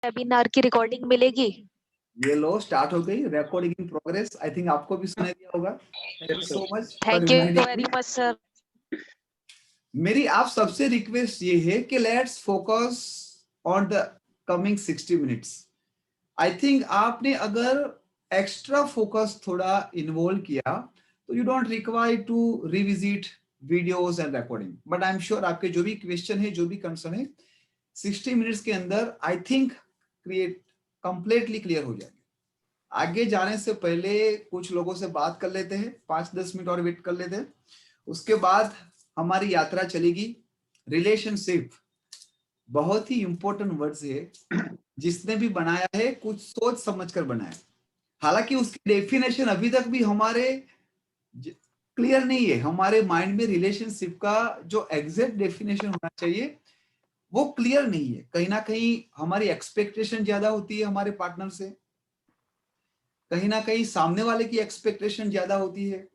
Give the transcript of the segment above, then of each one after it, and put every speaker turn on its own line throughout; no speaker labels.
Webinar की recording मिलेगी?
ये लो स्टार्ट हो गई, recording in progress. I think आपको भी सुनाई दिया होगा। Thank you so much for
thank you
reminding
very
me.
Much sir.
मेरी आप सबसे रिक्वेस्ट ये है कि let's focus on the coming 60 minutes. I think आपने अगर एक्स्ट्रा फोकस थोड़ा इन्वॉल्व किया तो you don't require to revisit videos and recording, but I am sure आपके जो भी क्वेश्चन है, जो भी कंसर्न है, 60 मिनट्स के अंदर I think create completely clear हो जाएंगे। आगे जाने से पहले कुछ लोगों से बात कर लेते हैं, 5-10 मिनट और वेट कर लेते हैं। उसके बाद हमारी यात्रा चलेगी। रिलेशनशिप बहुत ही इंपॉर्टेंट वर्ड्स है। जिसने भी बनाया है कुछ सोच समझ कर बनाया, हालांकि उसकी डेफिनेशन अभी तक भी हमारे क्लियर नहीं है। हमारे माइंड में रिलेशनशिप का जो एग्जैक्ट डेफिनेशन होना चाहिए वो क्लियर नहीं है। कहीं ना कहीं हमारी एक्सपेक्टेशन ज्यादा होती है हमारे पार्टनर से, कहीं ना कहीं सामने वाले की एक्सपेक्टेशन ज्यादा होती है,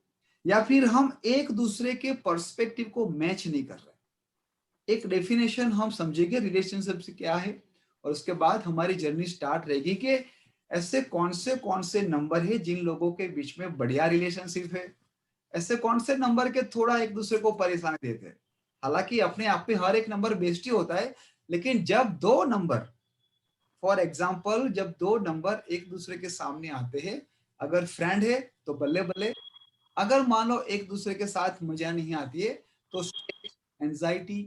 या फिर हम एक दूसरे के पर्सपेक्टिव को मैच नहीं कर रहे। एक डेफिनेशन हम समझेंगे रिलेशनशिप से क्या है, और उसके बाद हमारी जर्नी स्टार्ट रहेगी कि ऐसे कौन से नंबर है जिन लोगों के बीच में बढ़िया रिलेशनशिप है, ऐसे कौन से नंबर के थोड़ा एक दूसरे को परेशानी देते हैं। हालांकि अपने आप में हर एक नंबर बेस्ट ही होता है, लेकिन जब दो नंबर, फॉर एग्जाम्पल जब दो नंबर एक दूसरे के सामने आते हैं, अगर फ्रेंड है तो बल्ले बल्ले, अगर मान लो एक दूसरे के साथ मजा नहीं आती है तो एंजाइटी,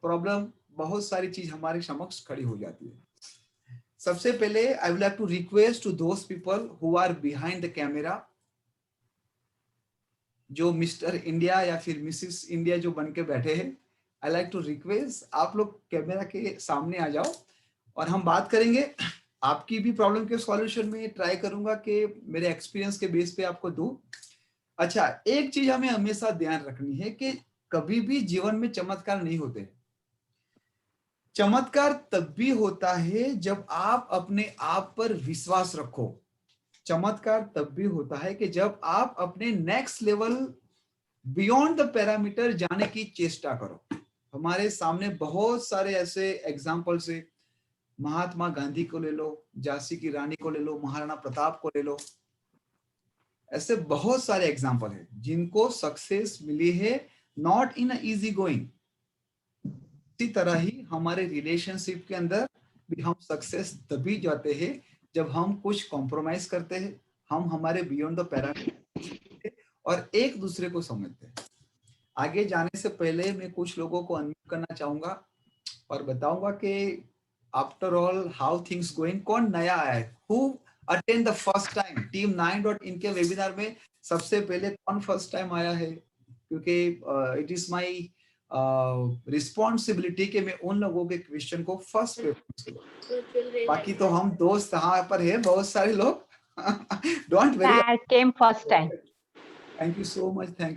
प्रॉब्लम, बहुत सारी चीज हमारे समक्ष खड़ी हो जाती है। सबसे पहले I would like to request to those people who are behind the camera, जो मिस्टर इंडिया या फिर मिसिस इंडिया जो बन के बैठे हैं, आई लाइक टू रिक्वेस्ट आप लोग कैमरा के सामने आ जाओ और हम बात करेंगे। आपकी भी प्रॉब्लम के सॉल्यूशन में ट्राई करूंगा कि मेरे एक्सपीरियंस के बेस पे आपको दूं। अच्छा, एक चीज हमें हमेशा ध्यान रखनी है कि कभी भी जीवन में चमत्कार नहीं होते। चमत्कार तब भी होता है जब आप अपने आप पर विश्वास रखो। चमत्कार तब भी होता है कि जब आप अपने next level beyond the parameter जाने की चेष्टा करो। हमारे सामने बहुत सारे ऐसे एग्जाम्पल्स है। महात्मा गांधी को ले लो, झांसी की रानी को ले लो, महाराणा प्रताप को ले लो, ऐसे बहुत सारे एग्जाम्पल है जिनको सक्सेस मिली है नॉट इन इजी गोइंग। इसी तरह ही हमारे रिलेशनशिप के अंदर भी हम सक्सेस तभी जाते हैं जब हम कुछ कॉम्प्रोमाइज करते हैं, हम हमारे बियॉन्ड द पैरामीटर और एक दूसरे को समझते हैं। आगे जाने से पहले मैं कुछ लोगों को अनम्यूट करना चाहूंगा और बताऊंगा कि after all how things going. कौन नया आया है, who attend the first time team 9 के वेबिनार में सबसे पहले कौन फर्स्ट टाइम आया है, क्योंकि इट इज माय रिस्पॉन्सिबिलिटी कि मैं उन लोगों के क्वेश्चन को फर्स्ट प्रेफरेंस दूं। बाकी तो हम दोस्त यहाँ पर है बहुत सारे लोग। Don't worry,
I came first time.
Thank you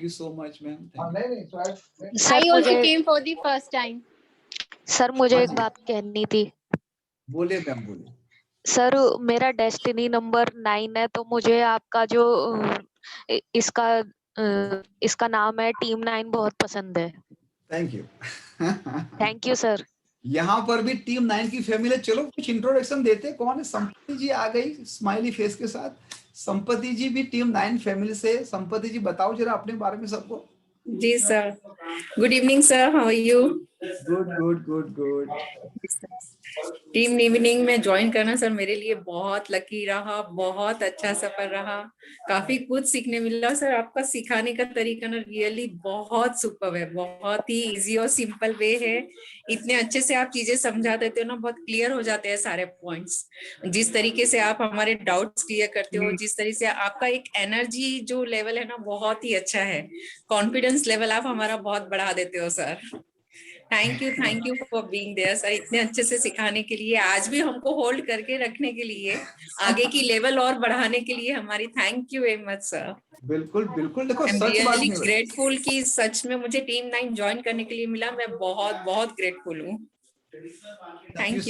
so much ma'am.
Sir
I also
मुझे
came for the first time.
Sir मुझे एक बात कहनी थी।
बोले मैम, बोले।
सर मेरा डेस्टिनी नंबर 9 है, तो मुझे आपका जो इसका नाम है टीम 9 बहुत पसंद है।
Thank you.
Thank you sir.
यहाँ पर भी टीम 9 की फैमिली। चलो कुछ इंट्रोडक्शन देते। कौन है? संपत्ति जी आ गई स्माइली फेस के साथ। संपत्ति जी भी टीम 9 फैमिली से। संपत्ति जी बताओ जरा अपने बारे में सबको।
जी sir, good evening sir, how are you?
Good.
Team evening में ज्वाइन करना सर मेरे लिए बहुत लकी रहा, बहुत अच्छा सफर रहा, काफी कुछ सीखने मिला सर। आपका सिखाने का तरीका ना रियली बहुत सुपर्ब है, बहुत ही इजी और सिंपल वे है। इतने अच्छे से आप चीजें समझा देते हो ना, बहुत क्लियर हो जाते हैं सारे पॉइंट्स। जिस तरीके से आप हमारे डाउट्स क्लियर करते हो, जिस तरीके से आपका एक एनर्जी जो लेवल है ना बहुत ही अच्छा है, कॉन्फिडेंस लेवल आप हमारा बहुत बढ़ा देते हो sir. Thank you for being there sir, इतने अच्छे से सिखाने के लिए, आज भी हमको होल्ड करके रखने के लिए, आगे की लेवल और बढ़ाने के लिए हमारी thank you very much sir.
बिल्कुल देखो,
आई एम
सच बात
रियली
है।
ग्रेटफुल कि सच में मुझे टीम 9 ज्वाइन करने के लिए मिला। मैं बहुत ग्रेटफुल हूँ। Thank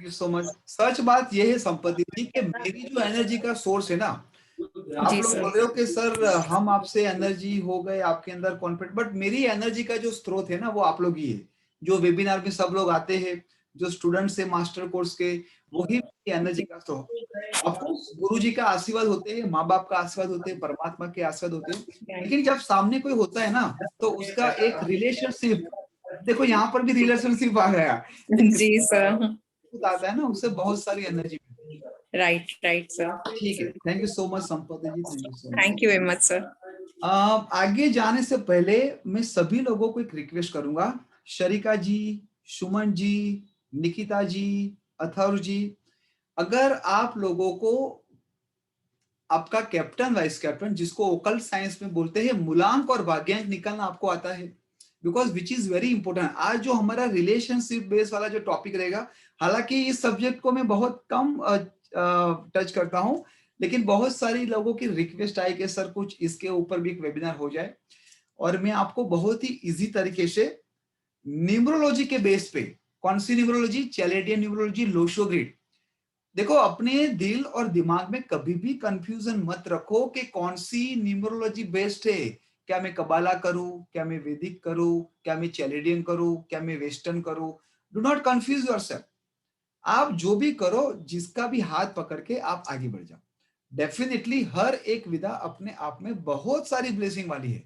you
so much. सच बात ये है संपत्ति जी कि मेरी जो एनर्जी का सोर्स है ना, आप लोग बोल रहे हो कि सर हम आपसे एनर्जी हो गए, आपके अंदर कॉन्फिडेंस, बट मेरी एनर्जी का जो स्रोत है ना वो आप लोग ही है। जो वेबिनार में सब लोग आते हैं, जो स्टूडेंट्स है मास्टर कोर्स के, वही एनर्जी का स्रोत। ऑफकोर्स गुरु जी का आशीर्वाद होते हैं, माँ बाप का आशीर्वाद होते हैं, परमात्मा के आशीर्वाद होते हैं, लेकिन जब सामने कोई होता है ना, तो उसका एक रिलेशनशिप, देखो यहाँ पर भी रिलेशनशिप आ गया,
जी सर।
आता है ना, उससे बहुत सारी एनर्जी।
Right right sir.
ठीक है, thank you so much Sampada ji, thank you so much.
Thank you very much sir.
आगे जाने से पहले मैं सभी लोगों को एक रिक्वेस्ट करूंगा, शरिका जी, सुमन जी, निकिता जी, अथर्व जी, अगर आप लोगों को आपका कैप्टन वाइस कैप्टन, जिसको ओकल्ट साइंस में बोलते हैं, मूलांक और भाग्यांक निकालना आपको आता है, because which is very important. आज जो हमारा रिलेशनशिप बेस वाला जो टॉपिक रहेगा, हालांकि इस सब्जेक्ट को मैं बहुत कम टच करता हूं, लेकिन बहुत सारी लोगों की रिक्वेस्ट आई कि सर कुछ इसके ऊपर भी एक वेबिनार हो जाए, और मैं आपको बहुत ही इजी तरीके से न्यूमरोलॉजी के बेस पे, कौन सी numerology, Chaldean numerology, Lo Shu grid. देखो, अपने दिल और दिमाग में कभी भी कंफ्यूजन मत रखो कि कौन सी न्यूमरोलॉजी बेस्ड है, क्या मैं कबाला करूं, क्या मैं वैदिक करूं, क्या मैं चैलेडियन करूं, क्या मैं वेस्टर्न करूं। Do not confuse yourself. आप जो भी करो, जिसका भी हाथ पकड़ के आप आगे बढ़ जाओ। डेफिनेटली हर एक विधा अपने आप में बहुत सारी ब्लेसिंग वाली है,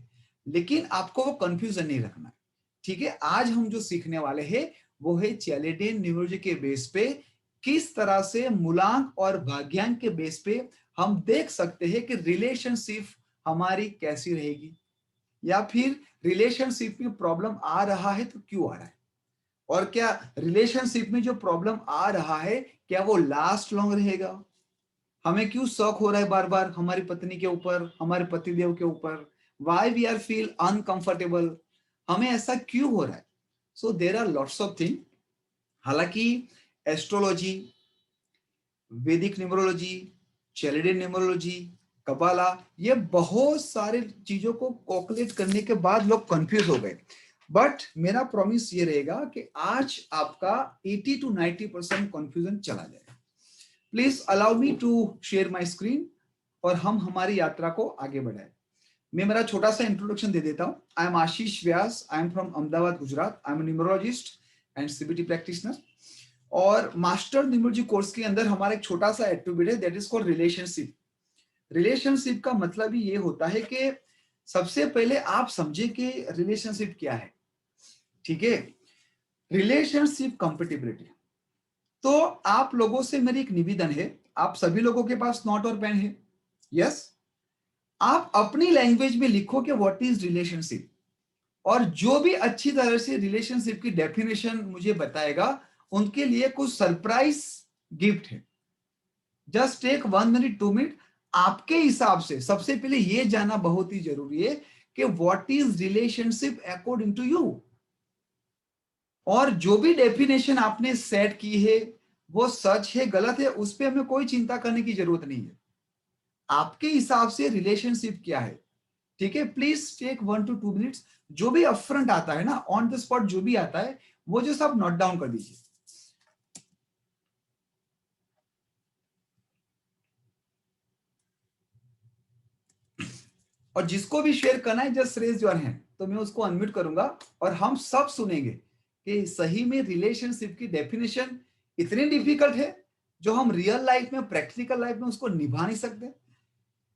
लेकिन आपको वो कंफ्यूजन नहीं रखना है। ठीक है, आज हम जो सीखने वाले हैं वो है चैलेडियन न्यूमरोलॉजी के बेस पे किस तरह से मूलांक और भाग्यांक के बेस पे हम देख सकते हैं कि रिलेशनशिप हमारी कैसी रहेगी, या फिर रिलेशनशिप में प्रॉब्लम आ रहा है तो क्यों आ रहा है, और क्या रिलेशनशिप में जो प्रॉब्लम आ रहा है क्या वो लास्ट लॉन्ग रहेगा। हमें क्यों शौक हो रहा है बार बार हमारी पत्नी के ऊपर, हमारे पतिदेव के ऊपर, why we are feel uncomfortable, हमें ऐसा क्यों हो रहा है। So there are lots of thing. हालांकि एस्ट्रोलॉजी, वैदिक न्यूमरोलॉजी, चैलेडियन न्यूमरोलॉजी, कबाला, ये बहुत सारे चीजों को कैलकुलेट करने के बाद लोग कंफ्यूज हो गए, बट मेरा प्रॉमिस ये रहेगा कि आज आपका 80 to 90% कंफ्यूजन चला जाएगा। Please allow me to share my screen और हम हमारी यात्रा को आगे बढ़ाएं। मैं मेरा छोटा सा इंट्रोडक्शन दे देता हूं। I am Ashish Vyas, I am from Ahmedabad, Gujarat. I am numerologist and CBT practitioner, और मास्टर न्यूमरोलॉजी कोर्स के अंदर हमारा एक छोटा सा एट्रीब्यूट है, that is called relationship. Relationship का मतलब ही ये होता है कि सबसे पहले आप समझे कि रिलेशनशिप क्या है। ठीक है, रिलेशनशिप कंपेटिबिलिटी। तो आप लोगों से मेरी एक निवेदन है, आप सभी लोगों के पास नोट और पेन है, यस? आप अपनी लैंग्वेज में लिखो कि व्हाट इज रिलेशनशिप, और जो भी अच्छी तरह से रिलेशनशिप की डेफिनेशन मुझे बताएगा उनके लिए कुछ सरप्राइज गिफ्ट है। Just take 1 minute 2 minute. आपके हिसाब से सबसे पहले ये जानना बहुत ही जरूरी है कि what is relationship according to you, और जो भी डेफिनेशन आपने सेट की है वो सच है गलत है उस पर हमें कोई चिंता करने की जरूरत नहीं है। आपके हिसाब से रिलेशनशिप क्या है, ठीक है? Please take 1 to 2 minutes. जो भी अपफ्रंट आता है ना, ऑन द स्पॉट जो भी आता है, वो जो सब नोट डाउन कर दीजिए। और जिसको भी शेयर करना है जस्ट रेज योर हैंड, तो मैं उसको अनम्यूट करूंगा और हम सब सुनेंगे कि सही में रिलेशनशिप की डेफिनेशन इतनी डिफिकल्ट है जो हम रियल लाइफ में, प्रैक्टिकल लाइफ में उसको निभा नहीं सकते।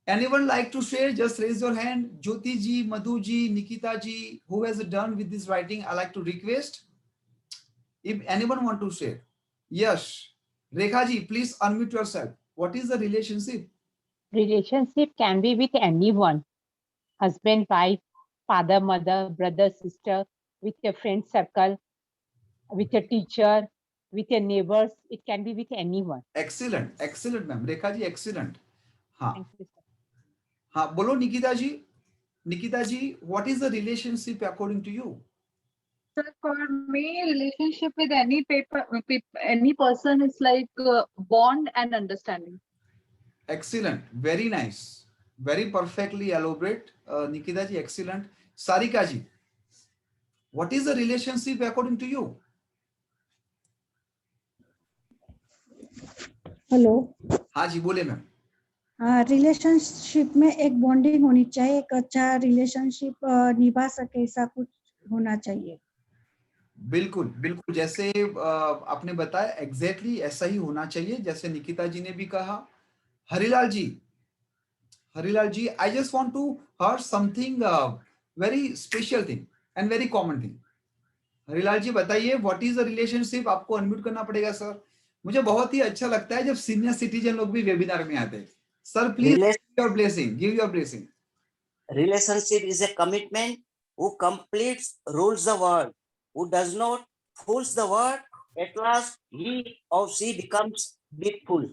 Anyone like to share? Just raise your hand. Jyoti ji, Madhu ji, Nikita ji, who has done with this writing? I like to request. If anyone want to share, yes. Rekha ji, please unmute yourself. What is the relationship?
Relationship can be with anyone, husband, wife, father, mother, brother, sister, with your friend circle, with your teacher, with your neighbors. It can be with anyone.
Excellent, excellent, ma'am. Rekha ji, excellent. हाँ,
Thank you, sir.
हाँ, बोलो निकिता जी. Nikita ji, what is the relationship according to you?
Sir, for me, relationship with any any person is like bond and understanding.
Excellent, very nice, very perfectly elaborate. Nikita ji, excellent. Sarika ji, what is the relationship according to you?
Hello.
हाँ जी, बोले ma'am.
हाँ, relationship में एक bonding होनी चाहिए, एक अच्छा relationship निभा सके ऐसा कुछ होना चाहिए।
बिल्कुल बिल्कुल, जैसे आपने बताया एग्जैक्टली ऐसा ही होना चाहिए, जैसे निकिता जी ने भी कहा। हरिलाल जी, I just want to hear something very special thing and very common thing. Harilal जी बताइए, व्हाट इज द रिलेशनशिप? आपको अनम्यूट करना पड़ेगा सर। मुझे बहुत ही अच्छा लगता है जब सीनियर सिटीजन लोग भी वेबिनार में आते हैं। Sir please your blessing, give your blessing.
Relationship is a commitment who completes rules the world, who does not fools the world. At last, he or she becomes beautiful.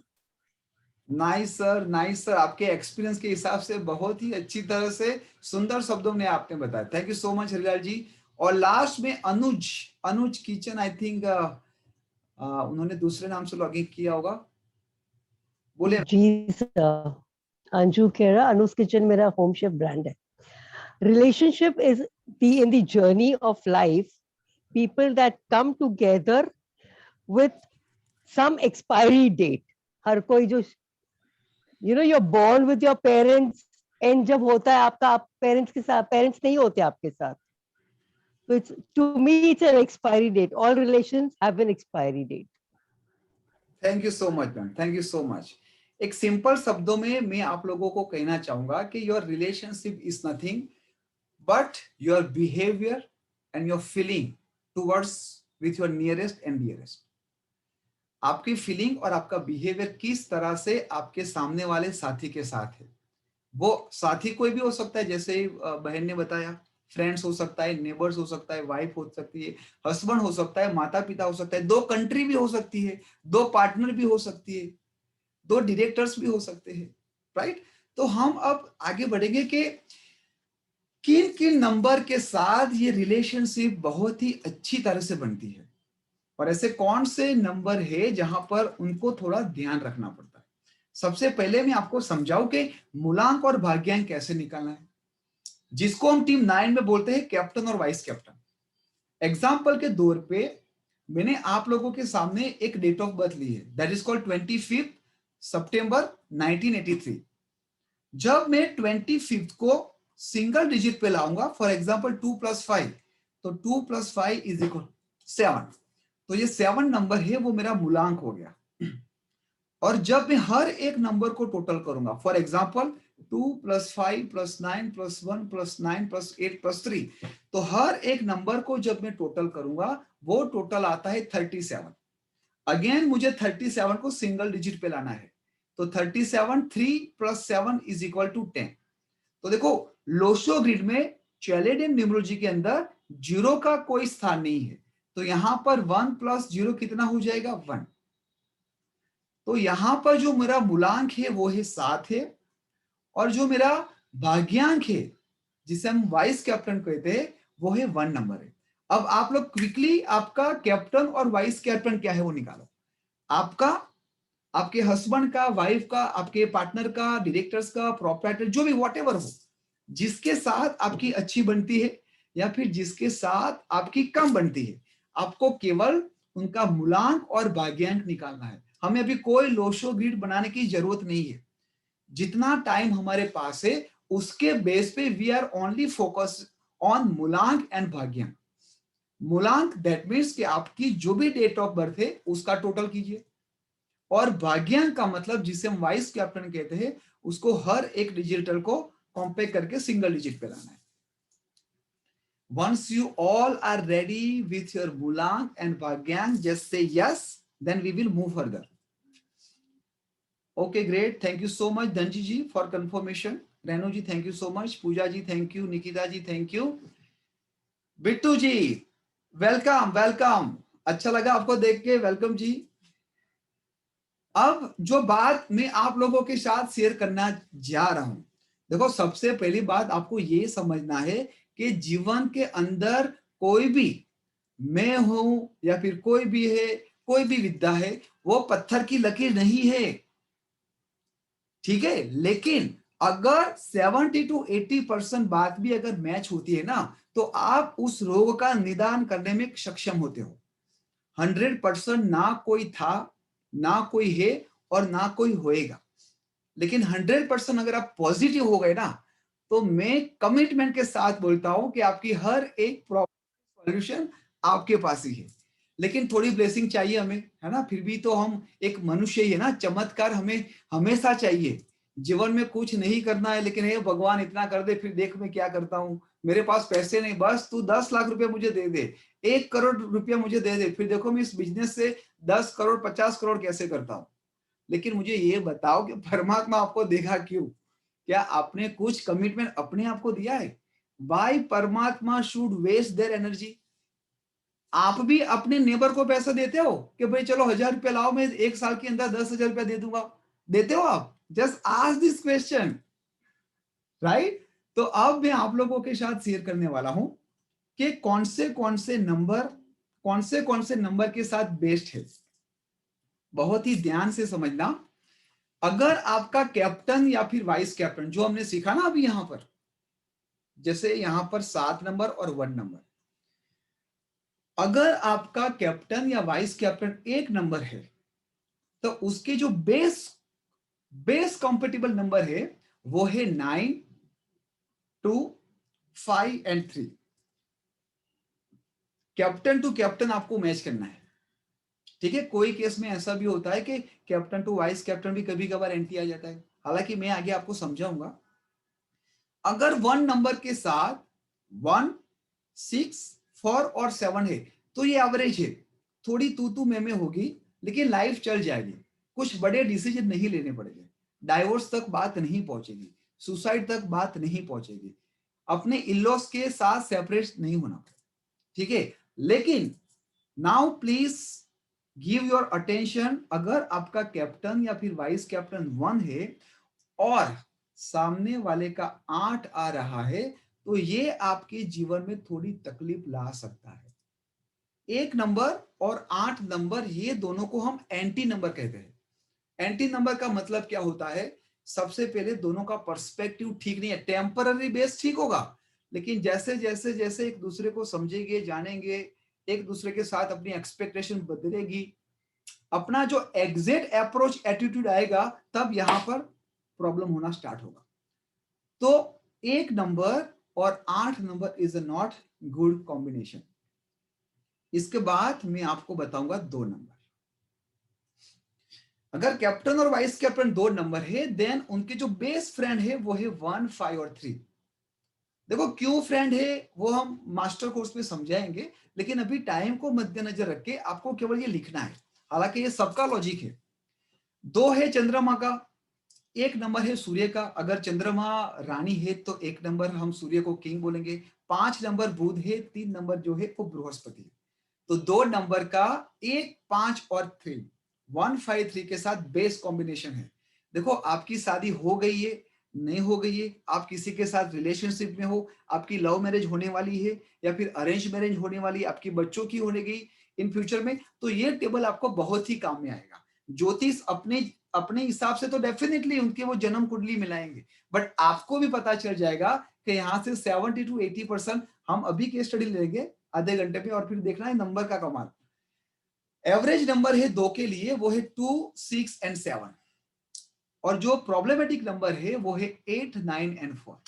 Nice sir, nice sir, आपके experience के हिसाब से बहुत ही अच्छी तरह से सुंदर शब्दों में आपने बताया। Thank you so much Harilal ji. और लास्ट में अनुज किचन, आई थिंक उन्होंने दूसरे नाम से लॉगिन किया होगा, बोले।
जी सर, अंजू खेरा, अनुज किचन मेरा होम शेफ ब्रांड है। Relationship is in the journey of life, people that come together with some expiry date. हर कोई जो you're born with your parents, and जब होता है आपका, आप पेरेंट्स के साथ, पेरेंट्स नहीं होते आपके साथ, तो it's, to me it's an expiry date. All relations have an expiry date.
Thank you so much ma'am, thank you so much. एक सिंपल शब्दों में मैं आप लोगों को कहना चाहूंगा कि your relationship is nothing but your behaviour and your feeling towards with your nearest and dearest. आपकी फीलिंग और आपका बिहेवियर किस तरह से आपके सामने वाले साथी के साथ है। वो साथी कोई भी हो सकता है, जैसे बहन ने बताया, फ्रेंड्स हो सकता है, नेबर्स हो सकता है, वाइफ हो सकती है, हस्बैंड हो सकता है, माता पिता हो सकता है, दो कंट्री भी हो सकती है, दो पार्टनर भी हो सकती है, दो डायरेक्टर्स भी हो सकते हैं, राइट। तो हम अब आगे बढ़ेंगे कि किन किन नंबर के साथ ये रिलेशनशिप बहुत ही अच्छी तरह से बनती है और ऐसे कौन से नंबर है जहां पर उनको थोड़ा ध्यान रखना पड़ता है। सबसे पहले मैं आपको समझाऊं कि मूलांक और भाग्यांक कैसे निकालना है, जिसको हम टीम 9 में बोलते हैं कैप्टन और वाइस कैप्टन। एग्जाम्पल के तौर पे मैंने आप लोगों के सामने एक डेट ऑफ बर्थ ली है, दैट इज कॉल्ड 25 सितंबर 1983। जब मैं 25 को सिंगल डिजिट पे लाऊंगा, फॉर एग्जाम्पल 2 + 5, तो 2 + 5 = 7, तो ये 7 नंबर है, वो मेरा मूलांक हो गया। और जब मैं हर एक नंबर को टोटल करूंगा, फॉर एग्जाम्पल 2 + 5 + 9 + 1 + 9 + 8 + 3, तो हर एक नंबर को जब मैं टोटल करूंगा वो टोटल आता है 37। अगेन मुझे 37 को सिंगल डिजिट पे लाना है, तो 37, 3 + 7 = 10। तो देखो लोशो ग्रिड में चैलेडियन न्यूमरोलॉजी के अंदर जीरो का कोई स्थान नहीं है, तो यहां पर 1 + 0 कितना हो जाएगा? 1। तो यहां पर जो मेरा मूलांक है वो है 7 है, और जो मेरा भाग्यांक है जिसे हम वाइस कैप्टन कहते हैं वो है 1 नंबर है। अब आप लोग क्विकली आपका कैप्टन और वाइस कैप्टन क्या है वो निकालो। आपका, आपके हस्बैंड का, वाइफ का, आपके पार्टनर का, डायरेक्टर्स का, प्रोप्राइटर, जो भी व्हाटएवर हो, जिसके साथ आपकी अच्छी बनती है या फिर जिसके साथ आपकी कम बनती है, आपको केवल उनका मूलांक और भाग्यांक निकालना है। हमें अभी कोई लोशो ग्रिड बनाने की जरूरत नहीं है। जितना टाइम हमारे पास है उसके बेस पे we are only focus on मूलांक एंड भाग्यांक। मूलांक दैट मीन्स कि आपकी जो भी डेट ऑफ बर्थ है उसका टोटल कीजिए, और भाग्यांक का मतलब जिसे हम वाइस कैप्टन कहते हैं, उसको हर एक डिजिटल को कॉम्पेक्ट करके सिंगल डिजिट पे लाना है। Once you all are ready with your Mulang and Bhagyan, just say yes, then we will move further. Okay, great. Thank you so much, Dhanji ji, for confirmation. Renu ji, thank you so much. Pooja ji, thank you. Nikita ji, thank you. Bittu ji, welcome, welcome. अच्छा लगा आपको देख के, welcome जी। अब जो बात मैं आप लोगों के साथ शेयर करना जा रहा हूं, देखो सबसे पहली बात आपको ये समझना है कि जीवन के अंदर कोई भी, मैं हूं या फिर कोई भी है, कोई भी विद्या है, वो पत्थर की लकीर नहीं है, ठीक है। लेकिन अगर 70 to 80% बात भी अगर मैच होती है ना, तो आप उस रोग का निदान करने में सक्षम होते हो। 100% ना कोई था, ना कोई है और ना कोई होएगा, लेकिन 100% अगर आप पॉजिटिव हो गए ना, तो मैं कमिटमेंट के साथ बोलता हूं कि आपकी हर एक प्रॉब्लम सॉल्यूशन आपके पास ही है, लेकिन थोड़ी ब्लेसिंग चाहिए हमें, है ना। फिर भी तो हम एक मनुष्य ही है ना, चमत्कार हमें हमेशा चाहिए। जीवन में कुछ नहीं करना है, लेकिन हे भगवान इतना कर दे, फिर देख मैं क्या करता हूँ, मेरे पास पैसे नहीं, बस तू 10 लाख रुपए मुझे दे दे, 1 करोड़ रुपया मुझे दे दे, फिर देखो मैं इस बिजनेस से 10 करोड़ 50 करोड़ कैसे करता हूँ। लेकिन मुझे ये बताओ कि परमात्मा आपको देगा क्यों? क्या आपने कुछ कमिटमेंट अपने आप को दिया है? Why परमात्मा शुड वेस्ट देयर एनर्जी? आप भी अपने नेबर को पैसा देते हो कि भाई चलो 1000 रुपया लाओ, मैं 1 साल के अंदर 10,000 रुपया दे दूंगा? देते हो आप? Just ask this question, right? तो अब मैं आप लोगों के साथ शेयर करने वाला हूं कि कौन से नंबर के साथ बेस्ट है। बहुत ही ध्यान से समझना। अगर आपका कैप्टन या फिर वाइस कैप्टन, जो हमने सीखा ना अभी यहां पर, जैसे यहां पर 7 नंबर और 1 नंबर, अगर आपका कैप्टन या वाइस कैप्टन 1 नंबर है तो उसके जो बेस कंपेटिबल नंबर है वो है 9, 2, 5 एंड 3। कैप्टन टू कैप्टन आपको मैच करना है, ठीक है। कोई केस में ऐसा भी होता है कि कैप्टन टू वाइस कैप्टन भी कभी कभार एंटी आ जाता है, हालांकि मैं आगे आपको समझाऊंगा। अगर 1 नंबर के साथ 1, 6, 4 और 7 है तो ये एवरेज है, थोड़ी तू मैं होगी, लेकिन लाइफ चल जाएगी, कुछ बड़े डिसीजन नहीं लेने पड़ेंगे, डाइवोर्स तक बात नहीं पहुंचेगी, सुसाइड तक बात नहीं पहुंचेगी, अपने इलॉस के साथ सेपरेट नहीं होना, ठीक है। लेकिन now please give your attention, अगर आपका कैप्टन या फिर वाइस कैप्टन 1 है और सामने वाले का 8 आ रहा है तो ये आपके जीवन में थोड़ी तकलीफ ला सकता है। 1 नंबर और 8 नंबर, ये दोनों को हम एंटी नंबर कहते हैं। एंटी नंबर का मतलब क्या होता है? सबसे पहले दोनों का पर्सपेक्टिव ठीक नहीं है, टेम्पररी बेस ठीक होगा, लेकिन जैसे जैसे जैसे एक दूसरे को समझेंगे, जानेंगे, एक दूसरे के साथ अपनी एक्सपेक्टेशन बदलेगी, अपना जो एग्जैक्ट अप्रोच एटीट्यूड आएगा, तब यहां पर प्रॉब्लम होना स्टार्ट होगा। तो 1 नंबर और 8 number is not good combination. इसके बाद मैं आपको बताऊंगा 2 नंबर। अगर कैप्टन और वाइस कैप्टन 2 नंबर है, देन उनके जो बेस्ट फ्रेंड है वो है 1, 5 और 3। देखो क्यों फ्रेंड है वो हम मास्टर कोर्स में समझाएंगे, लेकिन अभी टाइम को मद्देनजर रख के आपको केवल ये लिखना है, हालांकि ये सबका लॉजिक है। 2 है चंद्रमा का, 1 नंबर है सूर्य का। अगर चंद्रमा रानी है तो 1 नंबर हम सूर्य को किंग बोलेंगे। 5 नंबर बुध है, 3 नंबर जो है वो बृहस्पति। तो 2 नंबर का 1, 5 और 3, 1, 5, 3 के साथ बेस्ट कॉम्बिनेशन है। देखो आपकी शादी हो गई है, नहीं हो गई है, आप किसी के साथ रिलेशनशिप में हो, आपकी लव मैरिज होने वाली है या फिर अरेंज मैरिज होने वाली है, आपकी बच्चों की होने गई इन फ्यूचर में, तो ये टेबल आपको बहुत ही काम में आएगा। ज्योतिष अपने हिसाब से तो डेफिनेटली उनके वो जन्म कुंडली मिलाएंगे, बट आपको भी पता चल जाएगा कि यहाँ से 70 to 80% हम अभी केस स्टडी लेंगे आधे घंटे में, और फिर देखना है नंबर का कमाल। एवरेज नंबर है 2 के लिए, वो है 2, 6 एंड 7, और जो प्रॉब्लमेटिक नंबर है वो है 8, 9 एंड 4।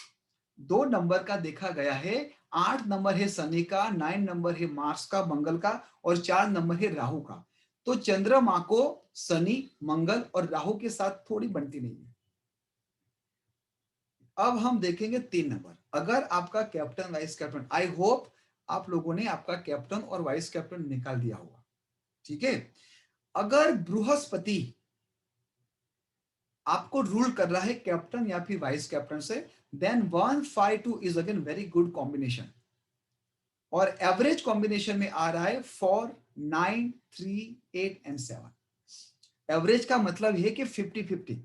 2 नंबर का देखा गया है, 8 नंबर है शनि का, 9 नंबर है मार्स का, मंगल का, और 4 नंबर है राहु का। तो चंद्रमा को शनि, मंगल और राहु के साथ थोड़ी बनती नहीं है। अब हम देखेंगे 3 नंबर। अगर आपका captain vice captain, I hope आप लोगों ने आपका कैप्टन और वाइस कैप्टन निकाल दिया होगा, ठीक है। अगर बृहस्पति आपको रूल कर रहा है कैप्टन या फिर वाइस कैप्टन से, then 1, 5, 2 is again very good combination, और एवरेज कॉम्बिनेशन में आ रहा है 4, 9, 3, 8 एंड 7। एवरेज का मतलब है कि 50-50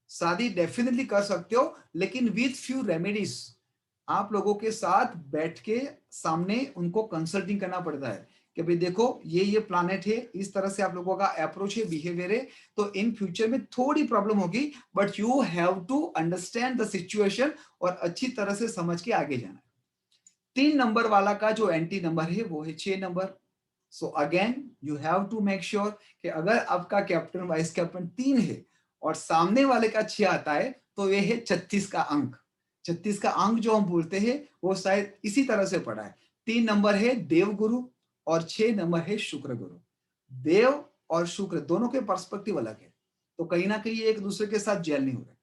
शादी डेफिनेटली कर सकते हो, लेकिन विथ फ्यू रेमेडीज। आप लोगों के साथ बैठ के सामने उनको कंसल्टिंग करना पड़ता है कि भाई देखो ये प्लैनेट है, इस तरह से आप लोगों का अप्रोच है, बिहेवियर है, तो इन फ्यूचर में थोड़ी प्रॉब्लम होगी, but you have to understand the situation और अच्छी तरह से समझ के आगे जाना है। 3 नंबर वाला का जो एंटी नंबर है वो है 6 number. So again you have to make sure कि अगर आपका कैप्टन वाइस कैप्टन 3 है और सामने वाले का 6 आता है तो ये है 36 का अंक। 36 का अंक जो हम बोलते हैं वो शायद इसी तरह से पड़ा है। 3 नंबर है देवगुरु, और 6 नंबर है शुक्र गुरु। देव और शुक्र दोनों के पर्सपेक्टिव अलग है, तो कहीं ना कहीं एक दूसरे के साथ जेल नहीं हो रहे।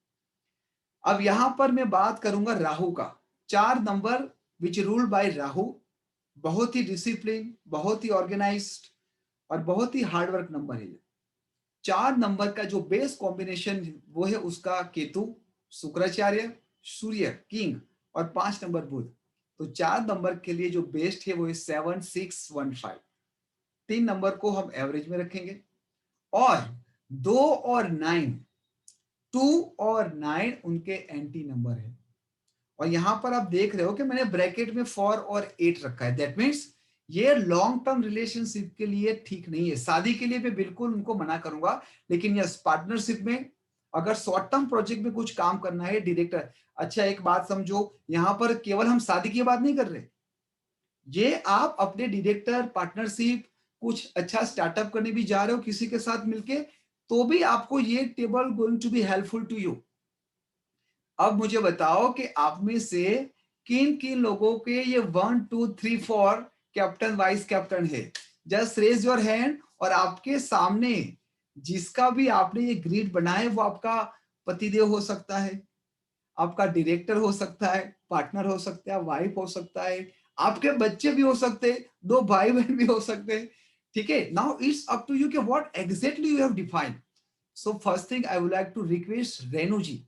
अब यहां पर मैं बात करूंगा राहु का। 4 number which rule by Rahu, बहुत ही डिसिप्लिन, बहुत ही ऑर्गेनाइज्ड और बहुत ही हार्डवर्क नंबर है। 4 नंबर का जो बेस कॉम्बिनेशन वो है उसका केतु, शुक्राचार्य, सूर्य किंग और 5 नंबर बुध। तो 4 नंबर के लिए जो बेस्ट है वो है 7, 6, 1, 5। 3 नंबर को हम एवरेज में रखेंगे और 2 और 9, 2 और 9 उनके एंटी नंबर है। और यहां पर आप देख रहे हो कि मैंने ब्रैकेट में 4 और 8 रखा है। दैट मीन्स ये लॉन्ग टर्म रिलेशनशिप के लिए ठीक नहीं है। शादी के लिए मैं बिल्कुल उनको मना करूंगा, लेकिन यस पार्टनरशिप में अगर शॉर्ट टर्म प्रोजेक्ट में कुछ काम करना है डायरेक्टर। अच्छा एक बात समझो, यहां पर केवल हम शादी की बात नहीं कर रहे, ये आप अपने डायरेक्टर पार्टनरशिप कुछ अच्छा स्टार्टअप करने भी जा रहे हो किसी के साथ मिलके, तो भी आपको ये table going to be helpful to you. अब मुझे बताओ कि आप में से किन किन लोगों के ये 1, 2, 3, 4 कैप्टन वाइस कैप्टन है। Just raise your hand. और आपके सामने जिसका भी आपने ये ग्रिड बनाया वो आपका पतिदेव हो सकता है, आपका डायरेक्टर हो सकता है, पार्टनर हो सकता है, वाइफ हो सकता है, आपके बच्चे भी हो सकते हैं, 2 भाई बहन भी हो सकते हैं। ठीक है, now it's up to you कि what exactly you have defined. So first thing I would like to request Renu ji.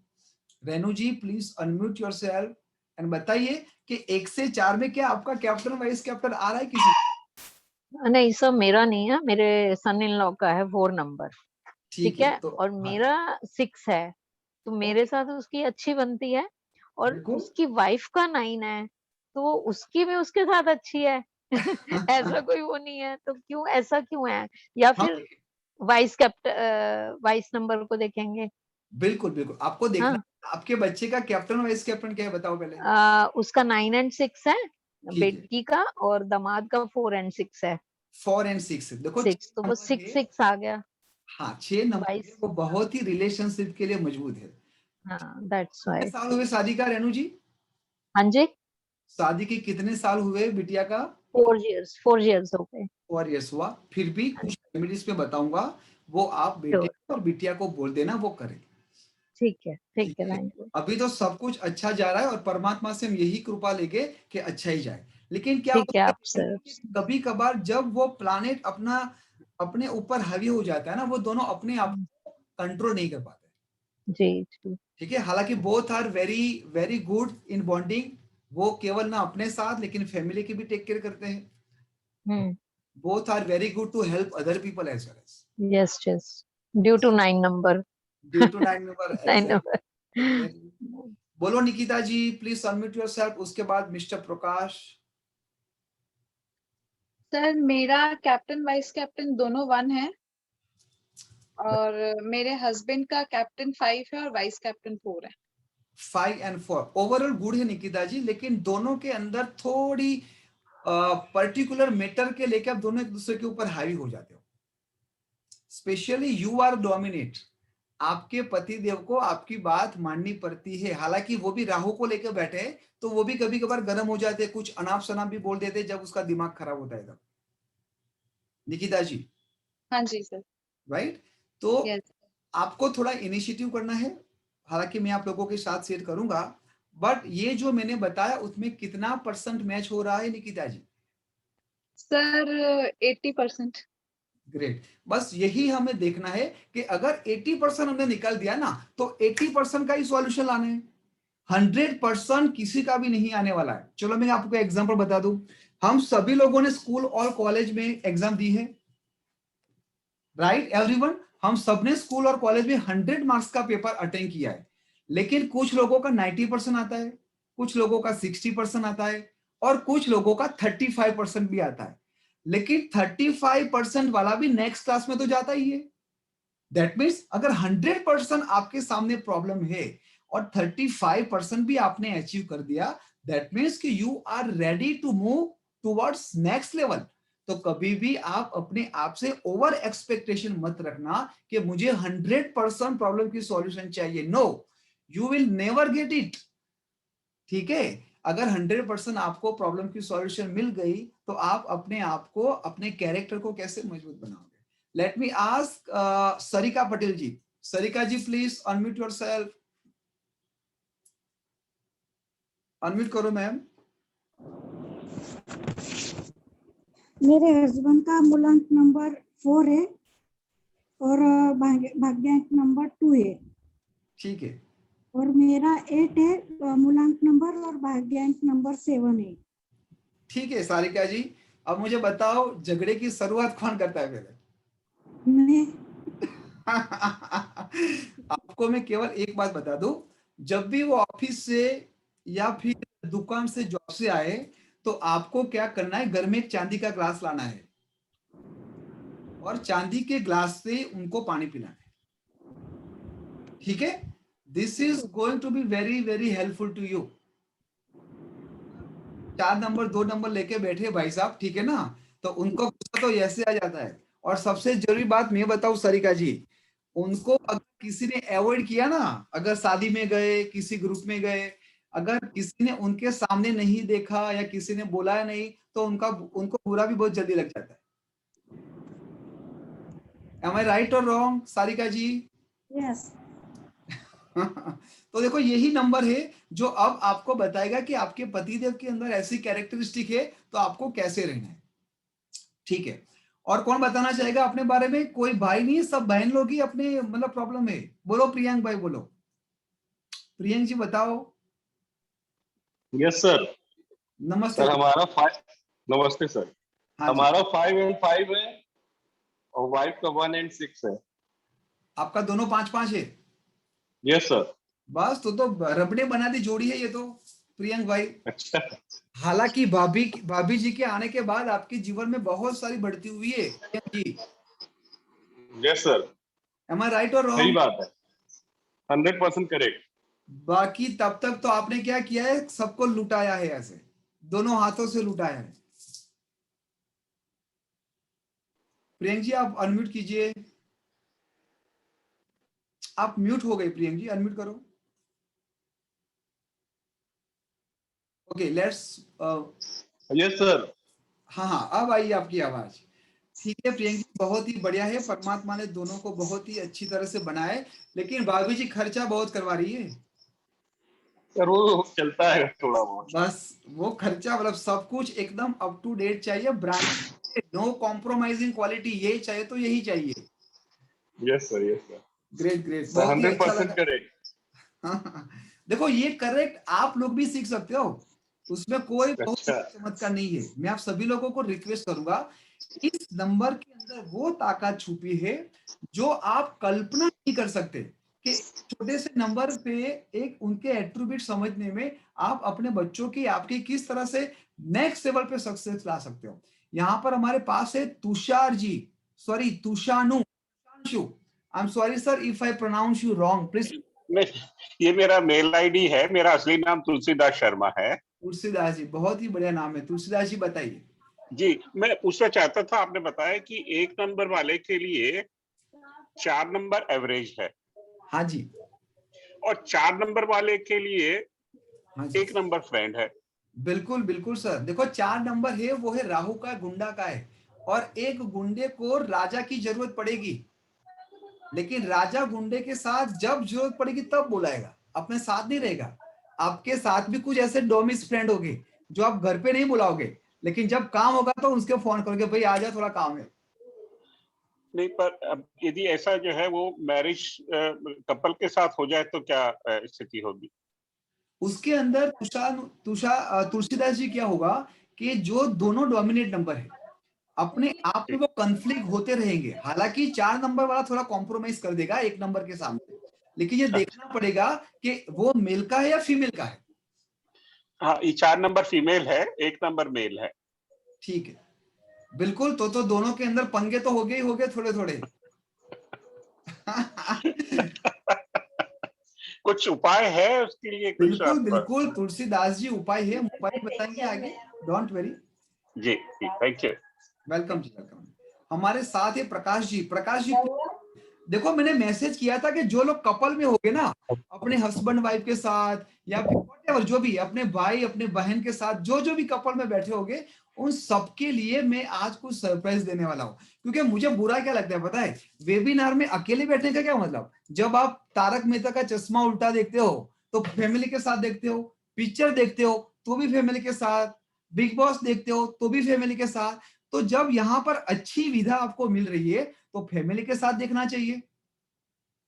Renu ji please unmute yourself and बताइए कि 1 से 4 में क्या आपका कैप्टन वाइस कैप्टन आ रहा है किसी?
नहीं सर, मेरा नहीं है, मेरे सन इन लॉ का है 4 नंबर। ठीक है,
तो
और
हाँ,
मेरा 6 है, तो मेरे साथ उसकी अच्छी बनती है। और
बिल्कुल।
उसकी वाइफ का 9 है, तो उसकी भी उसके साथ अच्छी है। ऐसा कोई वो नहीं है, तो क्यों ऐसा क्यों है? या
हाँ,
फिर वाइस नंबर को देखेंगे।
बिल्कुल बिल्कुल आपको देखना।
हाँ,
आपके बच्चे का कैप्टन वाइस कैप्टन क्या है बताओ पहले।
उसका 9 एंड 6 है
ठीक है,
बेटी का, और दामाद का 4 एंड 6 है।
4 और 6 देखो
6 तो वो
नंबर
6
है।
6 आ गया।
हाँ 6 नंबर है,
22।
वो बहुत ही रिलेशनशिप के लिए मजबूत है।
हाँ, दैट्स
कितने
वाई।
साल हुए शादी का रेनू जी?
हाँ जी,
शादी के कितने साल हुए बिटिया का?
4 इयर्स हो गए।
4 इयर्स हुआ। फिर भी कुछ रेमेडीज पे बताऊंगा, वो आप बेटे
श्योर,
और बिटिया को बोल देना, वो करें।
ठीक है, ठीक
ठीक
है,
है,
थैंक यू।
अभी तो सब कुछ अच्छा जा रहा है और परमात्मा से हम यही कृपा लेंगे कि अच्छा ही जाए। लेकिन क्या
ठीक है
होता
आप
है
सर।
कभी कभार जब वो प्लानेट अपने ऊपर हावी हो जाता है ना, वो दोनों अपने आप कंट्रोल नहीं कर पाते।
जी जी।
ठीक है, हालांकि both are very very good in bonding. वो केवल ना अपने साथ लेकिन फैमिली की भी टेक केयर करते हैं।
Hmm.
Both are very good to help other people as well as
yes yes, due to 9 number.
Due to 9 number
9
exact.
Number.
बोलो Nikita ji please unmute yourself, उसके बाद मिस्टर प्रकाश।
सर मेरा कैप्टन वाइस कैप्टन दोनों 1 है, और मेरे हस्बैंड का captain 5 है और वाइस कैप्टन 4 है।
5 और 4 ओवरऑल गुड है निकिता जी, लेकिन दोनों के अंदर थोड़ी पर्टिकुलर मैटर के लेके आप दोनों एक दूसरे के ऊपर हावी हो जाते हो। Specially you are dominate. आपके पति देव को आपकी बात माननी पड़ती है। हालांकि वो भी राहु को लेकर बैठे हैं, तो वो भी कभी कभार गर्म हो जाते हैं, कुछ अनाप शनाप भी बोल देते हैं जब उसका दिमाग खराब होता है तब। निकिता जी
हाँ जी सर।
राइट, तो
यस।
आपको थोड़ा इनिशिएटिव करना है। हालांकि मैं आप लोगों के साथ शेयर करूंगा, बट ये जो मैंने बताया उसमें कितना % मैच हो रहा है निकिता जी?
सर 80%।
ग्रेट, बस यही हमें देखना है कि अगर 80% हमने निकाल दिया ना, तो 80% का ही सॉल्यूशन लाना है। 100% किसी का भी नहीं आने वाला है। चलो मैं आपको एग्जांपल बता दूं, हम सभी लोगों ने स्कूल और कॉलेज में एग्जाम दी है, राइट एवरीवन। हम सबने स्कूल और कॉलेज में 100 मार्क्स का पेपर अटेंड किया है, लेकिन कुछ लोगों का 90% आता है, कुछ लोगों का 60% आता है, और कुछ लोगों का 35% भी आता है। लेकिन 35% वाला भी नेक्स्ट क्लास में तो जाता ही है। दैट मीन्स अगर 100% आपके सामने प्रॉब्लम है और 35% भी आपने अचीव कर दिया, दैट मीन्स कि you are ready to move towards next level. तो कभी भी आप अपने आप से ओवर एक्सपेक्टेशन मत रखना कि मुझे 100% प्रॉब्लम की सॉल्यूशन चाहिए। No, you will never get it. ठीक है, अगर 100% आपको प्रॉब्लम की सॉल्यूशन मिल गई तो आप अपने आप को, अपने कैरेक्टर को कैसे मजबूत बनाओगे? Let me ask Sarika Patel ji. Sarika ji please unmute yourself. Unmute करो मैम.
मेरे हस्बैंड का मूलांक नंबर 4 है और भाग्यांक नंबर 2 है
ठीक है.
और मेरा 8 है मूलांक नंबर और भाग्यांक नंबर 7 है.
ठीक है सारिका जी, अब मुझे बताओ झगड़े की शुरुआत कौन करता है पहले?
मैं
आपको मैं केवल एक बात बता दूं, जब भी वो ऑफिस से या फिर दुकान से, जॉब से आए, तो आपको क्या करना है, घर में एक चांदी का ग्लास लाना है और चांदी के ग्लास से उनको पानी पिलाना है. ठीक है? This is going to be very very helpful to you. 4 number 2 number लेके बैठे भाई साहब, ठीक है ना, तो उनको गुस्सा तो ऐसे आ जाता है. और सबसे जरूरी बात मैं बताऊं सरिका जी, उनको अगर किसी ने अवॉइड किया ना, अगर शादी में गए, किसी ग्रुप में गए, अगर किसी ने उनके सामने नहीं देखा या किसी ने बोला नहीं, तो उनको बुरा भी बहुत जल्दी लग जाता है. Am I right or wrong, Sarika ji?
Yes.
तो देखो यही नंबर है जो अब आपको बताएगा कि आपके पतिदेव के अंदर ऐसी कैरेक्टरिस्टिक है तो आपको कैसे रहना है. ठीक है? और कौन बताना चाहेगा अपने बारे में? कोई भाई नहीं, सब बहन लोग ही अपने मतलब प्रॉब्लम है. बोलो प्रियंक भाई, बोलो. प्रियंक जी बताओ.
Yes sir.
नमस्ते
सर हमारा 5, नमस्ते सर.
हाँ जी.
हमारा 5 and 5 है और वाइफ का 1 and 6 है.
आपका दोनों 5-5 है?
Yes sir.
बस तो रबड़े बना दी जोड़ी है ये तो प्रियंक भाई.
अच्छा.
हालांकि भाभी जी के आने के बाद आपके जीवन में बहुत सारी बढ़ती हुई है Priyank ji.
Yes sir.
Am I right or
सही
wrong?
बात है. 100% करेक्ट.
बाकी तब तक तो आपने क्या किया है, सबको लुटाया है, ऐसे दोनों हाथों से लुटाया है. प्रियंक जी आप अनम्यूट कीजिए. आप म्यूट हो गए प्रियंक जी, अनम्यूट करो. Okay let's.
Yes sir.
हाँ हाँ अब आई आपकी आवाज. ठीक है प्रियंक जी, बहुत ही बढ़िया है. परमात्मा ने दोनों को बहुत ही अच्छी तरह से बनाया है, लेकिन भाभी जी खर्चा बहुत करवा रही है.
सर वो चलता है थोड़ा बहुत.
बस वो खर्चा मतलब सब कुछ एकदम अप टू डेट चाहिए, ब्रांड, नो कॉम्प्रोमाइजिंग क्वालिटी, यही चाहिए तो यही चाहिए.
Yes sir. Yes sir.
Great great, बहुत ही अच्छा
100%
लगा.
करेक्ट.
देखो ये करेक्ट आप लोग भी सीख सकते हो, उसमें कोई बहुत
अच्छा.
चमत्कार नहीं है. मैं आप सभी लोगों को रिक्वेस्ट करूंगा, इस नंबर के अंदर वो ताकत छुपी है जो आप कल्पना नहीं कर सकते, कि छोटे से नंबर पे एक उनके एट्रीब्यूट समझने में आप अपने बच्चों की, आपकी किस तरह से नेक्स्ट लेवल पे सक्सेस ला सकते हो. यहाँ पर हमारे पास है Tushar ji, sorry Tushanu, I am sorry sir if I pronounce you wrong, please.
ये मेरा मेल आईडी है, मेरा असली नाम तुलसीदास शर्मा है.
तुलसीदास जी, बहुत ही बढ़िया नाम है. तुलसीदास जी बताइए.
जी, मैं पूछना चाहता था, आपने बताया कि 1 नंबर वाले के लिए 4 नंबर एवरेज है.
हाँ जी.
और 4 नंबर वाले के लिए
हाँ जी.
1 नंबर फ्रेंड है.
बिल्कुल बिल्कुल सर. देखो 4 नंबर है वो है राहु का, गुंडा का है, और एक गुंडे को राजा की जरूरत पड़ेगी, लेकिन राजा गुंडे के साथ जब जरूरत पड़ेगी तब बुलाएगा, अपने साथ नहीं रहेगा. आपके साथ भी कुछ ऐसे डोमिस फ्रेंड होंगे जो आप घर पे नहीं बुलाओगे, लेकिन जब काम होगा तो उसके फोन करोगे, भाई आ जा थोड़ा काम है.
नहीं, पर अब यदि ऐसा जो है वो मैरिज कपल के साथ हो जाए तो क्या स्थिति होगी?
उसके अंदर तुलसीदास जी क्या होगा कि जो दोनों डोमिनेट नंबर है, अपने आप में वो कॉन्फ्लिक्ट होते रहेंगे. हालांकि 4 नंबर वाला थोड़ा कॉम्प्रोमाइज कर देगा 1 नंबर के सामने, लेकिन ये देखना पड़ेगा कि वो मेल का है या फीमेल का है.
हाँ, ये 4 नंबर फीमेल है, 1 नंबर मेल है.
ठीक है, बिल्कुल. तो दोनों के अंदर पंगे तो हो गए थोड़े थोड़े.
कुछ उपाय है उसके लिए? कुछ
बिल्कुल बिल्कुल तुलसीदास जी, उपाय है, उपाय बताएंगे आगे, डोंट वेरी.
जी, thank you.
Welcome ji, welcome. हमारे साथ है प्रकाश जी. प्रकाश जी देखो मैंने मैसेज किया था कि जो लोग कपल में होंगे ना, अपने हस्बैंड वाइफ के साथ या फिर और जो भी अपने भाई अपने बहन के साथ जो भी कपल में बैठे होंगे उन सबके लिए मैं आज कुछ सरप्राइज देने वाला हूं। क्योंकि मुझे बुरा क्या लगता है पता है, वेबिनार में अकेले बैठने का क्या मतलब। जब आप तारक मेहता का चश्मा उल्टा देखते हो तो फैमिली के साथ देखते हो, पिक्चर देखते हो तो भी फैमिली के साथ, बिग बॉस देखते हो तो भी फैमिली के साथ। तो जब यहाँ पर अच्छी विधा आपको मिल रही है तो फैमिली के साथ देखना चाहिए।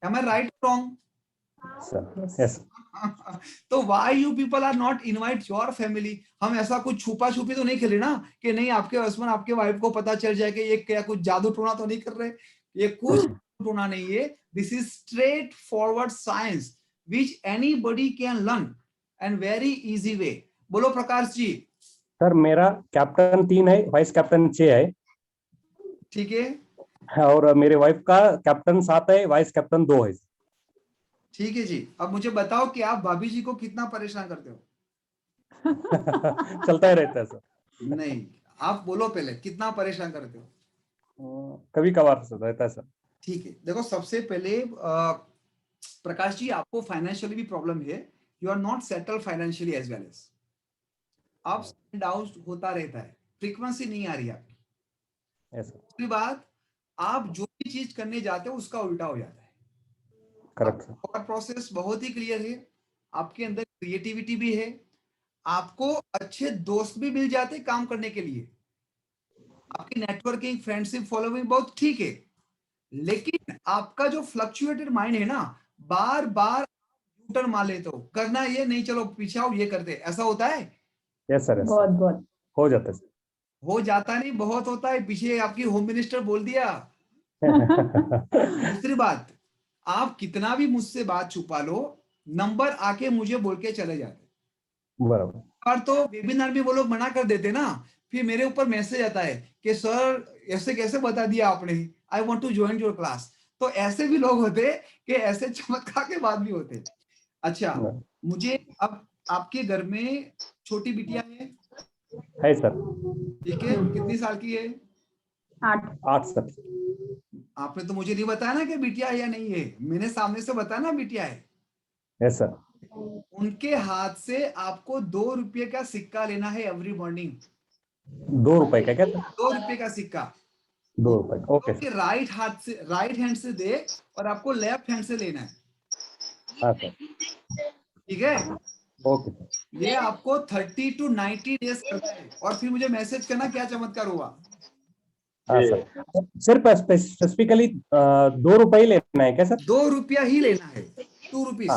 Am I right or wrong?
Yes.
तो why you people are not invite your family? हम ऐसा कुछ छुपा छुपी तो नहीं खेले ना कि नहीं आपके हस्बैंड आपके वाइफ को पता चल जाए कि ये क्या कुछ जादू टोना तो नहीं कर रहे। ये कुछ टोना नहीं है। This is straight forward science which anybody can learn and very easy way. बोलो प्रकाश जी।
सर मेरा कैप्टन 3 है, वाइस कैप्टन 6 है।
ठीक है।
और मेरे वाइफ का कैप्टन 7 है, वाइस कैप्टन 2 है।
ठीक है जी। अब मुझे बताओ कि आप भाभी जी को कितना परेशान करते हो?
चलता ही रहता है सर।
नहीं, आप बोलो पहले कितना परेशान करते हो?
कभी कभार रहता है सर। ठीक
है। देखो सबसे पहले प्रकाश जी आपको फाइनेंशियली भी प्रॉब्लम है। You are not settle financially as well as. Ups and down होता रहता है, फ्रीक्वेंसी नहीं आ रही आपकी। दूसरी बात, आप जो भी चीज करने जाते हो उसका उल्टा हो जाता है।
करेक्ट।
और प्रोसेस बहुत ही क्लियर है, आपके अंदर क्रिएटिविटी भी है, आपको अच्छे दोस्त भी मिल जाते काम करने के लिए, आपकी नेटवर्किंग फ्रेंडशिप फॉलोइंग बहुत ठीक है। लेकिन आपका जो फ्लक्चुएटेड माइंड है ना, बार बार टर्न मार लेते हो, करना ये नहीं, चलो पीछे आओ ये करते, ऐसा होता है?
यस सर, बहुत हो जाता है।
हो जाता नहीं, बहुत होता है। पीछे आपकी होम मिनिस्टर बोल दिया। दूसरी बात, आप कितना भी मुझसे बात छुपा लो, नंबर आके मुझे बोल के चले जाते।
बराबर।
और तो वेबिनार में वो लोग मना कर देते ना, फिर मेरे ऊपर मैसेज आता है कि सर ऐसे कैसे बता दिया आपने, I want to join your class. तो ऐसे भी लोग होते कि ऐसे चमत्कार के बाद भी होते। अच्छा, मुझे अब आपके घर में छोटी बिटिया है
सर।
ठीक है, कितनी साल की है?
8 सर।
आपने तो मुझे नहीं बताया ना कि बिटिया है या नहीं है, मैंने सामने से बताया ना बिटिया है।
Yes sir.
उनके हाथ से आपको 2 रुपये का सिक्का लेना है एवरी मॉर्निंग।
2 रुपए का क्या?
2 रुपये का सिक्का
2 रुपए। Okay
sir. राइट हाथ से, राइट हैंड से दे और आपको लेफ्ट हैंड से लेना है।
हाँ सर।
ठीक है,
ओके।
ये आपको 30 to 90 डेज करना है और फिर मुझे मैसेज करना क्या चमत्कार हुआ।
हाँ सर। सिर्फ स्पेसिफिकली 2 रुपए ही लेना है क्या सर?
2 रुपया ही लेना है, 2 रुपीज।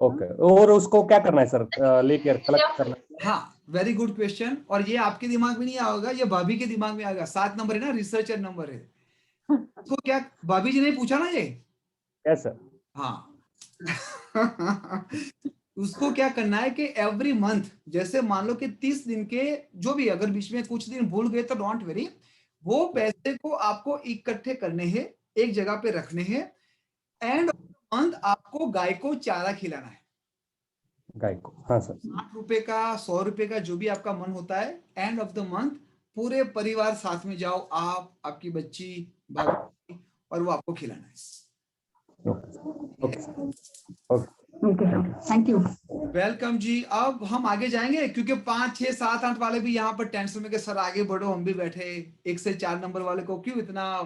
ओके, और उसको क्या करना है सर? लेकर कलेक्ट करना है?
हाँ, वेरी गुड क्वेश्चन। और ये आपके दिमाग में नहीं आएगा, ये भाभी के दिमाग में आएगा। 7 नंबर है ना, रिसर्चर नंबर है। उसको क्या भाभी जी ने पूछा ना ये?
Yes sir.
हाँ। उसको क्या करना है कि एवरी मंथ, जैसे मान लो कि 30 दिन के जो भी, अगर बीच में कुछ दिन भूल गए तो डोंट वरी, वो पैसे को आपको इकट्ठे करने हैं, एक जगह पे रखने हैं। एंड मंथ आपको गाय को चारा खिलाना है।
गाय को? हाँ सर।
60 रुपए का, 100 रुपए का, जो भी आपका मन होता है। एंड ऑफ द मंथ पूरे परिवार साथ में जाओ, आप, आपकी बच्ची, भाभी, और वो आपको खिलाना है।
Thank you.
वेलकम जी। अब हम आगे जाएंगे क्योंकि 5, 6, 7, 8 वाले भी यहाँ पर टेंशन में कि सर आगे बढ़ो, हम भी बैठे, 1 से 4 नंबर वाले को क्यों इतना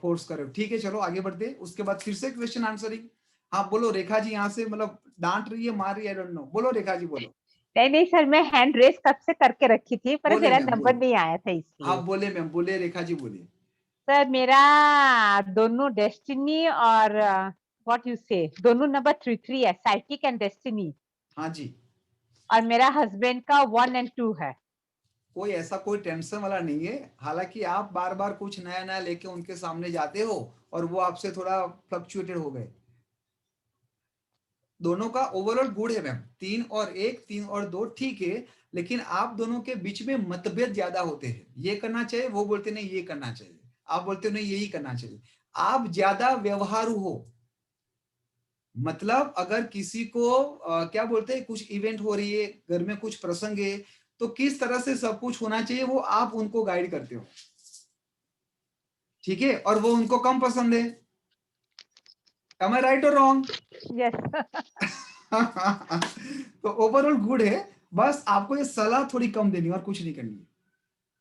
फोर्स करो। ठीक है, चलो आगे बढ़ते। उसके बाद फिर से क्वेश्चन आंसरिंग। हाँ बोलो रेखा जी, यहाँ से मतलब डांट रही है, मार रही है, आई डोंट नो। बोलो रेखा जी, बोलो।
नहीं सर, मैं हैंड रेस कब से करके रखी थी, पर
बोले
मेरा
मैम,
नंबर
बोले।
नहीं आया था इसलिए।
हाँ बोले मैम, बोले रेखा जी, बोलिए।
सर मेरा दोनों डेस्टिनी और व्हाट यू से, दोनों नंबर 3 है, साइकिक एंड डेस्टिनी।
हाँ जी।
और मेरा हस्बैंड का 1 और 2 है।
कोई ऐसा कोई टेंशन वाला नहीं है। हालांकि आप बार बार कुछ नया नया लेके उनके सामने जाते हो और वो आपसे थोड़ा फ्लक्चुएटेड हो गए। दोनों का ओवरऑल गुड है मैम, 3 और 1, 3 और 2 ठीक है। लेकिन आप दोनों के बीच में मतभेद ज्यादा होते हैं। ये करना चाहिए, वो बोलते नहीं ये करना चाहिए, आप बोलते हो नहीं यही करना चाहिए। आप ज्यादा व्यवहारु हो। मतलब अगर किसी को क्या बोलते हैं, कुछ इवेंट हो रही है, घर में कुछ प्रसंग है, तो किस तरह से सब कुछ होना चाहिए वो आप उनको गाइड करते हो। ठीक है, और वो उनको कम पसंद है। Am I right or wrong?
Yes.
तो ओवरऑल गुड है, बस आपको ये सलाह थोड़ी कम देनी है और कुछ नहीं करनी है।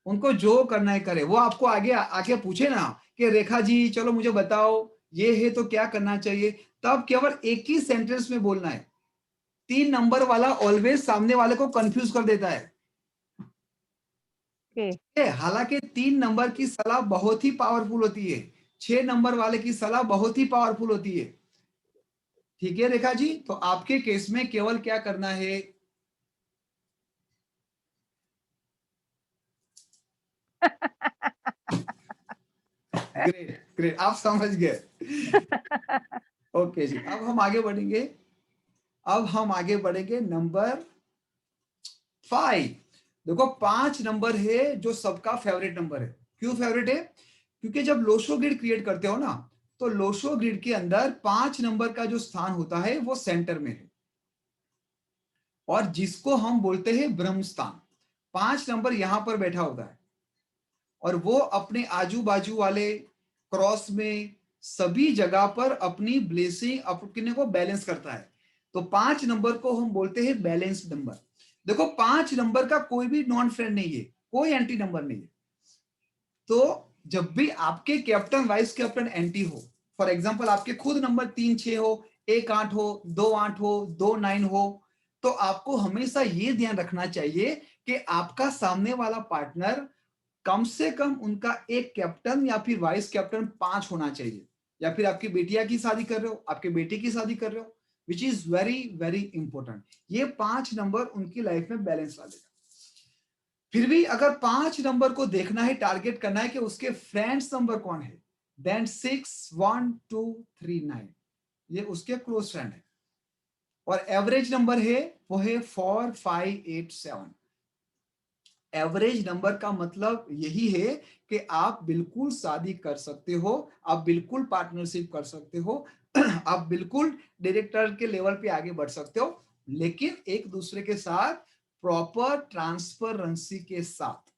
उनको जो करना है करे। वो आपको आगे आके पूछे ना कि रेखा जी चलो मुझे बताओ ये है तो क्या करना चाहिए, तब केवल एक ही सेंटेंस में बोलना है। 3 नंबर वाला ऑलवेज सामने वाले को कंफ्यूज कर देता है। हालांकि 3 नंबर की सलाह बहुत ही पावरफुल होती है, 6 नंबर वाले की सलाह बहुत ही पावरफुल होती है। ठीक है रेखा जी, तो आपके केस में केवल क्या करना है, ग्रेट ग्रेट, आप समझ गए। ओके जी, अब हम आगे बढ़ेंगे नंबर 5। देखो 5 नंबर है जो सबका फेवरेट नंबर है। क्यों फेवरेट है? क्योंकि जब लोशो ग्रिड क्रिएट करते हो ना, तो लोशो ग्रिड के अंदर 5 नंबर का जो स्थान होता है वो सेंटर में है, और जिसको हम बोलते हैं ब्रह्म स्थान। 5 नंबर यहां पर बैठा होता है और वो अपने आजू बाजू वाले क्रॉस में सभी जगह पर अपनी ब्लेसिंग अपने को बैलेंस करता है। तो 5 नंबर को हम बोलते हैं बैलेंस्ड नंबर। देखो 5 नंबर का कोई भी नॉन फ्रेंड नहीं है, कोई एंटी नंबर नहीं है। तो जब भी आपके कैप्टन वाइस कैप्टन एंटी हो, फॉर एग्जांपल आपके खुद नंबर 3 6 हो, 1 8 हो, 2 8 हो, 2 9 हो, तो आपको हमेशा ये ध्यान रखना चाहिए कि आपका सामने वाला पार्टनर कम से कम उनका एक कैप्टन या फिर वाइस कैप्टन 5 होना चाहिए। या फिर आपकी बेटिया की शादी कर रहे हो, आपके बेटे की शादी कर रहे हो, which is very very important. ये 5 नंबर उनकी लाइफ में बैलेंस ला देगा। फिर भी अगर 5 नंबर को देखना है, टारगेट करना है कि उसके फ्रेंड्स नंबर कौन है, देन 6 1 2 3 9 ये उसके क्लोज फ्रेंड है। और एवरेज नंबर है वो है 4 5 8 7। एवरेज नंबर का मतलब यही है कि आप बिल्कुल शादी कर सकते हो, आप बिल्कुल पार्टनरशिप कर सकते हो, आप बिल्कुल डायरेक्टर के लेवल पे आगे बढ़ सकते हो, लेकिन एक दूसरे के साथ प्रॉपर ट्रांसपेरेंसी के साथ।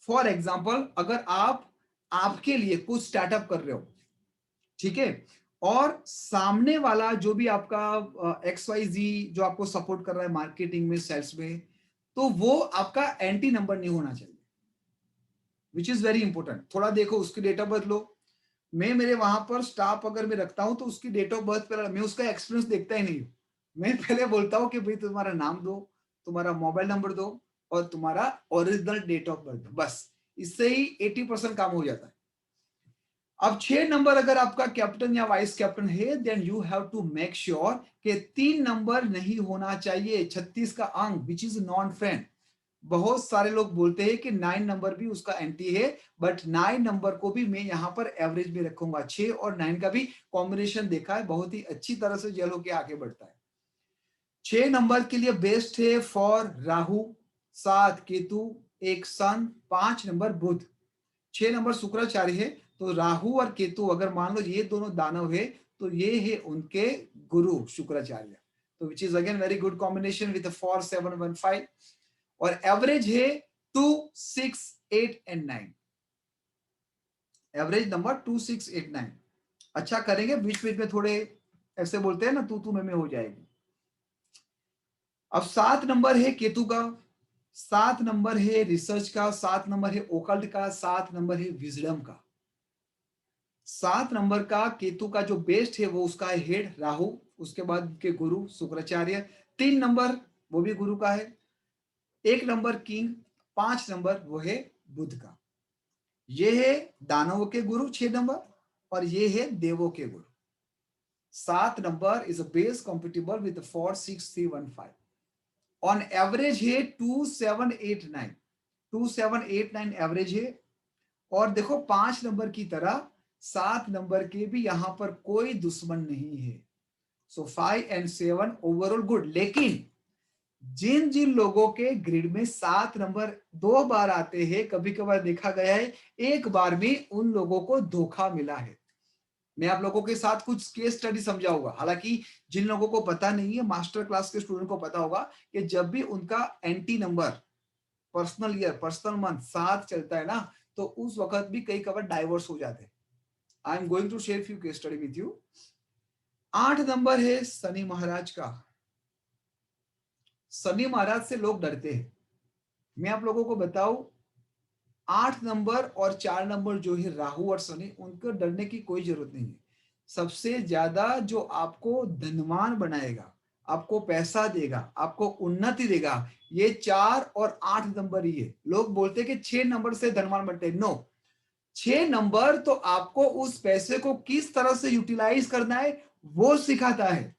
फॉर एग्जांपल अगर आप आपके लिए कुछ स्टार्टअप कर रहे हो, ठीक है, और सामने वाला जो भी आपका XYZ जो आपको सपोर्ट कर रहा है मार्केटिंग में, सेल्स में, तो वो आपका एंटी नंबर नहीं होना चाहिए, विच इज वेरी इंपॉर्टेंट। थोड़ा देखो उसकी डेट ऑफ बर्थ लो। मैं मेरे वहां पर स्टाफ अगर मैं रखता हूं तो उसकी डेट ऑफ बर्थ पर मैं उसका एक्सपीरियंस देखता ही नहीं हूं। मैं पहले बोलता हूं कि भाई तुम्हारा नाम दो, तुम्हारा मोबाइल नंबर दो और तुम्हारा ओरिजिनल डेट ऑफ बर्थ, बस इससे ही 80% काम हो जाता है। अब 6 नंबर अगर आपका कैप्टन या वाइस कैप्टन है, then you have to make sure कि 3 नंबर नहीं होना चाहिए 36 का अंक, विच इज नॉन फ्रेंड। बहुत सारे लोग बोलते हैं कि 9 नंबर भी उसका एंटी है, बट 9 नंबर को भी मैं यहां पर एवरेज में रखूंगा। 6 और 9 का भी कॉम्बिनेशन देखा है, बहुत ही अच्छी तरह से जेल होकर आगे बढ़ता है। 6 नंबर के लिए बेस्ट है for Rahu, 7 Ketu, 1 sun, 5 number Budh, 6 number Shukracharya है। तो राहु और केतु अगर मान लो ये दोनों दानव है, तो ये है उनके गुरु शुक्राचार्य, तो which is again very good combination with 4 7 1 5। और एवरेज है 2 6 8 एंड 9। Average number 2 6 8 9। अच्छा करेंगे, बीच बीच में थोड़े ऐसे बोलते हैं ना तू में हो जाएगी। अब 7 नंबर है केतु का, 7 नंबर है रिसर्च का, 7 नंबर है ओकल्ट का, 7 नंबर है विजडम का। 7 नंबर का केतु का जो बेस्ट है वो उसका है हेड राहु, उसके बाद के गुरु शुक्राचार्य, 3 नंबर वो भी गुरु का है, 1 नंबर किंग, 5 नंबर वो है बुध का। ये है दानवों के गुरु 6 नंबर, और ये है देवों के गुरु। 7 number is a base compatible with 4 6 3 1 5। On average है 2 7 8 9, 2 7 8 9 एवरेज है। और देखो 5 नंबर की तरह 7 नंबर के भी यहां पर कोई दुश्मन नहीं है। सो 5 एंड 7 ओवरऑल गुड। लेकिन जिन जिन लोगों के ग्रिड में 7 नंबर 2 बार आते हैं, कभी कभार देखा गया है 1 बार में उन लोगों को धोखा मिला है। मैं आप लोगों के साथ कुछ केस स्टडी समझाऊंगा। हालांकि जिन लोगों को पता नहीं है, मास्टर क्लास के स्टूडेंट को पता होगा कि जब भी उनका anti number personal year personal month 7 चलता है ना, तो उस वक्त भी कई कबार डाइवोर्स हो जाते हैं। I am going to share few case study with you. 8 number है शनि महाराज का, शनि महाराज से लोग डरते हैं। मैं आप लोगों को बताऊं, 8 नंबर और 4 नंबर जो है राहु और शनि, उनको डरने की कोई जरूरत नहीं है। सबसे ज्यादा जो आपको धनवान बनाएगा, आपको पैसा देगा, आपको उन्नति देगा, ये 4 और 8 नंबर ही है। लोग बोलते हैं कि 6 नंबर से धनवान बनते हैं। नो, 6 नंबर तो आपको उस पैसे को किस तरह से यूटिलाइज करना है वो सिखाता है।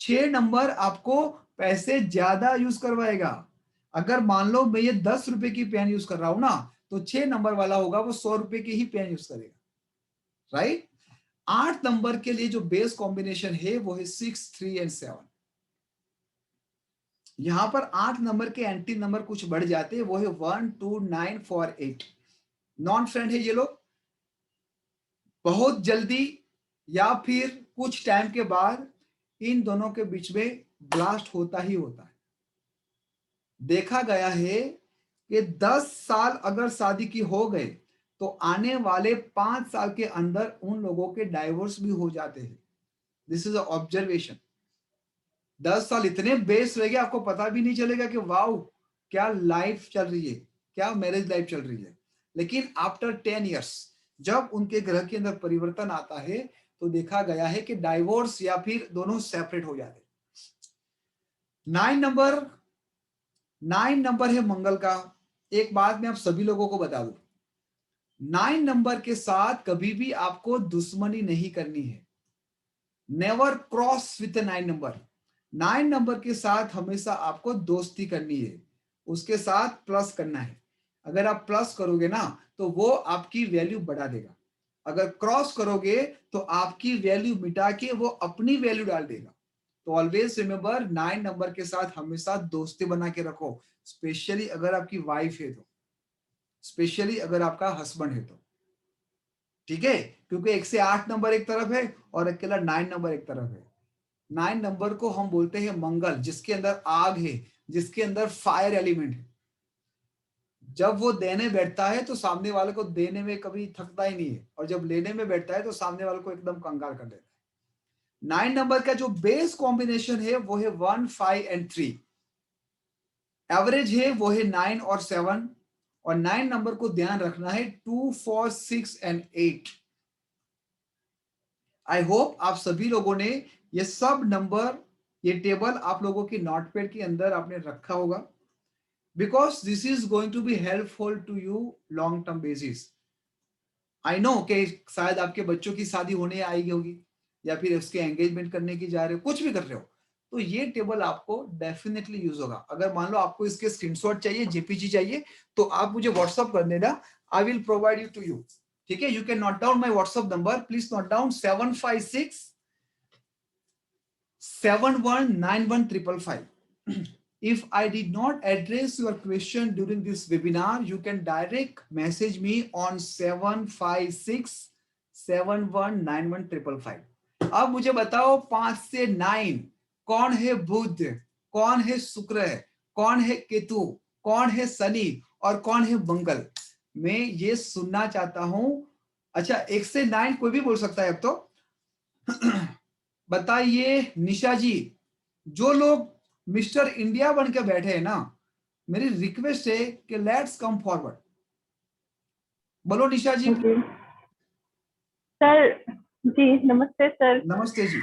6 नंबर आपको पैसे ज्यादा यूज करवाएगा। अगर मान लो मैं ये 10 रुपए की पेन यूज कर रहा हूं ना, तो 6 नंबर वाला होगा वो 100 रुपए की ही पेन यूज करेगा, राइट। 8 नंबर के लिए जो बेस कॉम्बिनेशन है वो है 6, 3 एंड 7। यहां पर 8 नंबर के एंटी नंबर कुछ बढ़ जाते हैं, वो है 1, 2, 9, 4, 8। नॉन फ्रेंड है ये लोग। बहुत जल्दी या फिर कुछ टाइम के बाद इन दोनों के बीच में ब्लास्ट होता ही होता है। देखा गया है कि 10 साल अगर शादी की हो गए तो आने वाले 5 साल के अंदर उन लोगों के डाइवोर्स भी हो जाते हैं। This is observation. 10 साल इतने बेस्ट रहेंगे, आपको पता भी नहीं चलेगा कि वाओ क्या लाइफ चल रही है, क्या मैरिज लाइफ चल रही है। लेकिन आफ्टर 10 इयर्स जब उनके ग्रह के अंदर परिवर्तन आता है तो देखा गया है कि डाइवोर्स या फिर दोनों सेपरेट हो जाते हैं। 9 नंबर है मंगल का। एक बात मैं आप सभी लोगों को बता दूं, 9 नंबर के साथ कभी भी आपको दुश्मनी नहीं करनी है। Never cross with 9 number. 9 number के साथ हमेशा आपको दोस्ती करनी है, उसके साथ प्लस करना है। अगर आप प्लस करोगे ना तो वो आपकी वैल्यू बढ़ा देगा। अगर क्रॉस करोगे तो आपकी वैल्यू मिटा के वो अपनी वैल्यू डाल देगा। तो ऑलवेज रिमेंबर, 9 नंबर के साथ हमेशा दोस्ती बना के रखो, स्पेशली अगर आपकी वाइफ है तो, स्पेशली अगर आपका हस्बैंड है तो, ठीक है। क्योंकि 1 से 8 नंबर एक तरफ है और अकेला 9 नंबर एक तरफ है। 9 नंबर को हम बोलते हैं मंगल, जिसके अंदर आग है, जिसके अंदर फायर एलिमेंट है। जब वो देने बैठता है तो सामने वाले को देने में कभी थकता ही नहीं है, और जब लेने में बैठता है तो सामने वाले को एकदम कंगाल कर देता है। 9 नंबर का जो बेस कॉम्बिनेशन है वो है 1, 5 एंड 3। एवरेज है वो है 9 और 7। और 9 नंबर को ध्यान रखना है 2, 4, 6 एंड 8। आई होप आप सभी लोगों ने ये सब नंबर, ये टेबल आप लोगों की नोटपैड के अंदर आपने रखा होगा, because this is going to be helpful to you long term basis. I know कि शायद आपके बच्चों की शादी होने आई होगी या फिर उसके एंगेजमेंट करने की जा रहे हो, कुछ भी कर रहे हो, तो ये टेबल आपको डेफिनेटली यूज होगा। अगर मान लो आपको इसके स्क्रीनशॉट चाहिए, जेपीजी चाहिए, तो आप मुझे व्हाट्सअप कर देना, I will provide you to you. ठीक है, you can note down my WhatsApp number, please note down 756 719155. If I did not address your question during this webinar, you can direct message me on 756 719155. अब मुझे बताओ 5 से 9 कौन है बुध, कौन है शुक्र है, कौन है केतु, कौन है शनि और कौन है मंगल। मैं ये सुनना चाहता हूं। अच्छा, 1 से 9 कोई भी बोल सकता है अब तो। बताइए निशा जी, जो लोग मिस्टर इंडिया बन के बैठे हैं ना, मेरी रिक्वेस्ट है कि लेट्स कम फॉरवर्ड। बोलो निशा जी।
सर जी नमस्ते सर।
नमस्ते जी।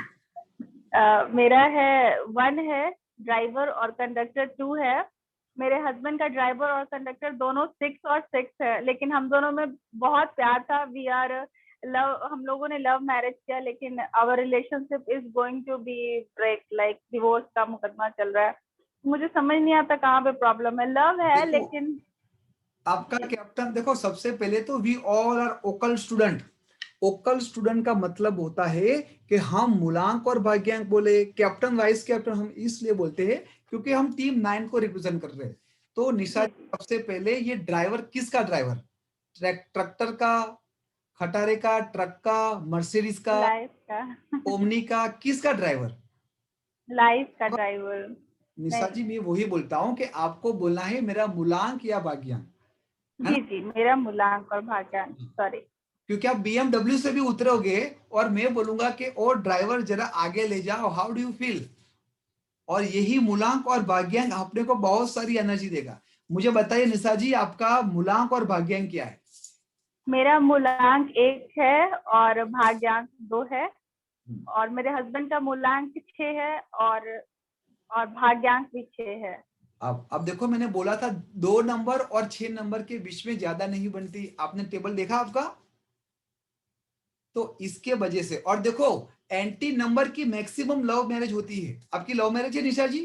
मेरा है 1 है ड्राइवर और कंडक्टर 2 है। मेरे हस्बैंड का ड्राइवर और कंडक्टर दोनों 6 और 6 है, लेकिन हम दोनों में बहुत प्यार था। वी आर लव, हम लोगों ने लव मैरिज किया, लेकिन our relationship is going to be break, like divorce का मुकदमा चल रहा है। मुझे समझ नहीं आता कहाँ पे प्रॉब्लम है। लव है लेकिन
आपका कैप्टन, देखो सबसे पहले तो we all are occult student. Occult student का मतलब होता है कि हम मूलांक और भाग्यांक बोले, कैप्टन वाइस कैप्टन हम इसलिए बोलते हैं क्योंकि हम टीम 9 को रिप्रेजेंट कर रहे हैं। तो निशा, सबसे पहले ये ड्राइवर किसका ड्राइवर? ट्रैक्टर का, खटारे का, ट्रक का, मर्सिडीज का,
लाइफ का,
ओमनी का, किसका ड्राइवर?
लाइफ का ड्राइवर।
निशा जी, मैं वही बोलता हूँ कि आपको बोलना है मेरा मूलांक या भाग्यांक।
जी जी, मेरा मूलांक और भाग्यांक, सॉरी।
क्योंकि आप BMW से भी उतरोगे और मैं बोलूंगा कि ओ ड्राइवर जरा आगे ले जाओ, हाउ डू यू फील? और यही मूलांक और भाग्यांक अपने को बहुत सारी एनर्जी देगा। मुझे बताइए निशा जी, आपका मूलांक और भाग्यांक क्या है?
मेरा मूलांक 1 है और भाग्यांक 2 है, और मेरे हस्बैंड का मूलांक 6 है और भाग्यांक भी 6 है।
अब देखो, मैंने बोला था 2 नंबर और 6 नंबर के बीच में ज्यादा नहीं बनती। आपने टेबल देखा आपका? तो इसके वजह से, और देखो एंटी नंबर की मैक्सिमम लव मैरिज होती है। आपकी लव मैरिज है निशा जी?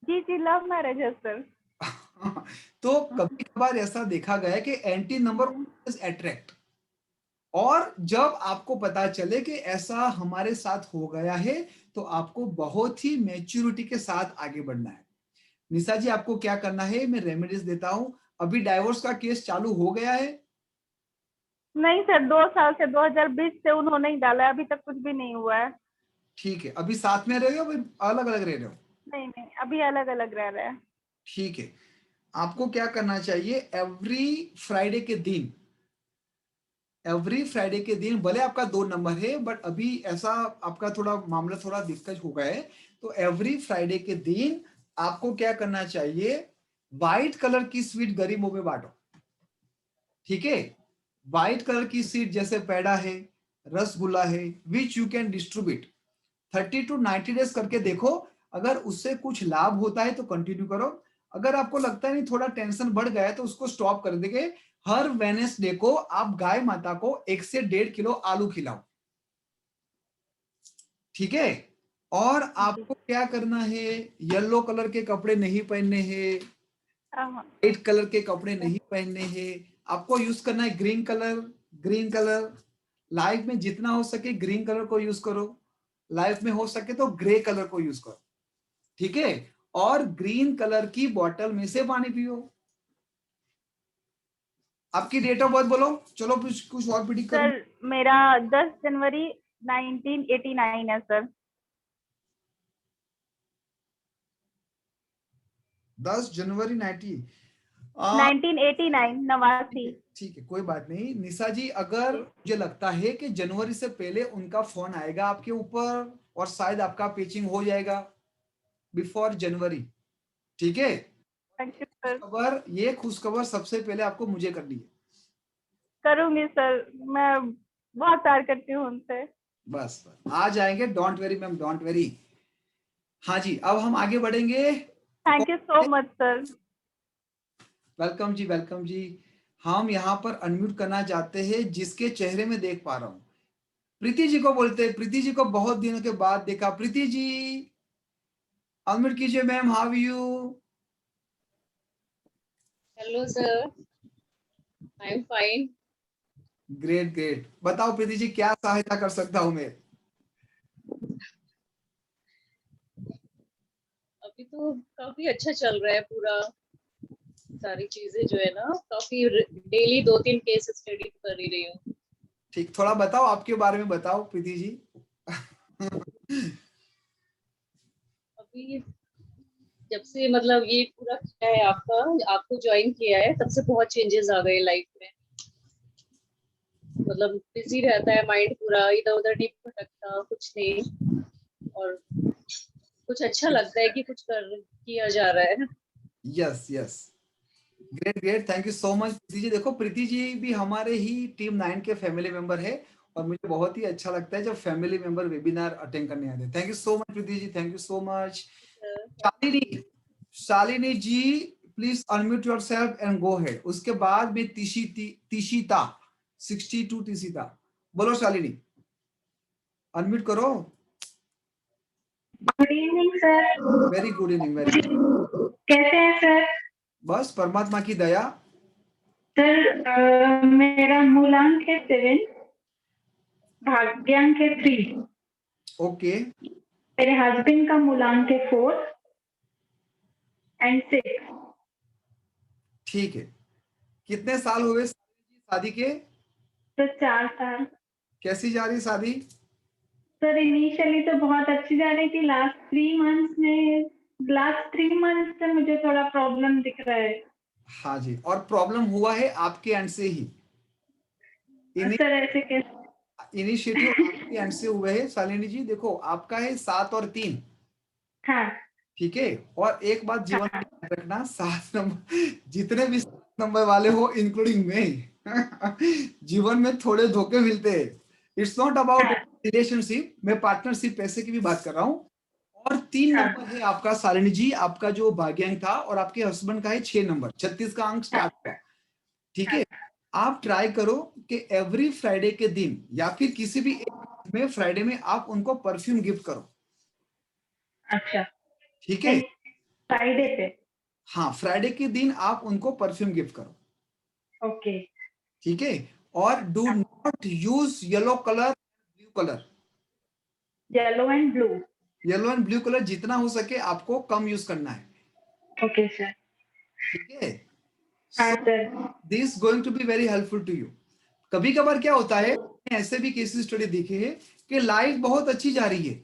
जी जी, लव मैरिज है सर।
तो कभी कभार ऐसा देखा गया है कि एंटी नंबर अट्रैक्ट, और जब आपको पता चले कि ऐसा हमारे साथ हो गया है तो आपको बहुत ही मैच्योरिटी के साथ आगे बढ़ना है। निशा जी, आपको क्या करना है, मैं रेमेडीज देता हूं। अभी डाइवोर्स का केस चालू हो गया है?
नहीं सर, 2 साल से 2020 से उन्होंने ही डाला है, अभी तक कुछ भी नहीं हुआ है।
ठीक है, अभी साथ में रह रहे हो, अलग अलग रह रहे हो?
नहीं नहीं, अभी अलग अलग रह रहे हैं।
ठीक है, आपको क्या करना चाहिए, एवरी फ्राइडे के दिन भले आपका 2 नंबर है, बट अभी ऐसा आपका थोड़ा मामला थोड़ा दिक्कत हो गया है, तो एवरी फ्राइडे के दिन आपको क्या करना चाहिए, व्हाइट कलर की स्वीट गरीबों में बांटो। ठीक है, व्हाइट कलर की स्वीट जैसे पेड़ा है, रसगुल्ला है, which you can distribute 30 to 90 days करके देखो। अगर उससे कुछ लाभ होता है तो कंटिन्यू करो। अगर आपको लगता है नहीं थोड़ा टेंशन बढ़ गया है तो उसको स्टॉप कर देंगे। हर वेडनेसडे को आप गाय माता को 1 से 1.5 किलो आलू खिलाओ। ठीक है, और आपको क्या करना है, येलो कलर के कपड़े नहीं पहनने हैं, व्हाइट कलर के कपड़े नहीं पहनने हैं। आपको यूज करना है ग्रीन कलर। लाइफ में जितना हो सके ग्रीन कलर को यूज करो, लाइफ में हो सके तो ग्रे कलर को यूज करो। ठीक है, और ग्रीन कलर की बोतल में से पानी पियो। आपकी डेट ऑफ बर्थ बोलो, चलो कुछ और प्रिडिक्ट करो।
सर मेरा 10 जनवरी 1989 है सर।
10 जनवरी
1989।
ठीक है, कोई बात नहीं। निशा जी, अगर मुझे लगता है कि जनवरी से पहले उनका फोन आएगा आपके ऊपर और शायद आपका पिचिंग हो जाएगा बिफोर जनवरी। ठीक है, खबर, ये खुशखबर सबसे पहले आपको मुझे करनी है।
करूंगी सर, मैं बहुत प्यार करती हूँ उनसे।
बस आ जाएंगे, don't worry ma'am, don't worry. हाँ जी, अब हम आगे बढ़ेंगे।
Thank you so much sir.
Welcome ji, welcome जी। हम यहाँ पर अनम्यूट करना चाहते हैं जिसके चेहरे में देख पा रहा हूँ, प्रीति जी को बोलते हैं। प्रीति जी को बहुत दिनों के बाद देखा। प्रीति जी अनम्यूट कीजिए ma'am, how you?
Hello sir, I am fine.
Great great. बताओ प्रीति जी, क्या सहायता कर सकता हूँ मैं?
अभी तो काफी अच्छा चल रहा है पूरा, सारी चीजें जो है ना, काफी डेली 2-3 केस स्टडी कर ही रही हूँ।
ठीक, थोड़ा बताओ आपके बारे में बताओ प्रीति जी।
अभी जब से मतलब ये पूरा किया है आपको ज्वाइन किया है, तब से बहुत चेंजेस आ गए लाइफ में। मतलब बिजी रहता है माइंड पूरा, इधर उधर नहीं भटकता, कुछ नहीं, और कुछ अच्छा लगता है कि कुछ किया जा रहा है।
Yes yes, great great, thank you so much Preeti ji. देखो प्रीति जी भी हमारे ही टीम 9 के फैमिली मेंबर है, और मुझे बहुत ही अच्छा लगता है जब फैमिली मेंबर वेबिनार अटेंड करने आते हैं। Thank you so much Preeti ji, thank you so much. Shalini ji please unmute yourself and go ahead. उसके बाद में तिशिता 62 तिशिता, बोलो शालिनी, अनम्यूट करो।
Good evening sir.
Very good evening, very good.
कैसे हैं सर?
बस परमात्मा की दया।
सर मेरा मूलांक है 7, भाग्यांक है 3।
ओके।
मेरे हस्बैंड का मूलांक है 4 and 6।
ठीक है, कितने साल हुए शादी के?
तो 4 साल।
कैसी जा रही शादी?
सर इनिशियली तो बहुत अच्छी जा रही थी, लास्ट 3 मंथ्स से मुझे थोड़ा प्रॉब्लम दिख रहा है।
हाँ जी, और प्रॉब्लम हुआ है आपके एंड से ही?
सर ऐसे कैसे?
इनिशिएटिव आपके एंड से हुए है शालिनी जी। देखो आपका है 7 और 3।
हाँ।
ठीक है। और एक बात जीवन में याद रखना, 7 नंबर, जितने भी 7 नंबर वाले हो इंक्लूडिंग मैं, जीवन में थोड़े धोखे मिलते हैं। इट्स नॉट अबाउट रिलेशनशिप, मैं पार्टनरशिप पैसे की भी बात कर रहा हूँ। और 3 नंबर है आपका शालिनी जी, आपका जो भाग्यांक था, और आपके हस्बैंड का है 6 नंबर, 36 का अंक स्टार्ट हुआ। ठीक है, आप ट्राई करो कि एवरी फ्राइडे के दिन या फिर किसी भी एक में फ्राइडे में आप उनको परफ्यूम गिफ्ट करो।
अच्छा,
ठीक है,
फ्राइडे पे।
हाँ, फ्राइडे के दिन आप उनको परफ्यूम गिफ्ट करो।
ओके।
ठीक है, और do not use yellow colour, blue colour.
Yellow and blue.
Yellow and blue colour जितना हो सके आपको कम यूज करना है।
Okay sir.
ठीक है,
हाँ sir.
This going to be very helpful to you. कभी कभार क्या होता है, ऐसे भी केस स्टडी देखे हैं कि लाइफ बहुत अच्छी जा रही है,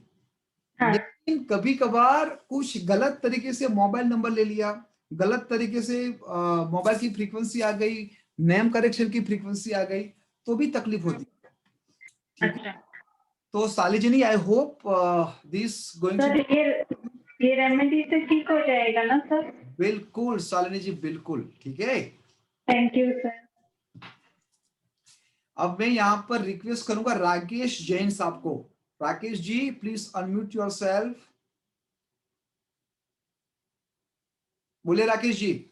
लेकिन कभी कभार कुछ गलत तरीके से मोबाइल नंबर ले लिया, गलत तरीके से मोबाइल की फ्रीक्वेंसी आ गई, नेम करेक्शन की फ्रीक्वेंसी आ गई, तो भी तकलीफ होती है। ठीक है, तो सालिजनी, I hope this going
sir ये रेमेडी से ठीक हो जाएगा ना सर?
बिल्कुल शालिनी जी, बिल्कुल ठीक है।
Thank you sir.
अब मैं यहाँ पर रिक्वेस्ट करूंगा राकेश जैन साहब को। Rakesh ji please unmute yourself. बोले राकेश जी,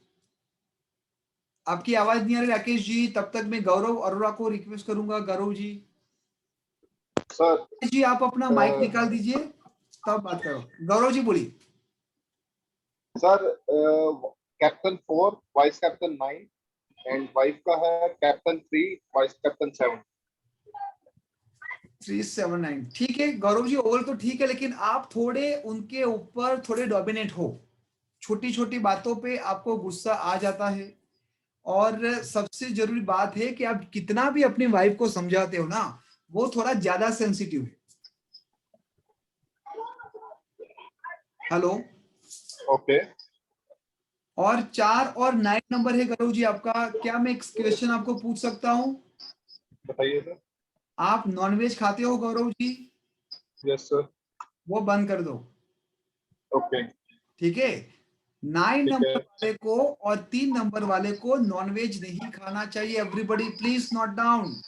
आपकी आवाज नहीं आ रही राकेश जी। तब तक मैं गौरव अरोड़ा को रिक्वेस्ट करूंगा। गौरव जी,
सर
जी आप अपना माइक निकाल दीजिए तब बात करो। गौरव जी बोलिए।
Sir captain 4, vice captain 9 and wife का है कैप्टन 3, वाइस कैप्टन 7।
379 ठीक है गौरव जी, ओवरऑल तो ठीक है, लेकिन आप थोड़े उनके ऊपर थोड़े डोमिनेट हो। छोटी छोटी बातों पे आपको गुस्सा आ जाता है, और सबसे जरूरी बात है कि आप कितना भी अपनी वाइफ को समझाते हो ना, वो थोड़ा ज्यादा सेंसिटिव है। Hello,
okay.
और 4 और 9 नंबर है गौरव जी आपका। क्या मैं एक क्वेश्चन आपको पूछ सकता हूँ?
बताइए सर।
आप नॉनवेज खाते हो गौरव जी?
Yes sir.
वो बंद कर दो।
ओके।
ठीक है, 9 नंबर वाले को और 3 नंबर वाले को नॉनवेज नहीं खाना चाहिए। Everybody please note down.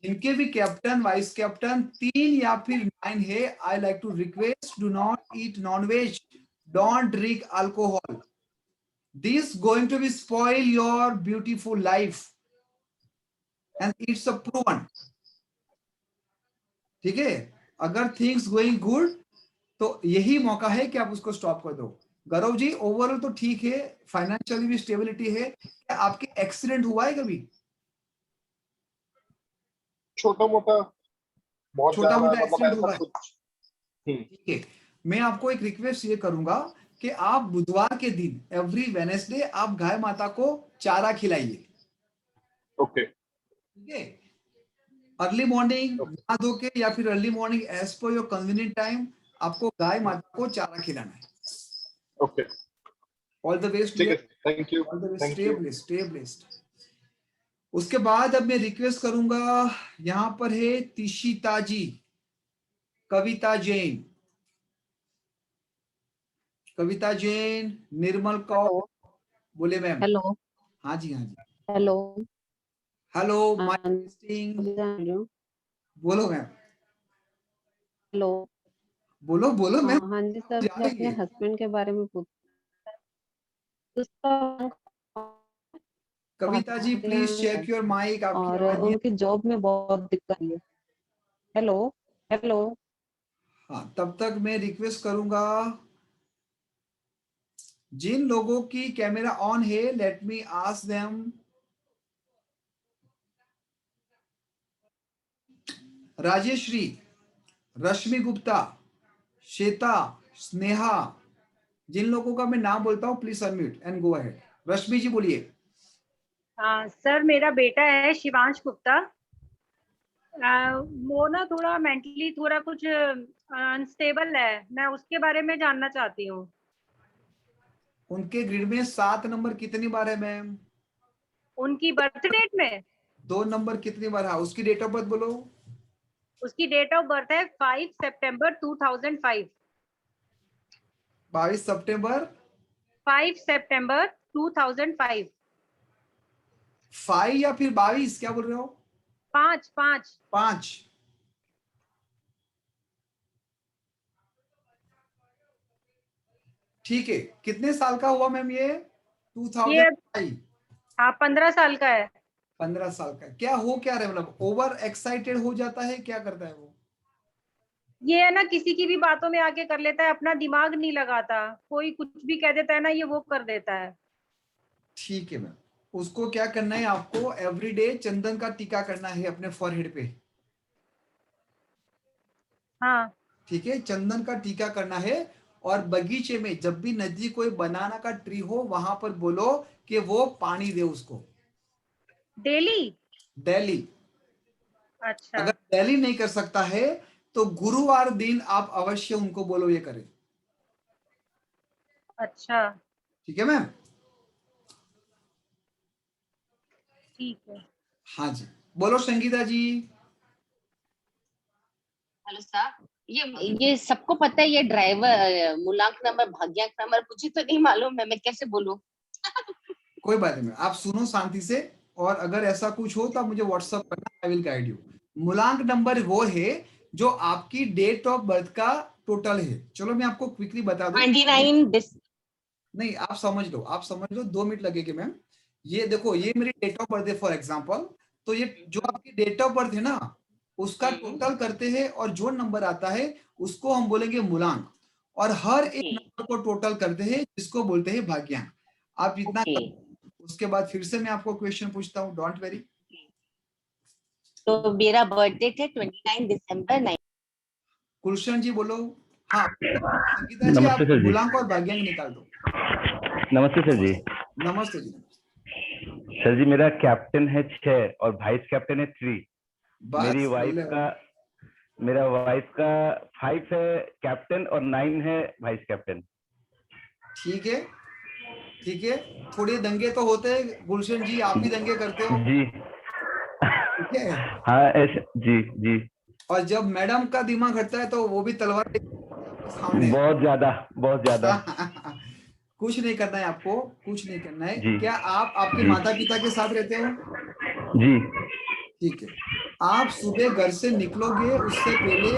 जिनके भी कैप्टन वाइस कैप्टन 3 या फिर 9 है, I like to request, do not eat non-veg, don't drink alcohol. This going to be spoil your beautiful life and it's a proven. ठीक है, अगर थिंग्स गोइंग गुड तो यही मौका है कि आप उसको स्टॉप कर दो। गौरव जी ओवरऑल तो ठीक है, फाइनेंशियली भी स्टेबिलिटी है। क्या आपके एक्सीडेंट हुआ है कभी?
छोटा मोटा, बहुत
छोटा
ज्यादा
मोटा
मतलब
एक्सीडेंट
ऐसा
हुआ है?
कुछ।
ठीक है, मैं आपको एक रिक्वेस्ट ये करूंगा कि आप बुधवार के दिन एवरी वेडनेसडे आप गाय माता को चारा खिलाइए।
ओके।
ठीक है, अर्ली मॉर्निंग नहा धो के या फिर early morning as per your convenient time आपको गाय माता को चारा खिलाना है।
Okay,
all the best.
ठीक है, thank you.
All the best,
thank
stay
you.
Blessed, stay blessed. उसके बाद अब मैं रिक्वेस्ट करूंगा, यहां पर है तिशिता जी, कविता जैन, कविता जैन, निर्मल कौर। बोले मैम।
हेलो।
हाँ जी, हाँ जी।
हेलो।
Hello mic testing. बोलो मैम।
हेलो।
बोलो बोलो मैम।
हाँ जी सर,
जा
मुझे
रही
अपने
है।
हस्बैंड के बारे में पूछ
Kavita ji please check your mic, आपकी
और
आवाज नहीं।
उनकी जॉब में बहुत दिक्कत है। हेलो। हेलो।
हाँ, तब तक मैं रिक्वेस्ट करूंगा जिन लोगों की कैमरा ऑन है, let me ask them. Rajeshree, Rashmi Gupta, Shweta, Sneha, जिन लोगों का मैं नाम बोलता हूँ please unmute and go ahead. Rashmi ji बोलिए।
सर मेरा बेटा है शिवांश गुप्ता। वो ना थोड़ा मेंटली थोड़ा कुछ अनस्टेबल है, मैं उसके बारे में जानना चाहती हूँ।
उनके ग्रिड में 7 नंबर कितनी बार है मैम?
उनकी बर्थ डेट में
2 नंबर कितनी बार है? उसकी डेट ऑफ बर्थ बोलो।
उसकी डेट ऑफ बर्थ है 5 सितंबर 2005।
22 सितंबर
5 सितंबर 2005।
5 या फिर 22, क्या बोल रहे हो?
5।
5। ठीक है, कितने साल का हुआ मैम ये? 2005।
हाँ 15 साल का है।
15 साल का। क्या हो क्या रहा है, मतलब ओवर एक्साइटेड हो जाता है, क्या करता है वो?
ये है ना, किसी की भी बातों में आके कर लेता है, अपना दिमाग नहीं लगाता, कोई कुछ भी कह देता है ना, ये वो कर देता है।
ठीक है मैम, उसको क्या करना है, आपको एवरीडे चंदन का टीका करना है अपने फॉरहेड पे।
हाँ
ठीक है, चंदन का टीका करना है। और बगीचे में जब भी नजदीक कोई बनाना का ट्री हो, वहां पर बोलो कि वो पानी दे उसको
डेली।
डेली।
अच्छा
अगर डेली नहीं कर सकता है तो गुरुवार दिन आप अवश्य उनको बोलो ये करें।
अच्छा
ठीक है मैम?
ठीक है।
हाँ जी, बोलो संगीता जी।
हेलो सर, ये सबको पता है, ये ड्राइवर मूलांक नंबर भाग्यांक नंबर मुझे तो नहीं मालूम है, मैं कैसे बोलूं?
कोई बात नहीं, आप सुनो शांति से, और अगर ऐसा कुछ हो तो आप मुझे व्हाट्सएप करना, आई विल गाइड यू। मूलांक नंबर वो है जो आपकी डेट ऑफ बर्थ का टोटल है। चलो मैं आपको क्विकली बता दूं।
29
नहीं, आप समझ लो, 2 मिनट लगेंगे मैम। ये देखो, ये मेरी डेट ऑफ बर्थ है फॉर एग्जांपल। तो ये जो आपकी डेट ऑफ बर्थ है ना, उसका टोटल करते हैं और जो नंबर आता है उसको हम बोलेंगे मूलांक, और हर एक नंबर को टोटल करते हैं जिसको बोलते हैं भाग्यांक। आप इतना उसके बाद फिर से मैं आपको क्वेश्चन पूछता हूँ, डोंट वेरी।
तो मेरा बर्थडे है 29 दिसंबर 9।
गुलशन जी बोलो। हाँ संगीता जी,
नमस्ते
आप
सर जी।
मूलांक और भाग्यांक निकाल दो।
नमस्ते सर जी।
नमस्ते जी।
सर जी, मेरा कैप्टन है 6 और वाइस कैप्टन है 3। मेरी
बस
वाइफ
बोले
का मेरा वाइफ का 5 है कैप्टन और 9 है वाइस कैप्टन।
ठीक है, ठीक है। थोड़े दंगे तो होते हैं गुलशन जी, आप भी दंगे करते हो।
जी
ठीक है।
हाँ ऐसे जी जी।
और जब मैडम का दिमाग हटता है तो वो भी तलवार आपके सामने।
बहुत ज्यादा, बहुत ज्यादा।
कुछ नहीं करना है आपको, कुछ नहीं करना है।
जी
क्या आप आपके
जी
माता पिता के साथ रहते हो?
जी।
ठीक है। आप सुबह घर से निकलोगे उससे पहले,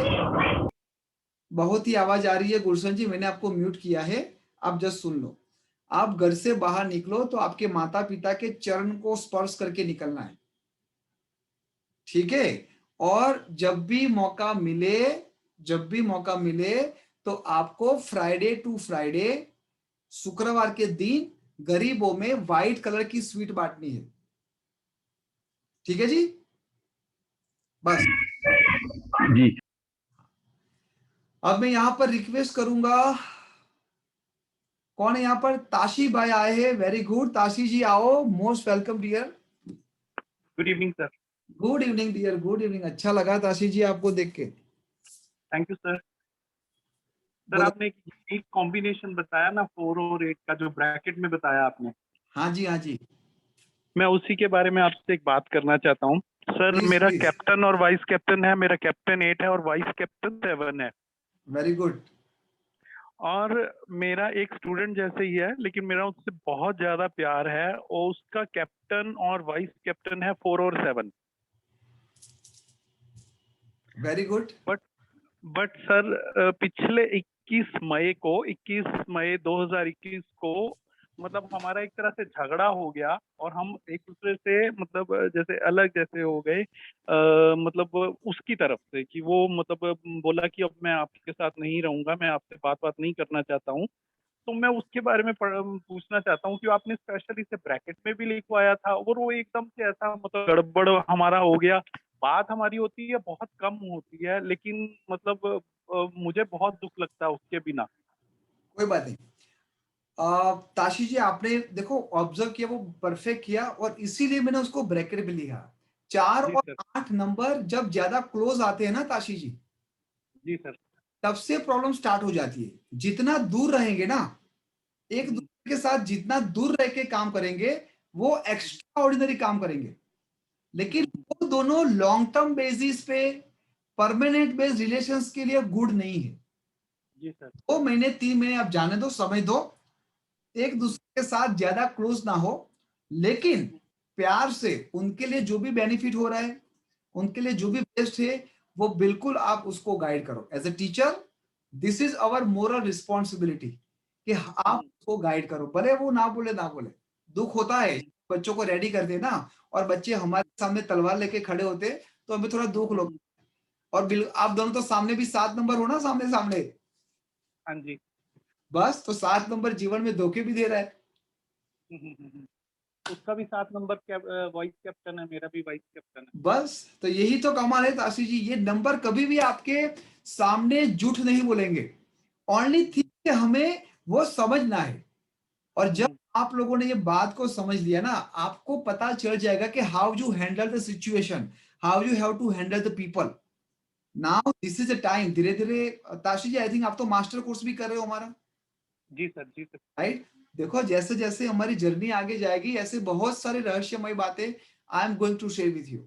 बहुत ही आवाज आ रही है गुलशन जी, मैंने आपको म्यूट किया है, आप जस्ट सुन लो। आप घर से बाहर निकलो तो आपके माता पिता के चरण को स्पर्श करके निकलना है। ठीक है। और जब भी मौका मिले, तो आपको फ्राइडे टू फ्राइडे, शुक्रवार के दिन, गरीबों में व्हाइट कलर की स्वीट बांटनी है। ठीक है जी, बस।
जी।
अब मैं यहां पर रिक्वेस्ट करूंगा, कौन है यहाँ पर? ताशी भाई आए हैं, वेरी गुड। ताशी जी आओ, most welcome dear.
Good evening sir.
Good evening dear, good evening. अच्छा लगा ताशी जी आपको देख के।
Thank you sir. सर आपने एक कॉम्बिनेशन बताया ना 4 और 8 का, जो ब्रैकेट में बताया आपने।
हाँ जी, हाँ जी।
मैं उसी के बारे में आपसे एक बात करना चाहता हूँ सर।
Please,
मेरा
please.
कैप्टन और वाइस कैप्टन है, मेरा कैप्टन 8 है और वाइस कैप्टन 7 है।
Very good.
और मेरा एक स्टूडेंट जैसे ही है, लेकिन मेरा उससे बहुत ज्यादा प्यार है, और उसका कैप्टन और वाइस कैप्टन है 4 और 7।
Very good.
बट सर पिछले 21 मई 2021 को मतलब हमारा एक तरह से झगड़ा हो गया, और हम एक दूसरे से मतलब जैसे अलग जैसे हो गए। मतलब उसकी तरफ से कि वो मतलब बोला कि अब मैं आपके साथ नहीं रहूंगा, मैं आपसे बात नहीं करना चाहता हूँ। तो मैं उसके बारे में पूछना चाहता हूँ कि आपने स्पेशली इसे ब्रैकेट में भी लिखवाया था, और वो एकदम से ऐसा मतलब गड़बड़ हमारा हो गया। बात हमारी होती है, बहुत कम होती है, लेकिन मतलब मुझे बहुत दुख लगता है उसके बिना।
कोई बात नहीं। ताशी जी, आपने देखो ऑब्जर्व किया, वो परफेक्ट किया, और इसीलिए मैंने उसको ब्रैकेट में लिखा। 4 और 8 नंबर जब ज्यादा क्लोज आते हैं ना ताशी जी,
जी सर,
तब से प्रॉब्लम स्टार्ट हो जाती है। जितना दूर रहेंगे ना, एक दूसरे के साथ जितना दूर रह के काम करेंगे, वो एक्स्ट्रा ऑर्डिनरी काम करेंगे। लेकिन वो दोनों लॉन्ग टर्म बेसिस पे, परमानेंट बेस्ड रिलेशंस के लिए गुड नहीं है।
जी सर।
2 महीने 3 महीने आप जाने दो, समय दो, एक दूसरे के साथ ज्यादा क्लोज ना हो, लेकिन प्यार से उनके लिए जो भी बेनिफिट हो रहा है, उनके लिए जो भी बेस्ट है, वो बिल्कुल आप उसको गाइड करो। As a teacher this is our moral responsibility कि आप उसको गाइड करो, भले वो ना बोले दुख होता है बच्चों को रेडी करते ना, और बच्चे हमारे सामने तलवार लेके खड़े होते तो हमें थोड़ा दुख लगता। और आप दोनों तो सामने भी 7 नंबर हो ना, सामने सामने।
हाँ जी।
बस तो 7 नंबर जीवन में धोखे भी दे रहा है।
उसका भी 7 नंबर वाइस कैप्टन है, मेरा भी वाइस कैप्टन है।
बस तो यही तो कमाल है ताशी जी, ये नंबर कभी भी आपके सामने झूठ नहीं बोलेंगे। ओनली थिंग हमें वो समझना है, और जब आप लोगों ने ये बात को समझ लिया ना, आपको पता चल जाएगा कि how you handle the situation, how you have to handle the people. Now this is a time. धीरे धीरे ताशी जी, आई थिंक आप तो मास्टर कोर्स भी कर रहे हो हमारा।
जी सर, जी सर।
राइट, देखो जैसे जैसे हमारी जर्नी आगे जाएगी, ऐसे बहुत सारे रहस्यमय बातें I am going to share with you.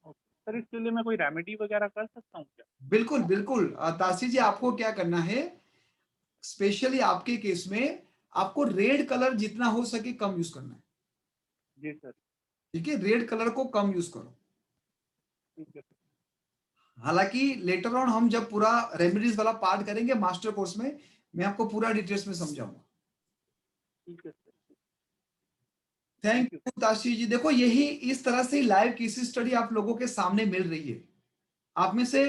Sir इसके लिए मैं कोई रेमेडी वगैरह कर सकता हूँ क्या?
बिल्कुल बिल्कुल ताशी जी, आपको क्या करना है, स्पेशली आपके केस में आपको रेड कलर जितना हो सके कम यूज करना है।
जी सर।
ठीक है, रेड कलर को कम यूज करो।
ठीक है।
हालांकि लेटर ऑन हम जब पूरा रेमेडीज वाला पार्ट करेंगे मास्टर कोर्स में, मैं आपको पूरा डिटेल्स में समझाऊंगा।
ठीक है।
थैंक यू ताशी जी। देखो यही इस तरह से लाइव केस स्टडी आप लोगों के सामने मिल रही है। आप में से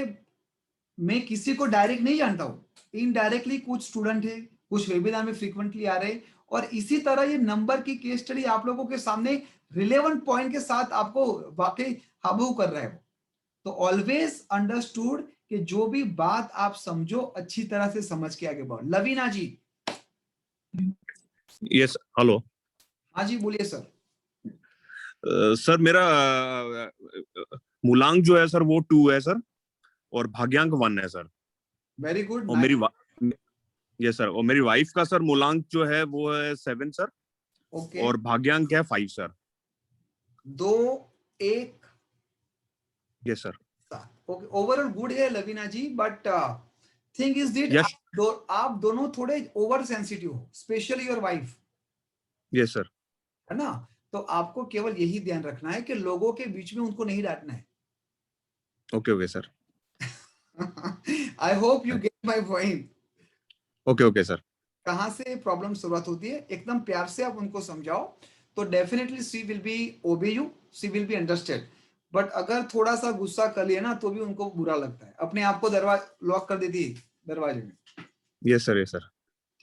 मैं किसी को डायरेक्ट नहीं जानता हूँ, इनडायरेक्टली कुछ स्टूडेंट है, कुछ वेबिनार में फ्रीक्वेंटली आ रहे, और इसी तरह ये नंबर की केस स्टडी आप लोगों के सामने रिलेवेंट पॉइंट के साथ आपको वाकई हाबू कर रहा है। तो ऑलवेज अंडरस्टूड कि जो भी बात आप समझो अच्छी तरह से समझ के आगे बढ़ो। लवीना जी।
Yes, hello.
हाँ जी बोलिए सर।
सर मेरा मूलांक जो है सर वो 2 है सर, और भाग्यांक 1 है सर।
Very good.
और यस सर, और मेरी वाइफ का सर मूलांक जो है वो है 7 सर।
ओके।
और भाग्यांक है 5 sir.
2 1
yes sir.
Okay, overall good है लवीना जी, बट थिंग इज दैट आप दोनों थोड़े ओवर सेंसिटिव हो, specially your wife.
Yes sir.
है ना, तो आपको केवल यही ध्यान रखना है कि लोगों के बीच में उनको नहीं डांटना है।
Okay okay sir.
I hope you get my point.
Okay okay sir.
कहां से प्रॉब्लम शुरुआत होती है, एकदम प्यार से आप उनको समझाओ तो definitely she will be obey you, she will be understand. But अगर थोड़ा सा गुस्सा कर लिया ना तो भी उनको बुरा लगता है, अपने आप को दरवाजा लॉक कर देती है दरवाजे में।
Yes sir, yes sir.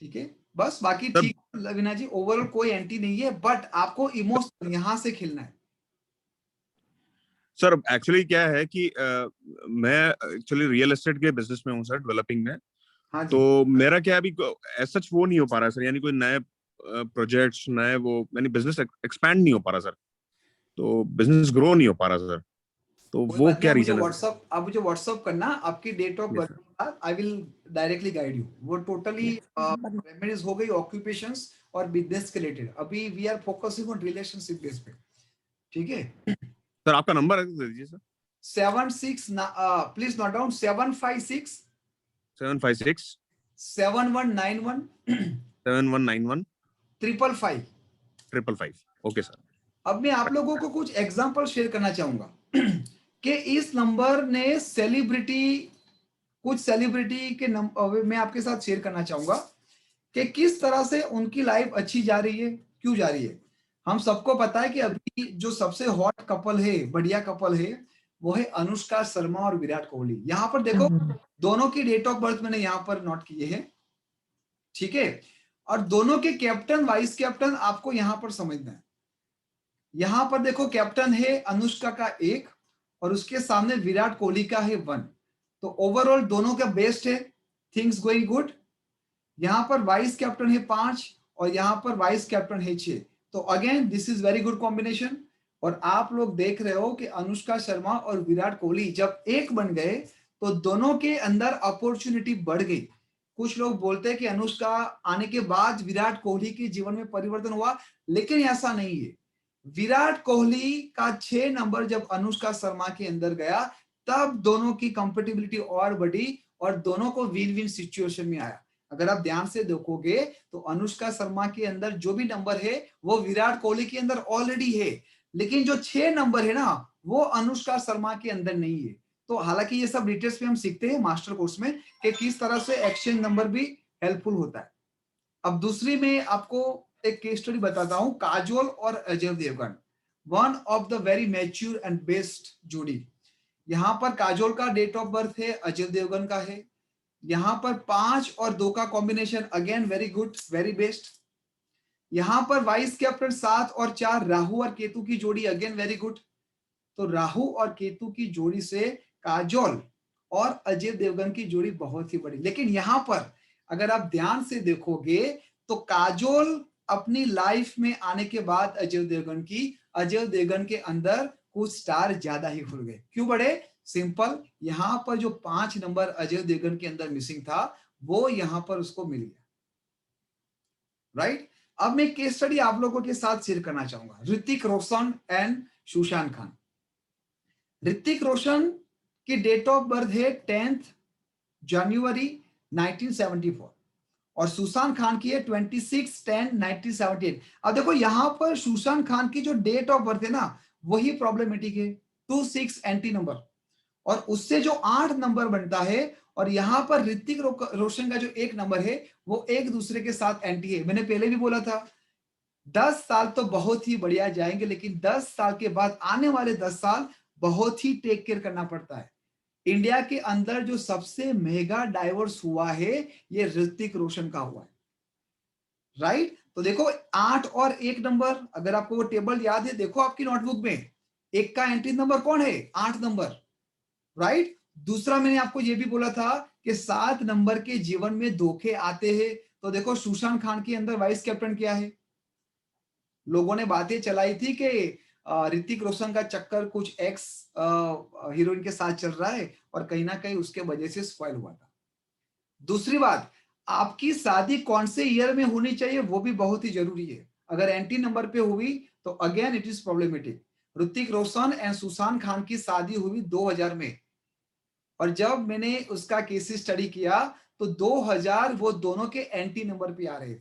ठीक है, बस बाकी ठीक लवीना जी, ओवरऑल कोई एंटी नहीं है, बट आपको इमोशन यहां से खेलना है।
सर एक्चुअली क्या है कि मैं एक्चुअली रियल एस्टेट के बिजनेस में हूँ सर, डेवलपिंग में।
हाँ जी।
तो मेरा क्या अभी सच वो नहीं हो पा रहा सर, यानी कोई नए प्रोजेक्ट्स, नए वो यानी बिजनेस एक्सपैंड नहीं हो पा रहा सर, तो बिजनेस ग्रो नहीं हो पा रहा सर। तो वो क्या रीजन है?
व्हाट्सएप, आप मुझे व्हाट्सएप करना आपकी date of birth, I will directly guide you. वो टोटली रेमेडीज हो गई ऑक्यूपेशंस और बिजनेस के रिलेटेड। अभी we are focusing on relationship base पे। ठीक है
सर, आपका नंबर दे दीजिए sir.
76 please note down 756
756
7191
7191
555।
Okay sir.
अब मैं आप लोगों को कुछ एग्जांपल शेयर करना चाहूंगा कि इस नंबर ने कुछ सेलिब्रिटी के नंबर मैं आपके साथ शेयर करना चाहूंगा कि किस तरह से उनकी लाइफ अच्छी जा रही है, क्यों जा रही है। हम सबको पता है कि अभी जो सबसे हॉट कपल है, बढ़िया कपल है, वो है अनुष्का शर्मा और विराट कोहली। यहाँ पर देखो दोनों की डेट ऑफ बर्थ मैंने यहाँ पर नोट किए हैं। ठीक है, और दोनों के कैप्टन वाइस कैप्टन आपको यहाँ पर समझना है। यहां पर देखो कैप्टन है अनुष्का का 1 और उसके सामने विराट कोहली का है 1। तो ओवरऑल दोनों का बेस्ट है, थिंग्स गोइंग गुड। यहां पर वाइस कैप्टन है 5 और यहां पर वाइस कैप्टन है 6। तो again this is very good combination. और आप लोग देख रहे हो कि अनुष्का शर्मा और विराट कोहली जब एक बन गए तो दोनों के अंदर अपॉर्चुनिटी बढ़ गई। कुछ लोग बोलते हैं कि अनुष्का आने के बाद विराट कोहली के जीवन में परिवर्तन हुआ, लेकिन ऐसा नहीं है। विराट कोहली का 6 नंबर जब अनुष्का शर्मा के अंदर गया तब दोनों की कंपेटिबिलिटी और बढ़ी और दोनों को विन विन सिचुएशन में आया। अगर आप ध्यान से देखोगे तो अनुष्का शर्मा के अंदर जो भी नंबर है वो विराट कोहली के अंदर ऑलरेडी है, लेकिन जो 6 नंबर है ना वो अनुष्का शर्मा के अंदर नहीं है। तो हालांकि ये सब डिटेल्स में हम सीखते हैं मास्टर कोर्स में कि किस तरह से एक्सचेंज नंबर भी हेल्पफुल होता है। अब दूसरी में आपको एक केस स्टडी बताता हूं, काजोल और Ajay Devgan, one of the very mature and best जोड़ी। यहाँ पर काजोल का डेट ऑफ बर्थ है, अजय देवगन का है। यहाँ पर 5 और 2 का combination again very good, very best. यहाँ पर वाइस कैप्टन 7 और 4 राहु और केतु की जोड़ी अगेन वेरी गुड। तो राहु और केतु की जोड़ी से काजोल और अजय देवगन की जोड़ी बहुत ही बड़ी। लेकिन यहाँ पर अगर आप ध्यान से देखोगे तो काजोल अपनी लाइफ में आने के बाद अजय देवगन के अंदर कुछ स्टार ज्यादा ही खुल गए। क्यों बढ़े? सिंपल, यहाँ पर जो 5 नंबर अजय देवगन के अंदर मिसिंग था वो यहाँ पर उसको मिल गया, राइट। अब मैं केस स्टडी आप लोगों के साथ शेयर करना चाहूंगा, ऋतिक रोशन एंड सुशांत खान। ऋतिक रोशन की डेट ऑफ बर्थ है 10 जनवरी 1974 और सुशांत खान की है 26/10/1978। अब देखो यहाँ पर सुशांत खान की जो डेट ऑफ बर्थ है ना वही प्रॉब्लमेटिक है, 26 एंटी नंबर, और उससे जो 8 नंबर बनता है और यहाँ पर ऋतिक रोशन का जो 1 नंबर है वो एक दूसरे के साथ एंटी है। मैंने पहले भी बोला था 10 साल तो बहुत ही बढ़िया जाएंगे, लेकिन 10 साल के बाद आने वाले 10 साल बहुत ही टेक केयर करना पड़ता है। इंडिया के अंदर जो सबसे मेगा डाइवोर्स हुआ है ये ऋतिक रोशन का हुआ है, राइट। तो देखो 8 और 1 नंबर, अगर आपको वो टेबल याद है देखो आपकी नोटबुक में, 1 का एंट्री नंबर कौन है? 8 नंबर, राइट। दूसरा मैंने आपको ये भी बोला था कि 7 नंबर के जीवन में धोखे आते हैं। तो देखो सुशांत खान के अंदर वाइस कैप्टन क्या है? लोगों ने बातें चलाई थी कि ऋतिक रोशन का चक्कर कुछ एक्स हीरोइन के साथ चल रहा है और कहीं ना कहीं उसके वजह से स्पॉइल हुआ था। दूसरी बात, आपकी शादी कौन से ईयर में होनी चाहिए वो भी बहुत ही जरूरी है। अगर एंटी नंबर पे हुई तो again it is problematic. Hrithik Roshan and Sushant Khan की शादी हुई 2000 में, और जब मैंने उसका केस स्टडी किया तो 2000 वो दोनों के एंटी नंबर पे आ रहे थे।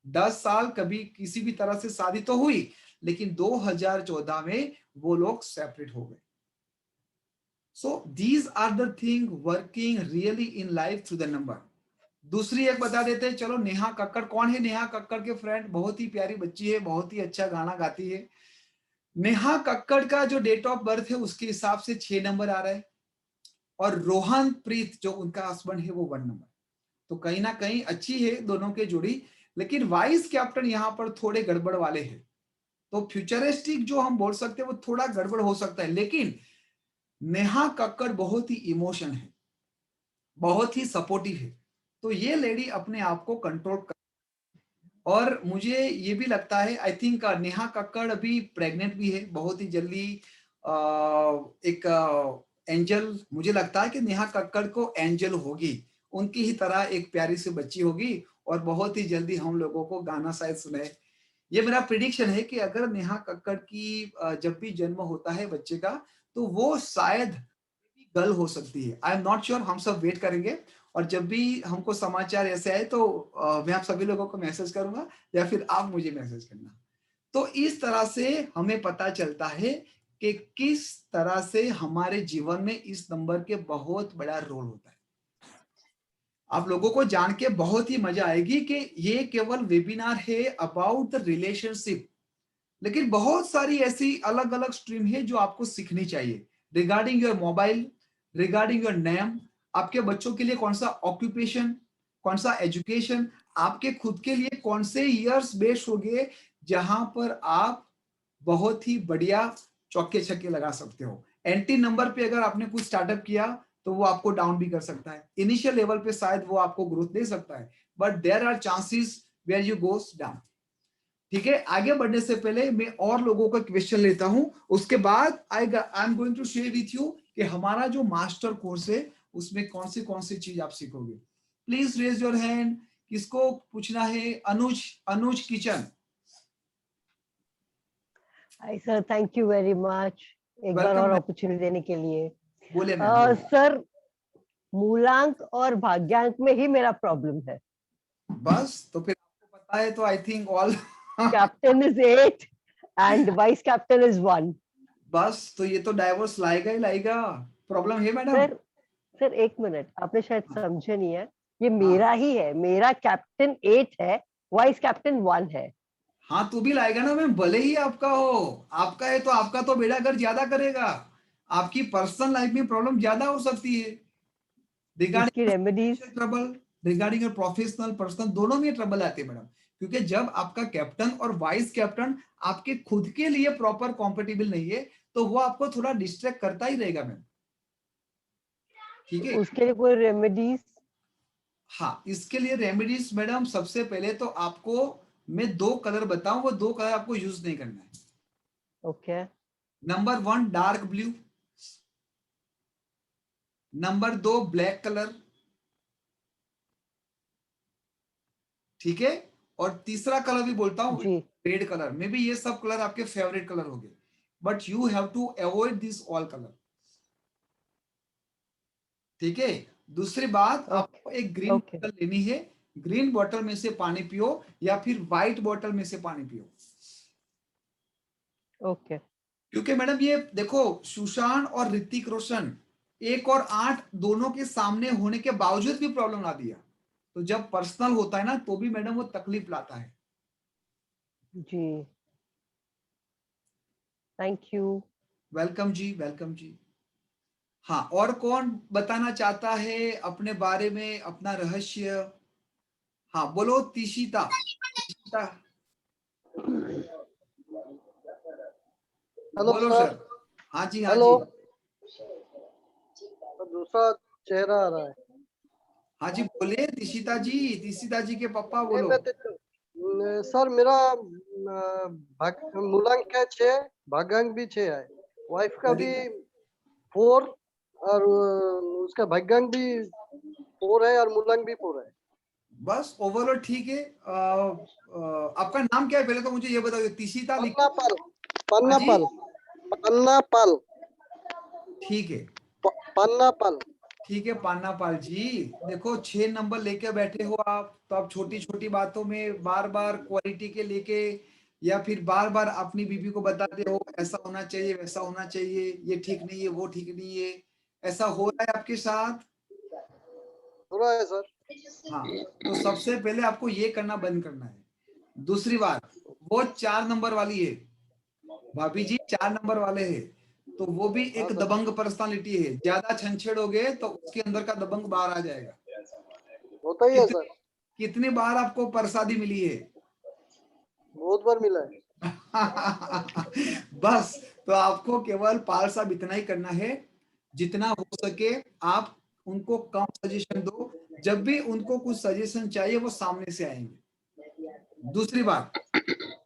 10 साल कभी किसी भी तरह से शादी तो हुई, लेकिन 2014 में वो लोग सेपरेट हो गए। So these are the thing working really in life through the number. दूसरी एक बता देते हैं, चलो नेहा कक्कड़ कौन है? नेहा कक्कड़ के फ्रेंड, बहुत ही प्यारी बच्ची है, बहुत ही अच्छा गाना गाती है। नेहा कक्कड़ का जो डेट ऑफ बर्थ है उसके हिसाब से 6 नंबर आ रहा है, और रोहन प्रीत जो उनका हस्बैंड है वो 1 नंबर। तो कहीं ना कहीं अच्छी है दोनों के जोड़ी, लेकिन वाइस कैप्टन यहाँ पर थोड़े गड़बड़ वाले हैं। तो फ्यूचरिस्टिक जो हम बोल सकते हैं वो थोड़ा गड़बड़ हो सकता है, लेकिन नेहा कक्कड़ बहुत ही इमोशन है, बहुत ही सपोर्टिव है। तो ये लेडी अपने आप को कंट्रोल कर, और मुझे ये भी लगता है, आई थिंक नेहा कक्कड़ अभी प्रेग्नेंट भी है, बहुत ही जल्दी एक एंजल, मुझे लगता है कि नेहा कक्कड़ को एंजल होगी, उनकी ही तरह एक प्यारी सी बच्ची होगी और बहुत ही जल्दी हम लोगों को गाना शायद सुनाए। ये मेरा प्रिडिक्शन है कि अगर नेहा कक्कड़ की जब भी जन्म होता है बच्चे का तो वो शायद गर्ल हो सकती है। आई एम नॉट श्योर, हम सब वेट करेंगे, और जब भी हमको समाचार ऐसे आए तो मैं आप सभी लोगों को मैसेज करूंगा या फिर आप मुझे मैसेज करना। तो इस तरह से हमें पता चलता है कि किस तरह से हमारे जीवन में इस नंबर के बहुत बड़ा रोल होता है। आप लोगों को जान के बहुत ही मजा आएगी कि ये केवल वेबिनार है अबाउट द रिलेशनशिप, लेकिन बहुत सारी ऐसी अलग अलग स्ट्रीम है जो आपको सीखनी चाहिए regarding your mobile, regarding your name, आपके बच्चों के लिए कौन सा ऑक्यूपेशन, कौन सा एजुकेशन, आपके खुद के लिए कौन से ईयर्स बेस्ट होंगे जहां पर आप बहुत ही बढ़िया चौके छक्के लगा सकते हो। एंटी नंबर पे अगर आपने कुछ स्टार्टअप किया तो वो आपको डाउन भी कर सकता है। इनिशियल लेवल पे शायद वो आपको ग्रोथ दे सकता है, but there are chances where you goes down. ठीक है, आगे बढ़ने से पहले मैं और लोगों का क्वेश्चन लेता हूं, उसके बाद I am going to share with you कि हमारा जो मास्टर कोर्स है उसमें कौन सी चीज आप सीखोगे। प्लीज रेज योर हैंड, किसको पूछना है? Anuj kitchen.
Hi sir, thank you very much एक बार और अपॉर्चुनिटी देने के लिए।
बोले
सर, मूलांक और भाग्यांक में ही मेरा प्रॉब्लम है।
बस तो फिर आपको पता है तो I think all
captain is 8 and vice captain is 1।
बस तो ये तो डाइवोर्स लाएगा ही लाएगा। प्रॉब्लम है मैडम?
सर एक मिनट, आपने शायद समझे नहीं है, ये मेरा ही है, मेरा कैप्टन 8 है, वाइस कैप्टन 1 है।
हाँ तो भी लाएगा ना मैम, भले ही आपका हो, आपका है तो आपका तो बेड़ा गर्क ज्यादा करेगा, आपकी पर्सनल लाइफ में प्रॉब्लम ज्यादा हो सकती है। Regarding remedies trouble, regarding professional personal दोनों में ट्रबल आते हैं मैडम, क्योंकि जब आपका कैप्टन और वाइस कैप्टन आपके खुद के लिए प्रॉपर कॉम्पेटिबल नहीं है तो वो आपको थोड़ा डिस्ट्रैक्ट करता ही रहेगा मैम। ठीक है,
उसके लिए कोई रेमेडीज?
हाँ, इसके लिए रेमेडीज मैडम सबसे पहले तो आपको मैं 2 कलर बताऊं, वो 2 कलर आपको यूज नहीं करना है।
Okay.
Number 1 dark blue, number 2 black colour, ठीक है, और तीसरा कलर भी बोलता हूं रेड कलर। मे बी ये सब कलर आपके फेवरेट कलर होंगे, but you have to avoid this all colour. ठीक है, दूसरी बात आपको एक ग्रीन बॉटल लेनी है, ग्रीन बॉटल में से पानी पियो या फिर व्हाइट बॉटल में से पानी पियो।
ओके।
क्योंकि मैडम ये देखो, सुशांत और ऋतिक रोशन 1 और 8 दोनों के सामने होने के बावजूद भी प्रॉब्लम ला दिया, तो जब पर्सनल होता है ना तो भी मैडम वो तकलीफ लाता है।
जी, thank you.
Welcome ji, welcome जी। हाँ, और कौन बताना चाहता है अपने बारे में अपना रहस्य? हाँ बोलो तिशिता।
हेलो
बोलो
सर।
हाँ जी, हाँ
हेलो।
जी।
दूसरा चेहरा आ रहा है।
हाँ जी बोले तिशिता जी, तिशिता जी के पापा बोलो।
सर मेरा मूलांक है 6, भाग्यांक भी 6 है, वाइफ का भी 4 और उसका भाग्यांक भी 4 है और मूलांक भी 4 है।
बस ओवरऑल ठीक है। आपका नाम क्या है पहले तो मुझे ये बताओ। तिशिता
पन्नापाल, पन्नापाल, पन्नापाल।
ठीक है,
पन्नापाल।
ठीक है पान्नापाल जी। देखो 6 नंबर लेके बैठे हो आप, तो आप छोटी छोटी बातों में बार बार क्वालिटी के लेके या फिर बार बार अपनी बीबी को बताते हो ऐसा होना चाहिए वैसा होना चाहिए, ये ठीक नहीं है वो ठीक नहीं है, ऐसा हो रहा है आपके साथ?
हो रहा है सर।
हाँ, तो सबसे पहले आपको ये करना बंद करना है। दूसरी बात, वो 4 नंबर वाली है भाभी जी, 4 नंबर वाले है, तो वो भी एक दबंग पर्सनालिटी है। ज्यादा छंछेड़ोगे तो उसके अंदर का दबंग बाहर आ जाएगा।
होता ही है सर।
कितनी बार आपको प्रसादी मिली है?
बहुत बार मिला है।
बस तो आपको केवल पाल साहब इतना ही करना है, जितना हो सके आप उनको कम सजेशन दो। जब भी उनको कुछ सजेशन चाहिए वो सामने से आएंगे। दूसरी बात,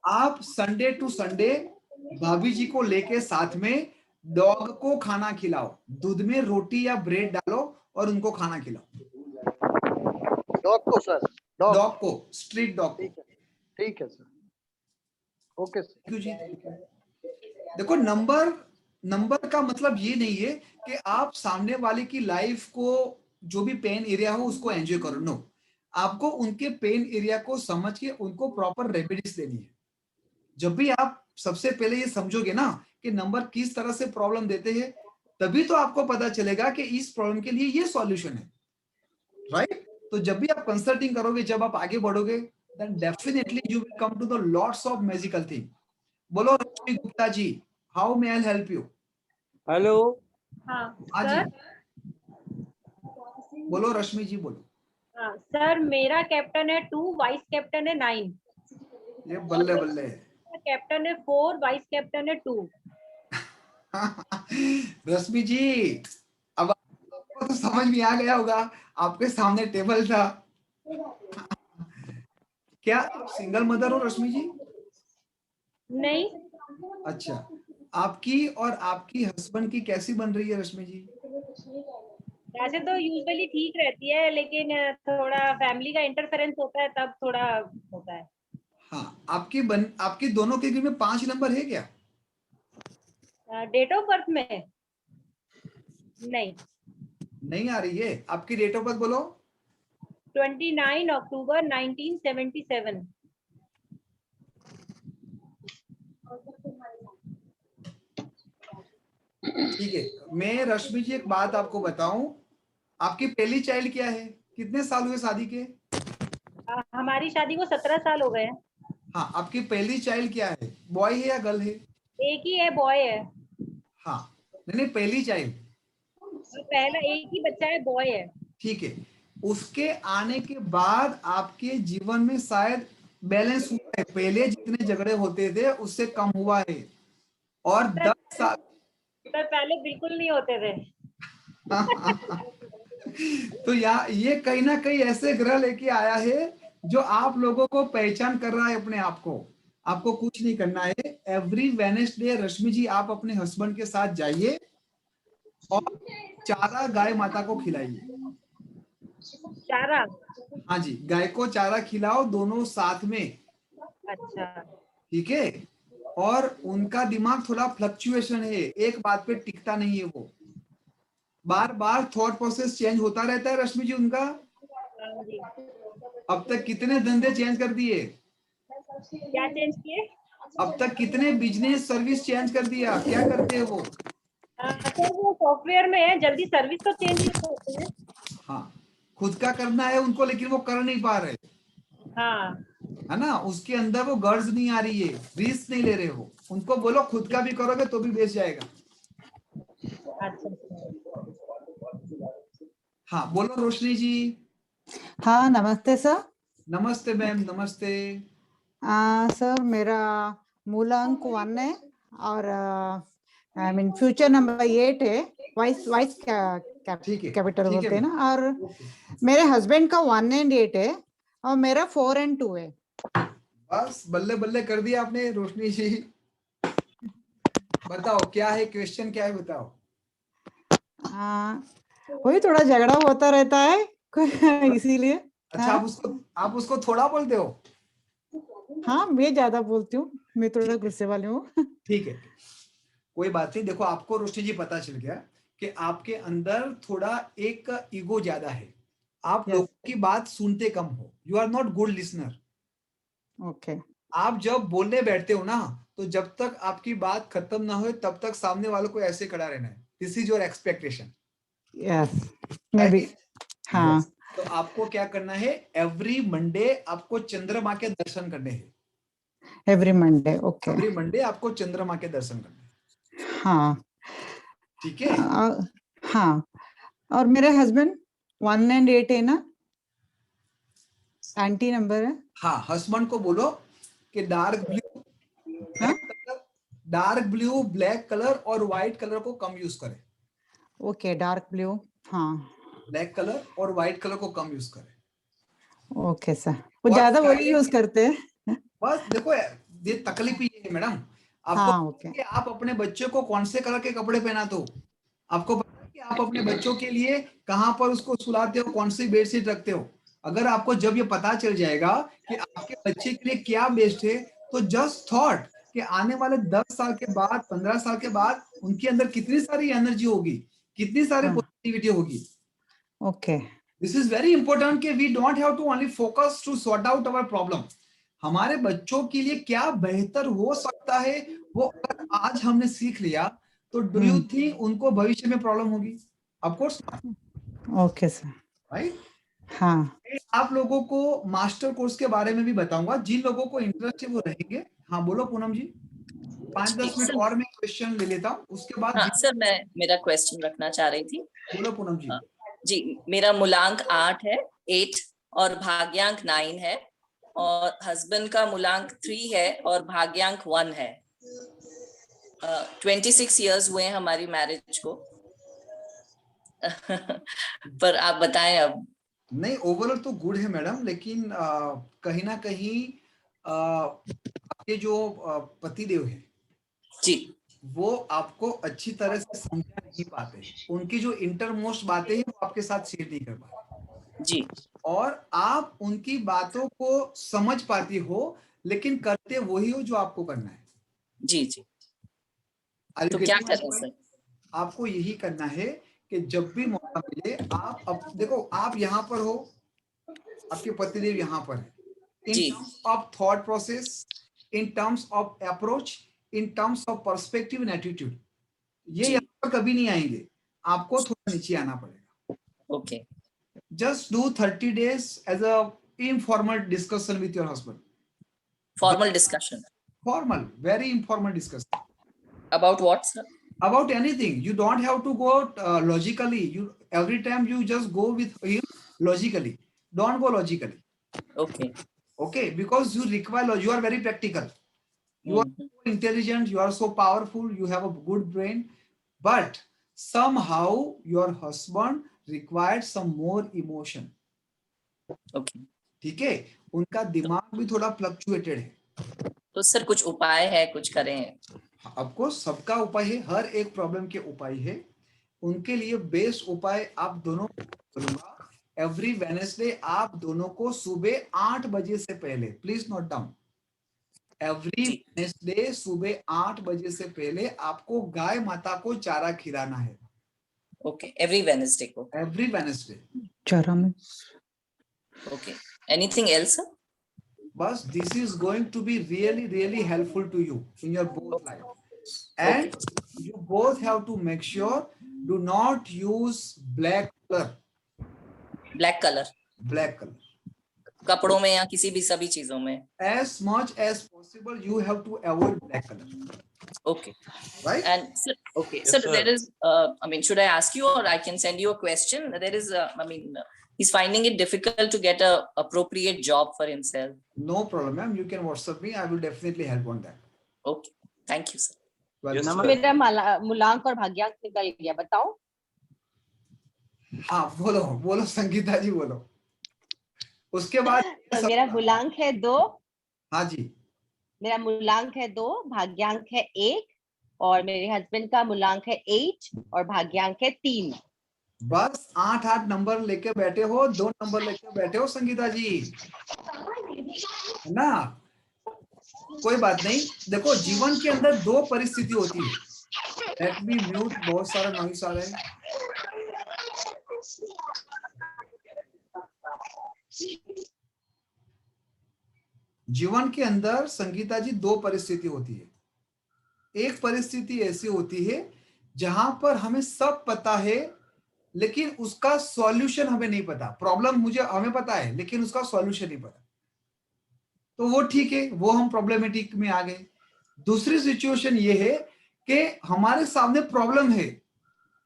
आप संडे टू संडे भाभी जी को लेके साथ में डॉग को खाना खिलाओ, दूध में रोटी या ब्रेड डालो और उनको खाना खिलाओ।
डॉग को सर?
डॉग को, स्ट्रीट डॉग को।
ठीक है sir. Okay sir.
Thank you जी, थैंक यू। देखो नंबर का मतलब ये नहीं है कि आप सामने वाले की लाइफ को जो भी पेन एरिया हो उसको एंजॉय करो। नो, आपको उनके पेन एरिया को समझ के उनको प्रॉपर रेमेडीज देनी है। जब भी आप सबसे पहले ये समझोगे ना कि नंबर किस तरह से प्रॉब्लम देते हैं, तभी तो आपको पता चलेगा कि इस प्रॉब्लम के लिए ये सॉल्यूशन है, राइट? तो जब भी आप कंसल्टिंग करोगे, जब आप आगे बढ़ोगे, then definitely you will come to the lots of magical thing. बोलो रश्मि Gupta ji, how may I help you?
Hello.
हाँ जी, बोलो रश्मि जी बोलो।
सर मेरा कैप्टन है 2, वाइस कैप्टन है 9।
ये बल्ले बल्ले।
कैप्टन है 4, वाइस कैप्टन है 2।
रश्मि जी, अब आपको तो समझ में आ गया होगा, आपके सामने टेबल था। क्या आप सिंगल मदर हो रश्मि जी?
नहीं।
अच्छा, आपकी और आपकी हस्बैंड की कैसी बन रही है रश्मि जी?
वैसे तो यूजुअली ठीक रहती है, लेकिन थोड़ा फैमिली का इंटरफेरेंस होता है तब थोड़ा होता है।
हाँ, आपकी दोनों के घर में 5 नंबर है क्या?
डेट ऑफ बर्थ में नहीं।
नहीं आ रही है। आपकी डेट ऑफ बर्थ बोलो।
29 अक्टूबर 1977।
ठीक है, मैं रश्मि जी एक बात आपको बताऊं, आपकी पहली चाइल्ड क्या है? कितने साल हुए शादी के?
हमारी शादी को 17 साल हो गए हैं।
हाँ, आपकी पहली चाइल्ड क्या है? बॉय है या गर्ल है?
एक ही है, बॉय है।
हाँ, नहीं पहली चाइल्ड।
पहला एक ही बच्चा है, बॉय है।
ठीक है, उसके आने के बाद आपके जीवन में शायद बैलेंस हुआ है। पहले जितने झगड़े होते थे उससे कम हुआ है। और 10 साल
सर पहले बिल्कुल नहीं होते थे।
तो ये कहीं ना कहीं ऐसे ग्रह लेके आया है जो आप लोगों को पहचान कर रहा है अपने आप को। आपको कुछ नहीं करना है। एवरी वेडनेसडे रश्मि जी आप अपने हस्बैंड के साथ जाइए और चारा गाय माता को खिलाइए।
चारा?
हाँ जी, गाय को चारा खिलाओ दोनों साथ में।
अच्छा।
ठीक है, और उनका दिमाग थोड़ा फ्लक्चुएशन है, एक बात पे टिकता नहीं है, वो बार बार थॉट प्रोसेस चेंज होता रहता है रश्मि जी उनका। अब तक कितने धंधे चेंज कर दिए?
क्या चेंज किए?
अब तक कितने बिजनेस सर्विस चेंज कर दिया? क्या करते हैं वो?
सर वो सॉफ्टवेयर में है, जल्दी सर्विस तो चेंज नहीं होती है।
हाँ, खुद का करना है उनको लेकिन वो कर नहीं पा रहे।
हाँ,
है ना, उसके अंदर वो गर्ज नहीं आ रही है, रिस्क नहीं ले रहे हो। उनको बोलो खुद का भी करोगे तो भी बेच जाएगा।
अच्छा।
हाँ बोलो रोशनी जी।
हाँ नमस्ते सर।
नमस्ते मैम, नमस्ते।
सर मेरा मूलांक 1 है और आई मीन फ्यूचर नंबर 8 है। वाइस कैपिटल बोलते हैं ना। और मेरे हस्बैंड का 1 and 8 है और मेरा 4 and 2 है।
बस बल्ले बल्ले कर दिया आपने रोशनी जी। बताओ क्या है क्वेश्चन, क्या है बताओ।
वही थोड़ा झगड़ा होता रहता है इसीलिए।
अच्छा, आप उसको थोड़ा बोलते हो?
हाँ मैं ज्यादा बोलती हूँ, मैं थोड़ा गुस्से वाली हूँ।
ठीक है, कोई बात नहीं। देखो आपको रोशनी जी पता चल गया कि आपके अंदर थोड़ा एक ईगो ज्यादा है। आप लोगों की बात सुनते कम हो। You are not good listener.
Okay.
आप जब बोलने बैठते हो ना, तो जब तक आपकी बात खत्म ना हो तब तक सामने वालों को ऐसे खड़ा रहना है। This is your expectation.
Yes, मैं भी। हाँ।
तो आपको क्या करना है, एवरी मंडे आपको चंद्रमा के दर्शन करने हैं।
Every Monday? Okay.
Every Monday आपको चंद्रमा के दर्शन करने हैं।
हाँ
ठीक है।
हाँ, और मेरे हस्बैंड 1 and 8 है ना, एंटी नंबर है।
हाँ, हस्बैंड को बोलो कि डार्क ब्लू, ब्लैक कलर और व्हाइट कलर को कम यूज करें।
Okay, dark blue. हाँ,
ब्लैक कलर और व्हाइट कलर को कम यूज करें।
ओके सर, वो ज्यादा वही यूज करते हैं।
बस देखो ये तकलीफ ही है मैडम आपको।
हाँ, ओके।
कि आप अपने बच्चों को कौन से कलर के कपड़े पहना दो, आपको पता है कि आप अपने बच्चों के लिए कहां पर उसको सुलाते हो, कौन सी बेडशीट रखते हो। अगर आपको जब ये पता चल जाएगा कि आपके बच्चे के लिए क्या बेस्ट है, तो जस्ट थॉट कि आने वाले 10 साल के बाद, 15 साल के बाद उनके अंदर कितनी सारी एनर्जी होगी, कितनी सारी पॉजिटिविटी होगी।
Okay,
this is very important कि we don't have to only focus to sort out our problem. हमारे बच्चों के लिए क्या बेहतर हो सकता है, वो अगर आज हमने सीख लिया तो डू यू थिंक उनको भविष्य में प्रॉब्लम होगी? Of course.
Okay sir.
Right.
हाँ,
आप लोगों को मास्टर कोर्स के बारे में भी बताऊंगा, जिन लोगों को इंटरेस्ट है वो रहेंगे। हाँ बोलो पूनम जी। 5-10 मिनट और मैं क्वेश्चन ले लेता हूँ, उसके बाद।
हाँ सर, मैं मेरा क्वेश्चन रखना चाह रही थी।
बोलो पूनम जी।
जी, मेरा मूलांक 8 और भाग्यांक 9 है और हस्बैंड का मूलांक 3 है और भाग्यांक 1 है। 26 इयर्स हुए हैं हमारी मैरिज को। पर आप बताएं अब।
नहीं, ओवरऑल तो गुड है मैडम, लेकिन कहीं ना कहीं आपके जो पतिदेव है
जी,
वो आपको अच्छी तरह से समझा नहीं पाते। उनकी जो इंटरमोस्ट बातें हैं वो आपके साथ शेयर नहीं कर पाते
जी,
और आप उनकी बातों को समझ पाती हो, लेकिन करते वही हो जो आपको करना है।
जी जी। तो क्या करें सर?
आपको यही करना है कि जब भी मौका मिले आप देखो, आप यहाँ पर हो, आपके पतिदेव यहाँ पर है, in terms of thought process, in terms of approach, in terms of perspective and attitude, ये यहाँ पर कभी नहीं आएंगे, आपको थोड़ा नीचे आना पड़ेगा।
Okay,
just do 30 days as a informal discussion with your husband.
Formal discussion.
Formal, very informal discussion.
About what, sir?
About anything. You don't have to go logically. You every time you just go with him logically. Don't go logically.
Okay.
Okay, because you require. You are very practical. You are so intelligent. You are so powerful. You have a good brain, but somehow your husband required some more emotion.
Okay.
ठीक है, उनका दिमाग भी थोड़ा fluctuated है।
तो sir कुछ उपाय है, कुछ करें?
आपको सबका उपाय है, हर एक प्रॉब्लम के उपाय है। उनके लिए बेस्ट उपाय आप दोनों बोलूंगा, एवरी वेडनेसडे आप दोनों को सुबह 8 बजे से पहले, please note down, every Wednesday सुबह 8 बजे से पहले आपको गाय माता को चारा खिलाना है।
ओके, एवरी वेडनेसडे को?
एवरी वेडनेसडे
चारा में।
Okay. Anything else, sir?
But this is going to be really helpful to you in your both life. And you both have to make sure do not use black color.
Black color.
Black color.
कपड़ों में या किसी भी सभी चीजों में?
As much as possible, you have to avoid black color.
Okay.
Right?
And sir, okay.
Yes,
sir,
sir.
there is, I mean, should I ask you or I can send you a question? There is, I mean, he's finding it difficult to get a appropriate job for himself.
No problem, ma'am. You can WhatsApp me. I will definitely help on that.
Okay. Thank you, sir.
Yes, sir.
मेरा मूलांक और भाग्यांक निकल गया, बताओ।
हाँ, बोलो संगीता जी, बोलो। उसके बाद
तो मेरा मूलांक है 2।
हाँ जी।
मेरा मूलांक है 2, भाग्यांक है 1, और मेरे हस्बैंड का मूलांक है 8 और भाग्यांक है 3।
बस 8 नंबर लेके बैठे हो, 2 नंबर लेके बैठे हो संगीता जी, है ना? कोई बात नहीं। देखो, जीवन के अंदर 2 परिस्थिति होती है। लेट मी म्यूट, बहुत सारा नॉइस आ रहा है। जीवन के अंदर संगीता जी 2 परिस्थिति होती है। एक परिस्थिति ऐसी होती है जहां पर हमें सब पता है, लेकिन उसका सॉल्यूशन हमें नहीं पता। प्रॉब्लम हमें पता है, लेकिन उसका सॉल्यूशन नहीं पता, तो वो ठीक है, वो हम प्रॉब्लमेटिक में आ गए। दूसरी सिचुएशन ये है कि हमारे सामने प्रॉब्लम है,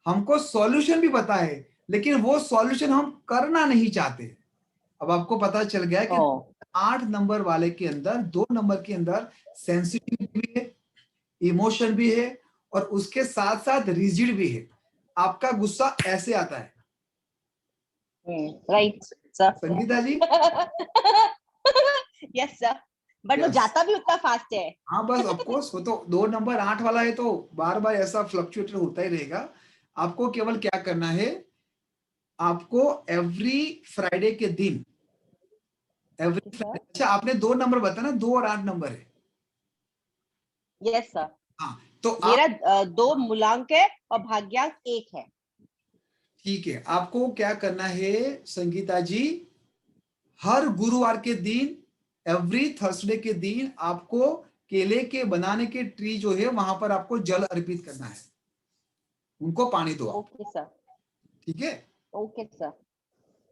हमको सॉल्यूशन भी पता है, लेकिन वो सॉल्यूशन हम करना नहीं चाहते। अब आपको पता चल गया कि 8 नंबर वाले के अंदर, 2 नंबर के अंदर सेंसिटिविटी भी है, इमोशन भी है, और उसके साथ साथ रिजिड भी है। आपका गुस्सा ऐसे आता है।
Right sir.
Sangeeta ji.
Yes sir, but वो जाता भी उतना फास्ट है।
हाँ, बस ऑफ कोर्स, वो तो 2 नंबर 8 वाला है, तो बार बार ऐसा फ्लक्चुएट होता ही रहेगा। आपको केवल क्या करना है, आपको एवरी फ्राइडे के दिन, अच्छा आपने 2 नंबर बताया ना, 2 और 8 नंबर है।
Yes sir.
हाँ, तो
मेरा 2 मूलांक है और भाग्यांक 1 है।
ठीक है, आपको क्या करना है संगीता जी, हर गुरुवार के दिन, एवरी थर्सडे के दिन आपको केले के बनाने के ट्री जो है वहां पर आपको जल अर्पित करना है, उनको पानी दो।
Okay sir.
ठीक है।
Okay sir.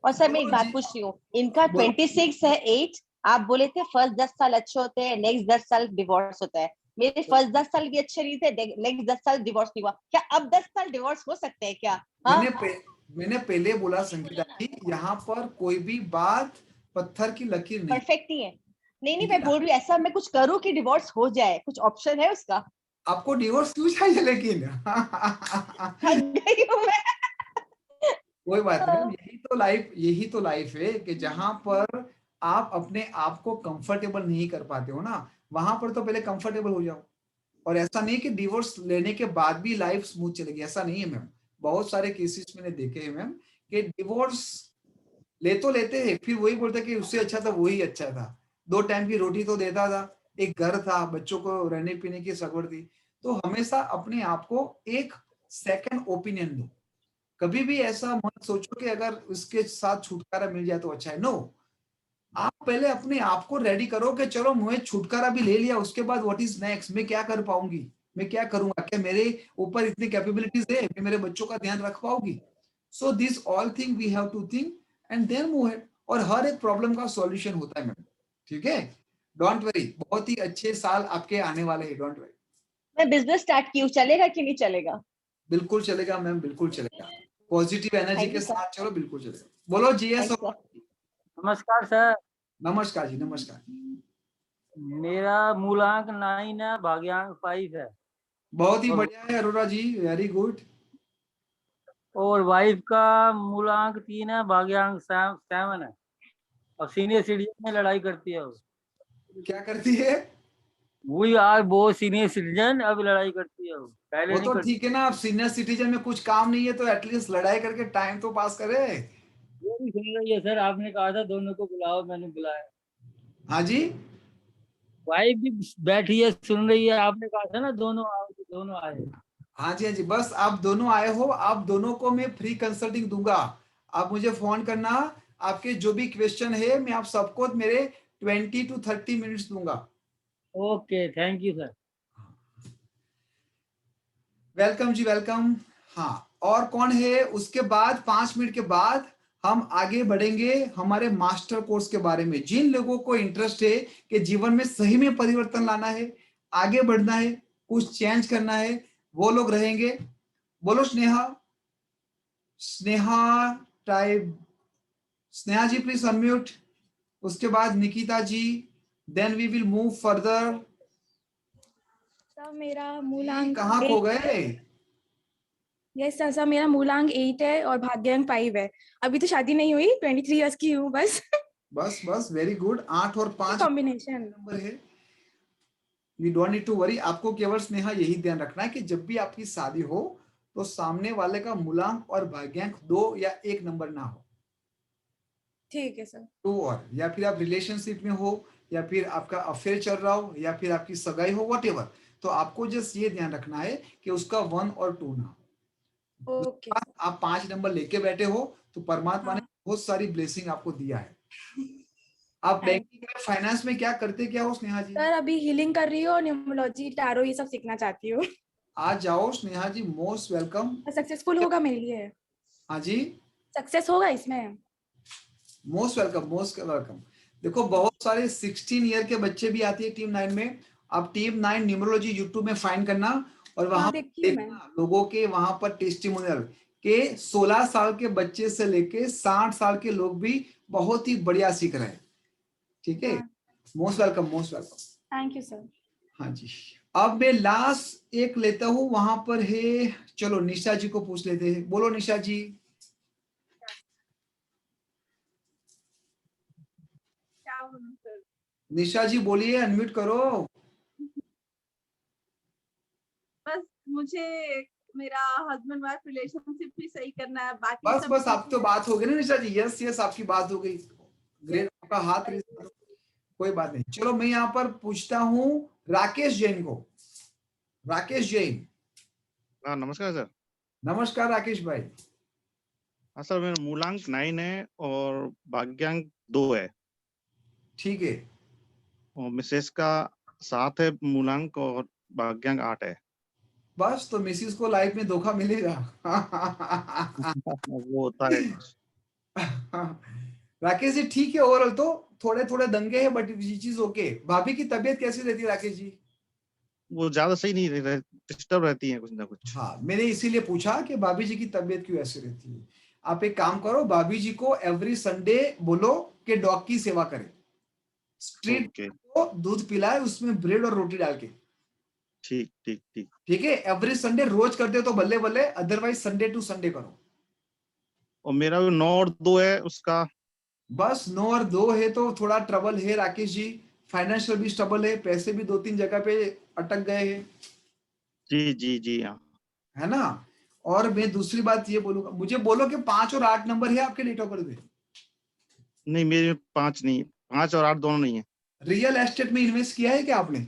और सर मैं एक बात पूछ रही हूँ, इनका 26 है 8, आप बोले थे फर्स्ट 10 साल अच्छे होते हैं, नेक्स्ट 10 साल डिवोर्स होता है। मेरे फर्स्ट 10 साल भी अच्छे नहीं थे, नेक्स्ट 10 साल डिवोर्स नहीं हुआ, क्या अब 10 साल डिवोर्स हो सकते हैं क्या?
मैंने पहले बोला संगीता जी, यहाँ पर कोई भी बात पत्थर की लकीर नहीं, परफेक्ट
नहीं है। नहीं, मैं बोल रही हूँ ऐसा मैं कुछ करूँ कि डिवोर्स हो जाए, कुछ ऑप्शन है उसका?
आपको डिवोर्स क्यों चाहिए लेकिन? कोई बात नहीं, यही तो लाइफ है कि जहां पर आप अपने आप को कंफर्टेबल नहीं कर पाते हो ना, वहां पर तो पहले कंफर्टेबल हो जाओ। और ऐसा नहीं कि डिवोर्स लेने के बाद भी लाइफ स्मूथ चलेगी, ऐसा नहीं है मैम। बहुत सारे केसेस मैंने देखे हैं मैम कि डिवोर्स लेते हैं, फिर वही बोलते कि उससे अच्छा था, वही अच्छा था, 2 टाइम की रोटी तो देता था, एक घर था, बच्चों को रहने पीने की सगवड़ थी। तो हमेशा अपने आप को एक सेकंड ओपिनियन दो। कभी भी ऐसा मत सोचो कि अगर उसके साथ छुटकारा मिल जाए तो अच्छा है। नो, आप पहले अपने आप को रेडी करो कि चलो मुझे छुटकारा भी ले लिया, उसके बाद व्हाट इज नेक्स्ट, मैं क्या कर पाऊंगी, मैं क्या करूंगा, क्या मेरे ऊपर इतनी कैपेबिलिटीज है, मैं मेरे बच्चों का ध्यान रख पाऊंगी। So this all thing we have to think and then move ahead. और हर एक प्रॉब्लम का सॉल्यूशन होता है मैडम, ठीक है? डोंट वरी, बहुत ही अच्छे साल आपके आने वाले हैं, डोंट वरी।
मैं बिजनेस स्टार्ट की हूँ, चलेगा कि नहीं चलेगा?
बिल्कुल चलेगा मैम, बिल्कुल चलेगा। पॉजिटिव एनर्जी
Thank
के
you, sir.
साथ चलो, बिल्कुल चलेगा। बोलो जीएस।
Thanks, sir.
नमस्कार सर।
नमस्कार जी, नमस्कार।
मेरा मूलांक 9 है, भाग्यांक 5 है।
बहुत ही
और-
बढ़िया है अरोरा जी, वेरी गुड।
और वाइफ का मूलांक 3 है, भाग्यांक 7 है। और सीनियर सिटीजन में लड़ाई करती है वो।
क्या करती है?
वही आज वो सीनियर सिटीजन अब लड़ाई करती है वो, पहले
वो
नहीं
तो
करती।
ठीक है ना, अब सीनियर सिटीजन में कुछ काम नहीं है तो एटलीस्ट लड़ाई करके टाइम तो पास करे।
वो भी सुन रही है सर, आपने कहा था दोनों को बुलाओ, मैंने बुलाया।
हाँ जी,
वाइफ भी बैठी है सुन रही है, आपने कहा था ना दोनों आओ, तो दोनों आए।
हाँ जी, हाँ जी, बस आप दोनों आए हो, आप दोनों को मैं फ्री कंसल्टिंग दूंगा। आप मुझे फोन करना, आपके जो भी क्वेश्चन है मैं आप सबको मेरे 20 to 30 मिनट्स दूंगा।
Okay, thank you sir.
Welcome ji, welcome. हाँ, और कौन है? उसके बाद 5 मिनट के बाद हम आगे बढ़ेंगे हमारे मास्टर कोर्स के बारे में। जिन लोगों को इंटरेस्ट है कि जीवन में सही में परिवर्तन लाना है, आगे बढ़ना है, कुछ चेंज करना है, वो लोग रहेंगे। बोलो Sneha. Sneha type, Sneha ji please unmute. उसके बाद Nikita ji, then we will move further.
Sir मेरा मूलांक
कहाँ खो गए?
यस सर, मेरा मूलांक 8 है और भाग्यांक 5 है। अभी तो शादी नहीं हुई, 23 इयर्स की हूँ बस।
बस बस, वेरी गुड। 8 और 5
कॉम्बिनेशन
नंबर है। We don't need to worry. आपको केवल स्नेहा यही ध्यान रखना है कि जब भी आपकी शादी हो तो सामने वाले का मूलांक और भाग्यांक 2 या 1 नंबर ना हो।
ठीक है सर।
2 और, या फिर आप रिलेशनशिप में हो, या फिर आपका अफेयर चल रहा हो, या फिर आपकी सगाई हो, व्हाटएवर, तो आपको जस्ट ये ध्यान रखना है कि उसका 1 और 2 ना हो।
ओके।
आप 5 नंबर लेके बैठे हो तो परमात्मा ने बहुत सारी ब्लेसिंग आपको दिया है। आप बैंकिंग में, फाइनेंस में क्या करते क्या हो स्नेहा जी?
सर अभी हीलिंग कर रही हूँ और न्यूमरोलॉजी, टैरो ये सब सीखना चाहती हूँ।
आज जाओ स्नेहा जी, मोस्ट वेलकम।
सक्सेसफुल होगा मेरे लिए?
हाँ जी,
सक्सेस होगा इसमें?
Most welcome, most welcome. देखो बहुत सारे 16 ईयर के बच्चे भी आती है टीम 9 में। आप टीम 9 न्यूमरोलॉजी यूट्यूब में फाइंड करना और वहां देखना लोगों के वहां पर टेस्टिमोनियल के 16 साल के बच्चे से लेके 60 साल के लोग भी बहुत ही बढ़िया सीख रहे हैं। ठीक है, most welcome, most welcome.
Thank you sir.
हाँ जी, अब मैं लास्ट एक लेता हूँ, वहां पर है, चलो निशा जी को पूछ लेते हैं। बोलो निशा जी। निशा जी बोलिए, अनम्यूट करो।
बस मुझे मेरा हस्बैंड वाइफ रिलेशनशिप भी सही करना है, बाकी
बस
सब
बस, आप तो बात हो गई ना निशा जी। यस यस, आपकी बात हो गई। ग्रेट, आपका हाथ रेस करो। कोई बात नहीं, चलो मैं यहाँ पर पूछता हूँ राकेश जैन को। राकेश जैन।
हाँ नमस्कार सर।
नमस्कार राकेश भाई।
हाँ सर, मेरा मूलांक 9 है और भाग्यांक 2 है।
ठीक है।
और मिसेस का 7 है मूलांक और भाग्यांक 8 है।
बस तो मिसिस को लाइफ में धोखा मिलेगा।
वो होता है।
राकेश जी ठीक है, ओवरऑल तो थोड़े थोड़े दंगे हैं बट ये चीज ओके। भाभी की तबीयत कैसी रहती है राकेश जी?
वो ज्यादा सही नहीं डिस्टर्ब रहती है कुछ ना कुछ।
हाँ, मैंने इसीलिए पूछा कि भाभी जी की तबीयत क्यों ऐसी रहती है। आप एक काम करो, भाभी जी को एवरी संडे बोलो कि डॉग की सेवा करें, स्ट्रीट को दूध पिलाए, उसमें ब्रेड और रोटी डाल के।
ठीक ठीक ठीक
ठीक है, एवरी संडे रोज करते हो तो बल्ले बल्ले, अदरवाइज संडे टू संडे करो।
और मेरा 9 और 2 है उसका।
बस 9 और 2 है तो थोड़ा ट्रबल है राकेश जी, फाइनेंशियल भी ट्रबल है, पैसे भी 2-3 जगह पे अटक गए हैं।
जी जी जी हाँ,
है ना। और मैं दूसरी बात ये बोलूंगा, मुझे बोलो कि 5 और 8 नंबर है आपके डेट ऑफ बर्थ में?
नहीं मेरे 5 नहीं, 5 और 8 दोनों नहीं है।
रियल एस्टेट में इन्वेस्ट किया है क्या आपने?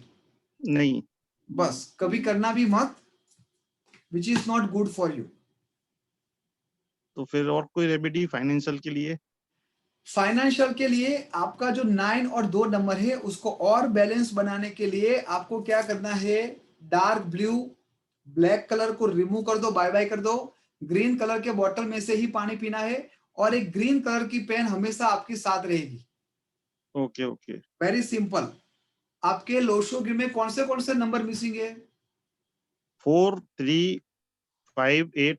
नहीं।
बस कभी करना भी मत, which is not good for you.
तो फिर और कोई रेमेडी फाइनेंशियल के लिए?
फाइनेंशियल के लिए आपका जो 9 और 2 नंबर है उसको और बैलेंस बनाने के लिए आपको क्या करना है, डार्क ब्लू ब्लैक कलर को रिमूव कर दो, बाय बाय कर दो। ग्रीन कलर के बॉटल में से ही पानी पीना है और एक ग्रीन कलर की पेन हमेशा आपके साथ रहेगी।
Okay okay.
Very simple. आपके लोशोगी में कौन से नंबर मिसिंग है?
4, 3, 5, 8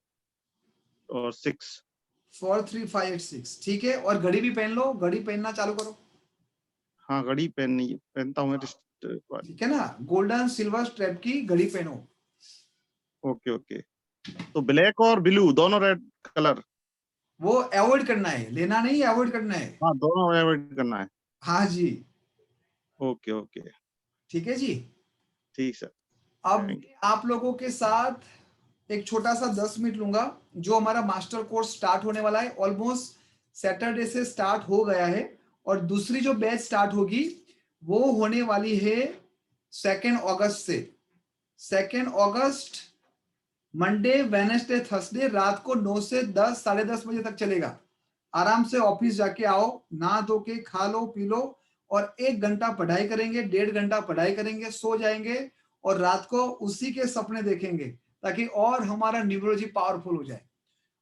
और 6।
4, 3, 5, 8, 6 ठीक है। और घड़ी भी पहन लो, घड़ी पहनना चालू करो।
हाँ घड़ी पहनता हूँ मैं।
ठीक है ना, गोल्डन सिल्वर स्ट्रैप की घड़ी पहनो।
Okay okay. तो ब्लैक और ब्लू दोनों रेड कलर
वो अवॉइड करना है, लेना नहीं, अवॉइड करना है।
हाँ दोनों अवॉइड करना है।
हाँ जी।
ओके ओके
ठीक है जी।
ठीक सर।
अब आप लोगों के साथ एक छोटा सा 10 मिनट लूंगा। जो हमारा मास्टर कोर्स स्टार्ट होने वाला है, ऑलमोस्ट सैटरडे से स्टार्ट हो गया है और दूसरी जो बैच स्टार्ट होगी वो होने वाली है 2 अगस्त से। 2 अगस्त मंडे वेडनेसडे थर्सडे रात को 9 से 10 साढ़े 10 बजे तक चलेगा। आराम से ऑफिस जाके आओ, नहा धो के खा लो पी लो और 1 घंटा पढ़ाई करेंगे, 1.5 घंटा पढ़ाई करेंगे, सो जाएंगे और रात को उसी के सपने देखेंगे ताकि और हमारा न्यूमरोलॉजी पावरफुल हो जाए।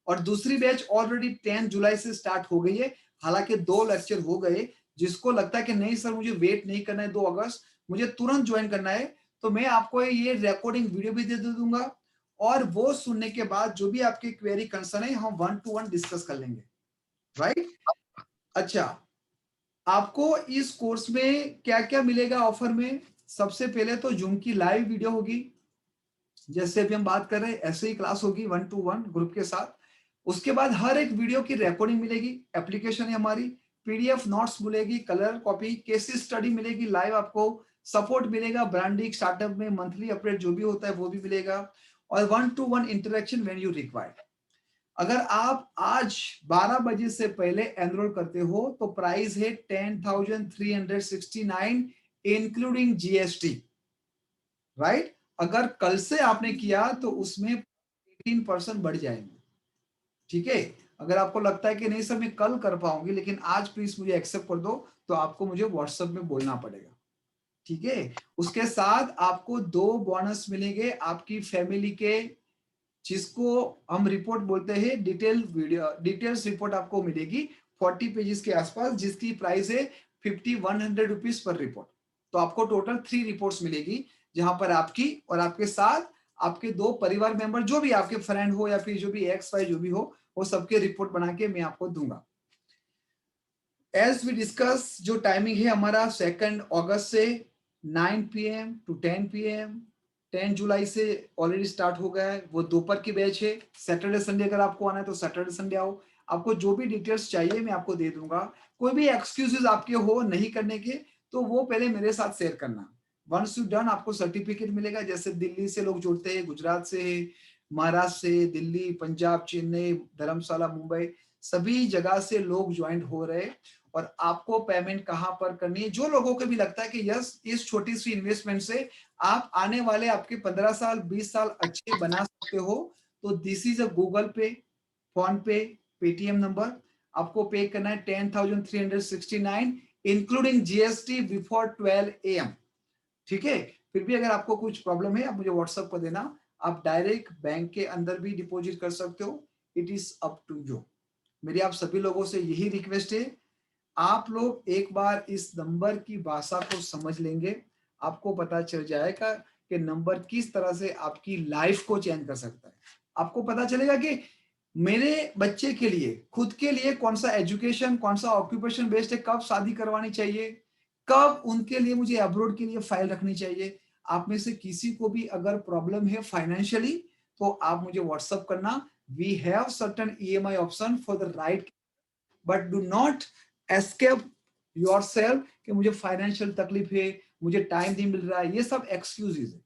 और दूसरी बैच ऑलरेडी 10 जुलाई से स्टार्ट हो गई है। हालांकि 2 लेक्चर हो गए। जिसको लगता है कि नहीं सर मुझे वेट नहीं करना है 2 अगस्त, मुझे तुरंत ज्वाइन करना है, तो मैं आपको ये रिकॉर्डिंग वीडियो भी दे दूंगा और वो सुनने के बाद जो भी आपकी क्वेरी कंसर्न है हम 1 to 1 डिस्कस कर लेंगे। राइट? अच्छा, आपको इस कोर्स में क्या क्या मिलेगा ऑफर में? सबसे पहले तो जूम की लाइव वीडियो होगी, जैसे अभी हम बात कर रहे हैं ऐसे ही क्लास होगी 1 to 1 ग्रुप के साथ। उसके बाद हर एक वीडियो की रिकॉर्डिंग मिलेगी, एप्लीकेशन है हमारी, पीडीएफ नोट्स मिलेगी, कलर कॉपी, केसेस स्टडी मिलेगी लाइव, आपको सपोर्ट मिलेगा, ब्रांडिंग स्टार्टअप में मंथली अपडेट जो भी होता है वो भी मिलेगा और 1 to 1 interaction when you required. अगर आप आज 12 बजे से पहले एनरोल करते हो तो प्राइस है 10,369 इंक्लूडिंग जीएसटी। राइट? अगर कल से आपने किया तो उसमें 18% बढ़ जाएंगे। ठीक है? अगर आपको लगता है कि नहीं सर मैं कल कर पाऊंगी लेकिन आज प्लीज मुझे एक्सेप्ट कर दो, तो आपको मुझे व्हाट्सएप में बोलना पड़ेगा। ठीक है? उसके साथ आपको 2 बोनस मिलेंगे आपकी फैमिली के, जिसको हम रिपोर्ट बोलते हैं, डिटेल्स रिपोर्ट आपको मिलेगी 40 पेजेस के आसपास, जिसकी प्राइस है 50-100 रुपीज पर रिपोर्ट। तो आपको टोटल 3 रिपोर्ट्स मिलेगी जहां पर आपकी और आपके साथ आपके 2 परिवार मेंबर, जो भी आपके फ्रेंड हो या फिर जो भी एक्स वाई जो भी हो, वो सबके रिपोर्ट बना के मैं आपको दूंगा। एज वी डिस्कस, जो टाइमिंग है हमारा 2 अगस्त से 9 PM to 10 PM, 10 जुलाई से ऑलरेडी स्टार्ट हो गया है, वो दोपहर की बैच है। सैटरडे संडे अगर आपको आना है तो सैटरडे संडे आओ। आपको जो भी डिटेल्स चाहिए मैं आपको दे दूंगा। कोई भी एक्सक्यूजेस आपके हो नहीं करने के तो वो पहले मेरे साथ शेयर करना। वंस यू डन आपको सर्टिफिकेट मिलेगा। जैसे दिल्ली से लोग जुड़ते हैं, गुजरात से, महाराष्ट्र से, दिल्ली, पंजाब, चेन्नई, धर्मशाला, मुंबई, सभी जगह से लोग ज्वाइन हो रहे हैं। और आपको पेमेंट कहां पर करनी है? जो लोगों को भी लगता है कि यस इस छोटी सी इन्वेस्टमेंट से आप आने वाले आपके 15 साल 20 साल अच्छे बना सकते हो, तो दिस इज अ गूगल पे, फोन पे, पेटीएम नंबर। आपको पे करना है 10,369 इंक्लूडिंग जीएसटी बिफोर 12 AM। ठीक है? फिर भी अगर आपको कुछ प्रॉब्लम है आप मुझे व्हाट्सएप पर देना। आप डायरेक्ट बैंक के अंदर भी डिपॉजिट कर सकते हो, it is up to you. मेरी आप सभी लोगों से यही रिक्वेस्ट है, आप लोग एक बार इस नंबर की भाषा को समझ लेंगे, आपको पता चल जाएगा कि नंबर किस तरह से आपकी लाइफ को चेंज कर सकता है। आपको पता चलेगा कि मेरे बच्चे के लिए, खुद के लिए कौन सा एजुकेशन, कौन सा ऑक्यूपेशन बेस्ड है, कब शादी करवानी चाहिए, कब उनके लिए मुझे अब्रॉड के लिए फाइल रखनी चाहिए। आप में से किसी को भी अगर प्रॉब्लम है फाइनेंशियली तो आप मुझे व्हाट्सएप करना। We have certain EMI option for the right, but do not escape yourself कि मुझे फाइनेंशियल तकलीफ है, मुझे टाइम नहीं मिल रहा है, ये सब एक्सक्यूजेस है।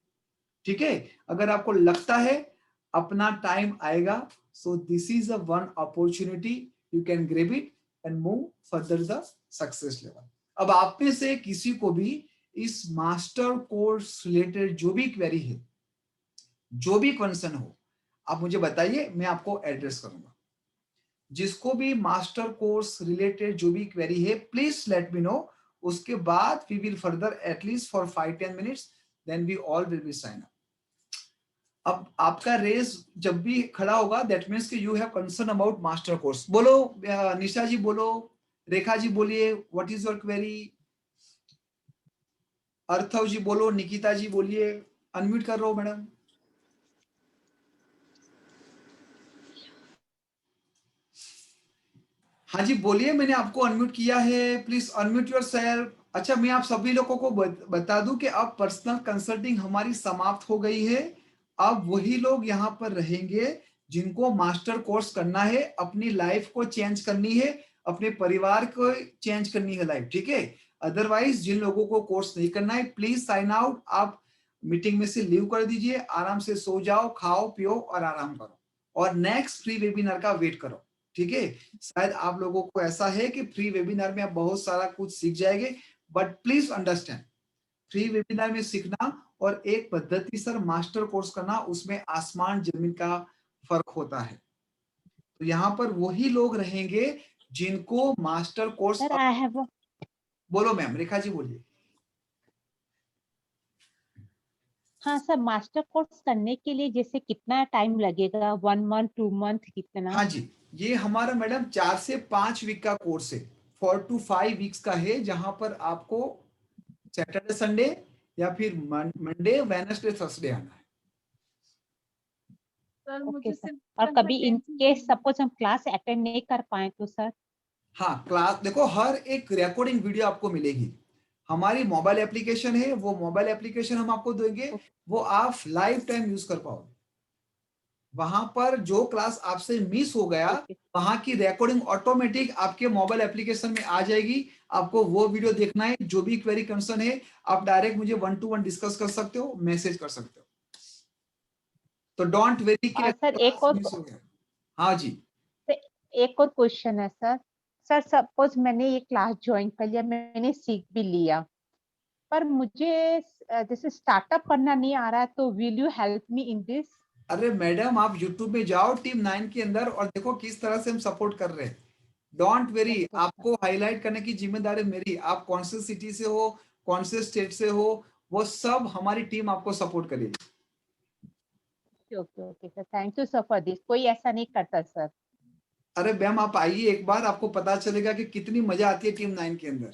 ठीक है? अगर आपको लगता है अपना टाइम आएगा, so this is a one opportunity, you can grab it and move further the success level. अब आप में से किसी को भी इस मास्टर कोर्स रिलेटेड जो भी क्वेरी है, जो भी कंसर्न हो, आप मुझे बताइए, मैं आपको एड्रेस करूंगा। जिसको भी मास्टर कोर्स रिलेटेड जो भी क्वेरी है प्लीज लेट मी नो। उसके बाद we will further at least for 5-10 minutes then we all will be sign up. अब आपका रेस जब भी खड़ा होगा दैट मीन्स कि you have concern about master course. बोलो निशा जी, बोलो रेखा जी, बोलिए व्हाट इज योर क्वेरी। अर्थव जी बोलो, निकिता जी बोलिए, अनम्यूट कर रहा हूं मैडम। हाँ जी बोलिए, मैंने आपको अनम्यूट किया है, प्लीज अनम्यूट योरसेल्फ। अच्छा, मैं आप सभी लोगों को बता दूं कि अब पर्सनल कंसल्टिंग हमारी समाप्त हो गई है। अब वही लोग यहाँ पर रहेंगे जिनको मास्टर कोर्स करना है, अपनी लाइफ को चेंज करनी है, अपने परिवार को चेंज करनी है लाइफ, ठीक है। अदरवाइज जिन लोगों को कोर्स नहीं करना है प्लीज साइन आउट। आप मीटिंग में से लीव कर दीजिए, आराम से सो जाओ, खाओ पियो और आराम करो, और नेक्स्ट फ्री वेबिनार का वेट करो, ठीक है। शायद आप लोगों को ऐसा है कि फ्री वेबिनार में आप बहुत सारा कुछ सीख जाएंगे, but please understand free webinar में सीखना और एक पद्धति सर मास्टर कोर्स करना, उसमें आसमान जमीन का फर्क होता है। तो यहाँ पर वही लोग रहेंगे जिनको मास्टर कोर्स। बोलो मैम, रेखा जी बोलिए।
हाँ सर, मास्टर कोर्स करने के लिए जैसे कितना टाइम लगेगा, 1 मंथ 2 मंथ कितना?
हाँ जी, ये हमारा मैडम 4 से 5 वीक का कोर्स है, 4 to 5 वीक्स का है, जहां पर आपको सैटरडे संडे या फिर मंडे वेडनेसडे थर्सडे आना है।
सर
ओके
मुझे
सर,
सिर्फ
और कभी इन
कंसल्टेंसी
केस सपोज हम क्लास अटेंड नहीं कर पाए तो सर?
हाँ, क्लास देखो, हर एक रिकॉर्डिंग वीडियो आपको मिलेगी। हमारी मोबाइल एप्लीकेशन है, वो मोबाइल एप्लीकेशन हम आपको देंगे, वो आप लाइफ टाइम यूज कर पाओगे। वहां पर जो क्लास आपसे मिस हो गया, वहां की रिकॉर्डिंग ऑटोमेटिक आपके मोबाइल एप्लीकेशन में आ जाएगी। आपको वो वीडियो देखना है, जो भी क्वेरी कंसर्न है आप डायरेक्ट मुझे 1-to-1 डिस्कस कर सकते हो, मैसेज कर सकते हो। तो डोंट वेरी कि
सर एक और,
मिस हो गया। हाँ जी,
एक और क्वेश्चन है सर। सर सपोज मैंने ये क्लास ज्वाइन कर लिया, मैंने सीख भी लिया, पर मुझे जैसे स्टार्टअप करना नहीं आ रहा है, तो will you help me in this?
अरे मैडम, आप YouTube में जाओ टीम 9 के अंदर और देखो किस तरह से हम सपोर्ट कर रहे हैं। डोंट वेरी, आपको हाईलाइट करने की जिम्मेदारी मेरी। आप कौन से सिटी से हो, कौन से स्टेट से हो, वो सब हमारी टीम आपको सपोर्ट करेगी।
Okay okay sir, thank you sir for this. कोई ऐसा नहीं करता सर।
अरे मैम, आप आइए एक बार, आपको पता चलेगा कि कितनी मजा आती है टीम 9 के अंदर।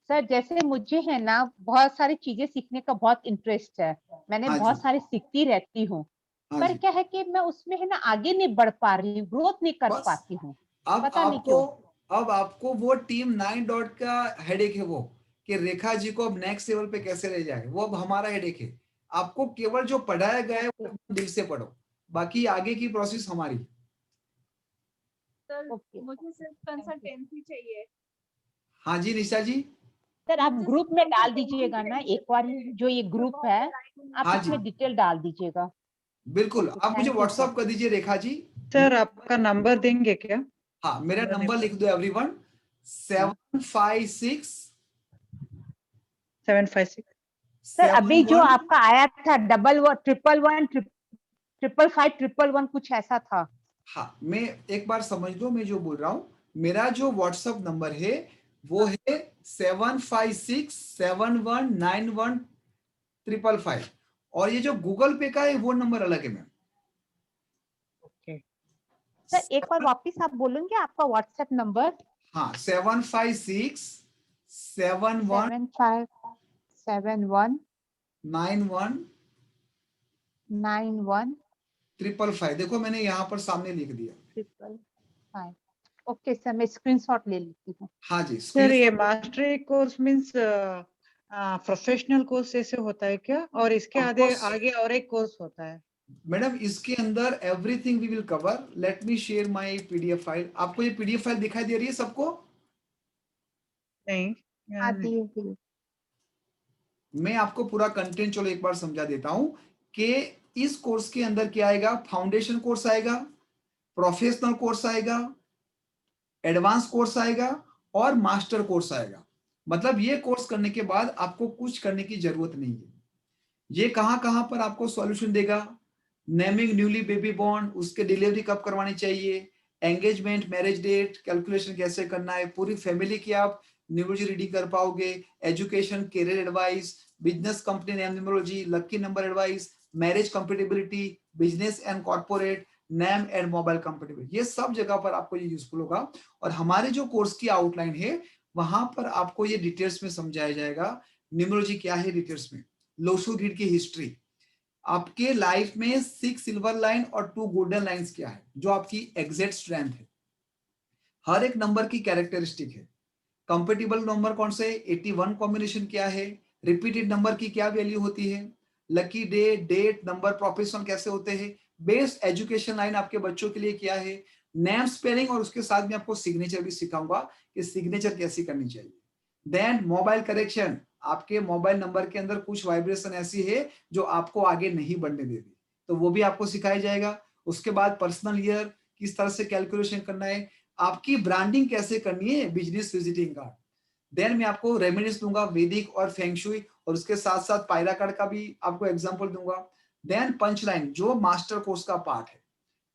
सर जैसे मुझे है ना बहुत सारी चीजें सीखने का बहुत इंटरेस्ट है, मैंने
हाँ
बहुत
जी,
सारी सीखती रहती हूँ,
हाँ
पर
जी।
क्या है कि मैं उसमें है ना आगे नहीं बढ़ पा रही हूँ, ग्रोथ नहीं कर
बस
पाती हूँ,
अब
पता नहीं
आपको
क्यों।
अब आपको वो टीम 9 डॉट का हेडेक है, वो कि रेखा जी को अब नेक्स्ट लेवल पे कैसे ले जाए, वो अब हमारा हेडेक है। आपको केवल जो पढ़ाया गया है वो दिल से पढ़ो, बाकी आगे की प्रोसेस हमारी।
सर मुझे सिर्फ कंसल्टेंसी चाहिए।
हाँ जी निशा जी।
सर आप
मुझे
ग्रुप
सिर्फ
में डाल
कंसल्टेंसी
दीजिएगा ना
चाहिए।
एक बार, जो ये ग्रुप है आप
हाँ जी,
इसमें डिटेल डाल दीजिएगा।
बिल्कुल। आप मुझे
थैंक यू सर।
व्हाट्सअप कर दीजिए रेखा जी।
सर आपका नंबर देंगे क्या?
हाँ, मेरा नंबर लिख दो एवरीवन, 756
756।
सर अभी जो
71
आपका आया था 1111 555 कुछ ऐसा था।
हाँ, मैं एक बार समझ लो मैं जो बोल रहा हूँ। मेरा जो व्हाट्सएप नंबर है वो है 756719155, और ये जो गूगल पे का है वो नंबर अलग है मैम।
सर एक बार वापस आप बोलेंगे आपका व्हाट्सएप नंबर?
हाँ, 7567191 555 देखो मैंने यहाँ पर सामने लिख दिया।
555। ओके सर, मैं स्क्रीनशॉट ले लेती हूँ।
हाँ जी,
सर ये mastery course means professional course जैसे होता है क्या, और इसके आगे और एक कोर्स होता है?
मैडम इसके अंदर everything we will cover. Let me share my PDF file. आपको ये पीडीएफ फाइल दिखाई दे रही है सबको?
नहीं,
मैं आपको पूरा कंटेंट चलो एक बार समझा देता हूं कि इस कोर्स के अंदर क्या आएगा। फाउंडेशन कोर्स आएगा, प्रोफेशनल कोर्स आएगा, एडवांस कोर्स आएगा और मास्टर कोर्स आएगा। मतलब ये कोर्स करने के बाद आपको कुछ करने की जरूरत नहीं है। ये कहां कहां पर आपको सॉल्यूशन देगा, नेमिंग न्यूली बेबी बॉर्न, उसके डिलीवरी कब करवानी चाहिए, एंगेजमेंट, मैरिज डेट कैलकुलेशन कैसे करना है, पूरी फैमिली की आप न्यूमरोलॉजी रीडिंग कर पाओगे, education, career advice, business company name numerology, lucky number advice, marriage compatibility, business and corporate, name and mobile compatibility, ये सब जगह पर आपको ये यूजफुल होगा। और हमारे जो कोर्स की आउटलाइन है वहां पर आपको ये डिटेल्स में समझाया जाएगा न्यूमरोलॉजी क्या है, डिटेल्स में लोशो ग्रिड की हिस्ट्री, आपके लाइफ में 6 सिल्वर लाइन और 2 गोल्डन लाइंस क्या है, जो आपकी एग्जैक्ट स्ट्रेंथ है, हर एक नंबर की कैरेक्टरिस्टिक है, कंपेटिबल नंबर कौन से, 81 कॉम्बिनेशन क्या है, रिपीटेड नंबर की क्या वैल्यू होती है, lucky day, date, number, profession कैसे होते हैं, बेस्ट एजुकेशन लाइन आपके बच्चों के लिए क्या है, नेम स्पेलिंग, और उसके साथ में आपको सिग्नेचर भी सिखाऊंगा कि सिग्नेचर कैसी करनी चाहिए। देन मोबाइल करेक्शन, आपके मोबाइल नंबर के अंदर कुछ वाइब्रेशन ऐसी है जो आपको आगे नहीं बढ़ने देती, तो वो भी आपको सिखाया जाएगा। उसके बाद पर्सनल ईयर किस तरह से कैलकुलेशन करना है, आपकी ब्रांडिंग कैसे करनी है, बिजनेस विजिटिंग कार्ड। देन मैं आपको रेमेडीज दूंगा वैदिक और फेंगशुई, और उसके साथ साथ पायरा कार्ड का भी आपको एग्जांपल दूंगा। देन पंच लाइन, जो मास्टर कोर्स का पार्ट है,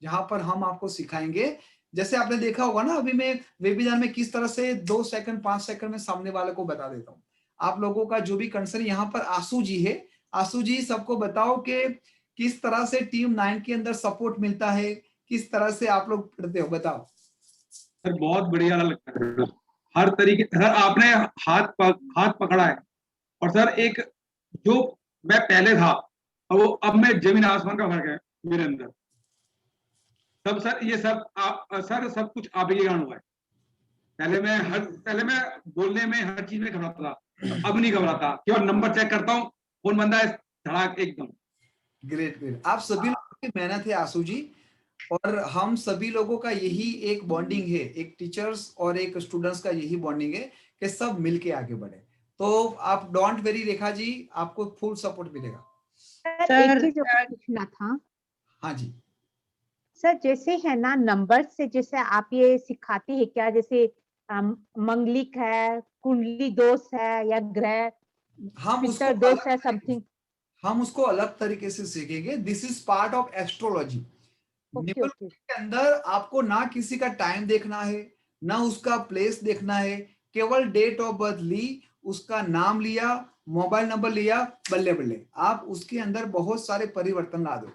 जहां पर हम आपको सिखाएंगे, जैसे आपने देखा होगा ना अभी मैं वेबिनार में किस तरह से 2 सेकंड 5 सेकंड में सामने वाले को बता देता हूँ। आप लोगों का जो भी कंसर्न, यहाँ पर आशु जी है, आशु जी सबको बताओ कि किस तरह से टीम 9 के अंदर सपोर्ट मिलता है, किस तरह से आप लोग पढ़ते हो, बताओ।
सर बहुत बढ़िया लगता है, हर तरीके, सर आपने हाथ पकड़ा है, और सर एक जो मैं पहले था और वो अब मैं जमीन आसमान का फर्क है मेरे अंदर। सब सर ये सब आप सर सब कुछ आप ही ज्ञान हुआ है। पहले मैं बोलने में हर चीज में घबराता था, अब नहीं घबराता, केवल नंबर चेक करता हूँ, कौन बंदा है, धड़ाक एकदम।
ग्रेट ग्रेट, आप सभी लोगों की मेहनत है आशु जी, और हम सभी लोगों का यही एक बॉन्डिंग है, एक टीचर्स और एक स्टूडेंट्स का यही बॉन्डिंग है कि सब मिलके आगे बढ़े। तो आप डोंट वेरी रेखा जी, आपको फुल सपोर्ट मिलेगा।
सर एक चीज और पूछना था।
हाँ जी
सर, जैसे है ना नंबर से जैसे आप ये सिखाते हैं क्या, जैसे मंगलिक है, कुंडली दोष है, या ग्रह पितर दोष है, समथिंग,
हम उसको अलग तरीके से सीखेंगे। This is part of astrology. Numerology के अंदर आपको ना किसी का टाइम देखना है, ना उसका प्लेस देखना है, केवल डेट ऑफ बर्थ ली, उसका नाम लिया, मोबाइल नंबर लिया, बल्ले बल्ले आप उसके अंदर बहुत सारे परिवर्तन ला दो।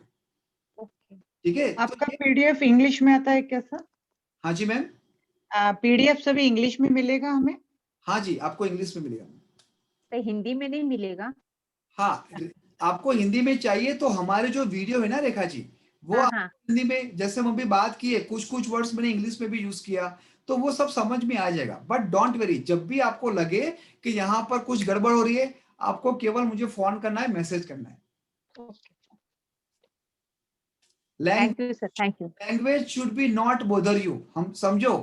ठीक है,
आपका पीडीएफ इंग्लिश में आता है क्या सर?
हाँ जी मैम,
पीडीएफ सभी इंग्लिश में मिलेगा हमें?
हाँ जी, आपको इंग्लिश में मिलेगा।
तो हिंदी में नहीं मिलेगा?
हाँ, आपको हिंदी में चाहिए तो हमारे जो वीडियो है ना रेखा जी, वो हिंदी में, जैसे हम अभी बात की है, कुछ कुछ वर्ड्स मैंने इंग्लिश में भी यूज किया, तो वो सब समझ में आ जाएगा। बट डोंट वरी, जब भी आपको लगे कि यहाँ पर कुछ गड़बड़ हो रही है, आपको केवल मुझे फोन करना है, मैसेज करना है। Language should be not bother you, हम समझो,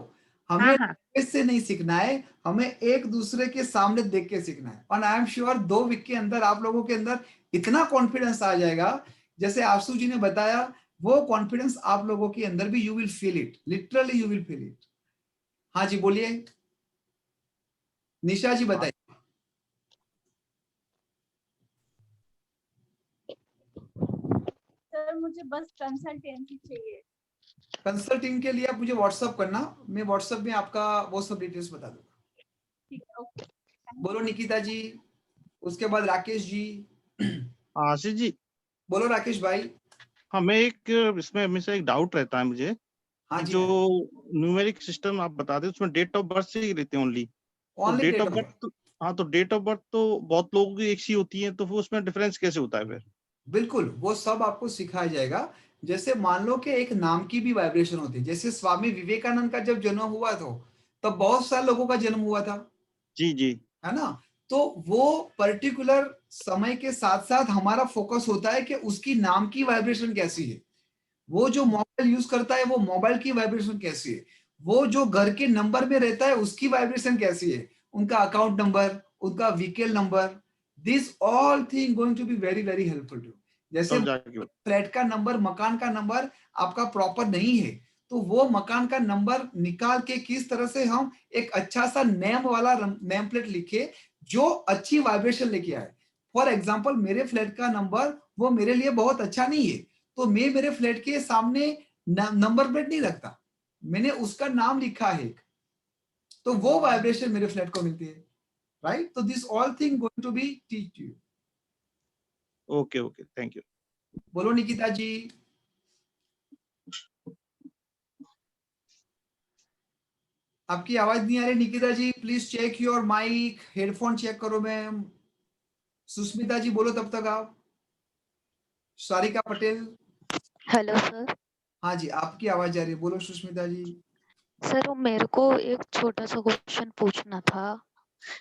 हमें लैंग्वेज से नहीं सीखना है, हमें एक दूसरे के सामने देख के सीखना है। और आई एम श्योर 2 वीक के अंदर आप लोगों के अंदर इतना कॉन्फिडेंस आ जाएगा, जैसे आशु जी ने बताया, वो कॉन्फिडेंस आप लोगों के अंदर भी, you will feel it, literally you will feel it. हाँ जी बोलिए, निशा जी बताइए।
सर मुझे बस कंसल्टेंसी चाहिए।
कंसल्टिंग के लिए आप मुझे व्हाट्सएप करना, मैं व्हाट्सएप में आपका वो सब डिटेल्स बता दूंगा।
ठीक है, ओके।
बोलो निकिता जी, उसके बाद राकेश जी।
आशीष जी
बोलो राकेश भाई।
हमें एक इसमें हमेशा एक डाउट रहता है मुझे।
हाँ जी,
जो न्यूमेरिक सिस्टम आप बताते हैं उसमें डेट ऑफ बर्थ से ही लेते हैं ओनली, तो डेट ऑफ बर्थ, हाँ तो डेट ऑफ बर्थ तो बहुत लोगों की एक सी होती है, तो फिर उसमें डिफरेंस कैसे होता है फिर?
बिल्कुल, वो सब आपको सिखाया जाएगा। जैसे मान लो कि एक नाम की भी वाइब्रेशन होती है, जैसे स्वामी विवेकानंद का जब जन्म हुआ था तब बहुत सारे लोगों का जन्म हुआ था,
जी जी,
है ना। तो वो पर्टिकुलर समय के साथ साथ हमारा फोकस होता है कि उसकी नाम की वाइब्रेशन कैसी है, वो जो मोबाइल यूज करता है वो मोबाइल की वाइब्रेशन कैसी है, वो जो घर के नंबर में रहता है उसकी वाइब्रेशन कैसी है, उनका अकाउंट नंबर, उनका vehicle number, this all thing going to be very very helpful to. जैसे फ्लैट का नंबर, मकान का नंबर आपका प्रॉपर नहीं है, तो वो मकान का नंबर निकाल के किस तरह से हम एक अच्छा सा नेम वाला नेम प्लेट लिखे जो अच्छी वाइब्रेशन लेके आए। फॉर एग्जाम्पल, मेरे फ्लैट का नंबर वो मेरे लिए बहुत अच्छा नहीं है, तो मैं मेरे फ्लैट के सामने नंबर प्लेट नहीं रखता, मैंने उसका नाम लिखा है, तो वो वाइब्रेशन मेरे फ्लैट को मिलती है, राइट? तो this all thing going to be teach you.
Okay okay, thank you.
बोलो निकिता जी। आपकी आवाज नहीं आ रही Nikita ji, please check your mic, headphone check करो मैम। सुष्मिता जी बोलो तब तक आप। सारिका पटेल।
Hello sir.
हाँ जी, आपकी आवाज आ रही है, बोलो सुष्मिता जी।
सर वो मेरे को एक छोटा सा क्वेश्चन पूछना था।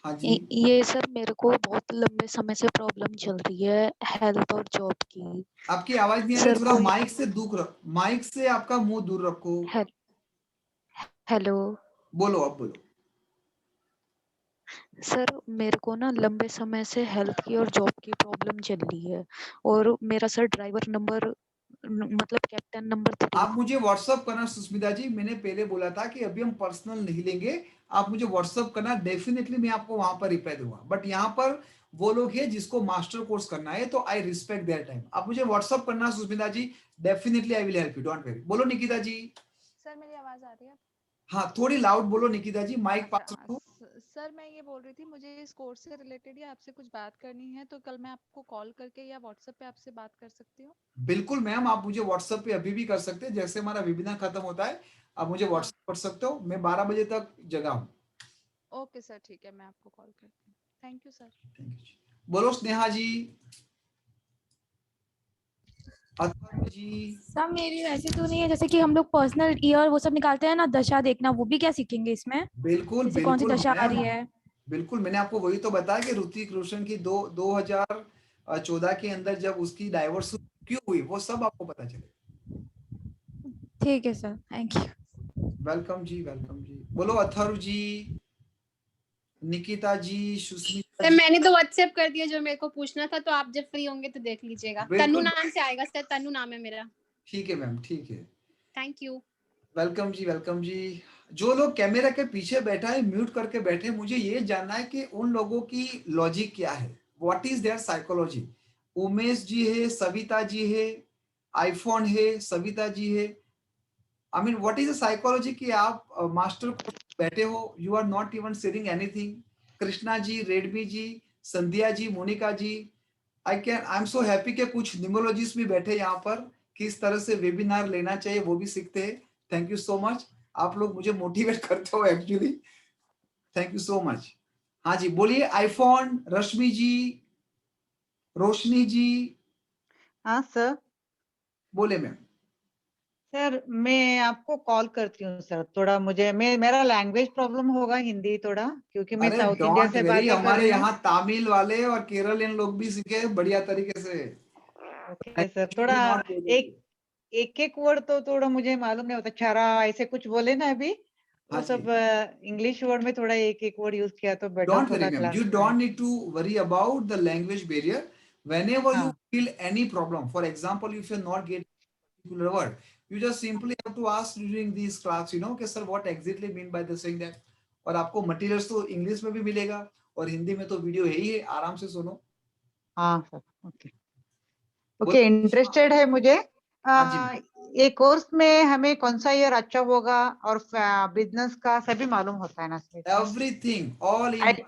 हाँ जी।
ये सर मेरे को बहुत लंबे समय से प्रॉब्लम चल रही है हेल्थ और जॉब की।
आपकी आवाज नहीं आ रही, थोड़ा माइक से दूर रखो, माइक से आपका मुंह दूर रखो।
हेलो।
बोलो, अब बोलो।
सर मेरे को ना लंबे समय से हेल्थ की और जॉब की प्रॉब्लम चल रही है, और मेरा सर ड्राइवर नंबर मतलब कैप्टन नंबर 3।
आप मुझे व्हाट्सअप करना सुष्मिता जी, मैंने पहले बोला था कि अभी हम पर्सनल नहीं लेंगे, आप मुझे व्हाट्सअप करना, डेफिनेटली मैं आपको वहां पर रिप्लाई दूंगा। बट यहाँ पर वो लोग हैं जिसको मास्टर कोर्स करना है, तो आई रिस्पेक्ट देयर टाइम। आप मुझे व्हाट्सअप करना Sushmita ji, definitely I will help you, don't worry. बोलो निकिता जी।
सर मेरी आवाज आ रही है?
हाँ, थोड़ी लाउड बोलो निकिता जी, माइक पास रखो।
सर मैं ये बोल रही थी, मुझे इस कोर्स से रिलेटेड ही आपसे कुछ बात करनी है, तो कल मैं आपको कॉल करके या व्हाट्सएप पे आपसे बात कर सकती हूँ?
बिल्कुल मैम, आप मुझे व्हाट्सएप पे अभी भी कर सकते हैं, जैसे हमारा वेबिनार खत्म होता है आप मुझे व्हाट्सएप कर सकते हो। मैं 12 बजे तक जगह हूँ।
ओके सर, ठीक है, मैं आपको कॉल करती हूँ। Thank you sir.
बोलो स्नेहा जी। जी।
सर मेरी वैसे तो नहीं है, जैसे कि हम लोग पर्सनल ईयर वो सब निकालते हैं ना, दशा देखना, वो भी क्या सीखेंगे इसमें?
बिल्कुल
जैसे कौन सी
बिल्कुल
दशा आ
मैम,
रही है?
बिल्कुल मैंने आपको वही तो बताया कि ऋतिक रोशन की 2014 के अंदर जब उसकी डाइवोर्स क्यों हुई, वो सब आपको पता चलेगा।
ठीक है sir, thank you.
Welcome ji, welcome जी। बोलो अथर्व जी, निकिता जी, सुष्मिता
सर
जी।
मैंने तो व्हाट्सएप कर दिया जो मेरे को पूछना था, तो आप जब फ्री होंगे तो देख लीजिएगा।
बिल्कुल।
तनु नाम से आएगा सर, तनु नाम है मेरा।
ठीक है मैम, ठीक है।
Thank you.
Welcome ji, welcome जी। जो लोग कैमरा के पीछे बैठा है, म्यूट करके बैठे, मुझे ये जानना है कि उन लोगों की लॉजिक क्या है, what is their psychology. Umesh ji है, सविता जी है, आईफोन है, सविता जी है। I mean what is the psychology कि आप मास्टर को बैठे हो, you are not even sharing anything. Krishna ji, Redmi ji, Sandhya ji, Monika ji, I am so happy कि कुछ न्यूमरोलॉजिस्ट भी बैठे यहाँ पर, किस तरह से वेबिनार लेना चाहिए वो भी सीखते हैं। थैंक यू सो मच, आप लोग मुझे मोटिवेट करते हो actually, thank you so much. हाँ जी बोलिए। आईफोन, रश्मि जी, रोशनी जी।
हाँ सर।
बोले मैम।
सर मैं आपको कॉल करती हूँ सर, थोड़ा मुझे मेरा लैंग्वेज प्रॉब्लम होगा हिंदी थोड़ा, क्योंकि मैं
अरे
south India
don't
say
very,
बातें कर
हमारे
रही हूँ।
यहाँ तमिल वाले और केरलियन लोग भी सीखे बढ़िया तरीके से।
ओके सर, थोड़ा एक एक वर्ड तो थोड़ा मुझे मालूम नहीं होता, चारा ऐसे कुछ बोले ना अभी, वो सब इंग्लिश वर्ड में थोड़ा एक एक वर्ड यूज किया तो बेटर
Don't worry,
होगा
ma'am.
क्लास
You
में।
don't need to worry about the language barrier. Whenever you
हाँ
feel any problem, for example, if you're not getting a particular word, you just simply have to ask during these class, you know, कि sir, what exactly mean by the saying that? और आपको materials तो English में भी मिलेगा और हिंदी में तो वीडियो है ही है, आराम से सुनो।
हाँ सर, ओके ओके, इंटरेस्टेड है मुझे।
हाँ जी।
ये कोर्स में हमें कौन सा ईयर अच्छा होगा और बिजनेस का सभी मालूम होता है ना सर?
Everything, all in.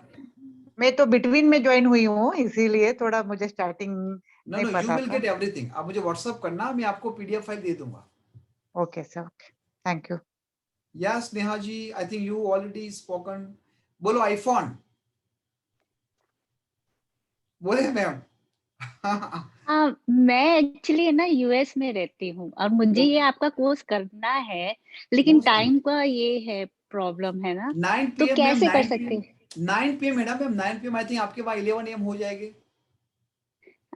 मैं तो बिटवीन में ज्वाइन हुई हूँ, इसीलिए थोड़ा मुझे स्टार्टिंग
No,
नहीं
no, you
पता
will
था।
get everything. आप मुझे व्हाट्सएप करना, मैं आपको पीडीएफ फाइल दे दूंगा।
Okay sir, okay, thank you.
Yes, Neha ji, I think you already spoken. बोलो आईफोन। बोले मैम।
हाँ, मैं एक्चुअली ना यूएस में रहती हूँ और मुझे ये आपका कोर्स करना है, लेकिन टाइम का ये है प्रॉब्लम है ना,
9
तो
PM
कैसे
मैम,
कर
9
सकते हैं?
9 PM madam, 9 PM I think आपके पास 11 AM हो जाएंगे।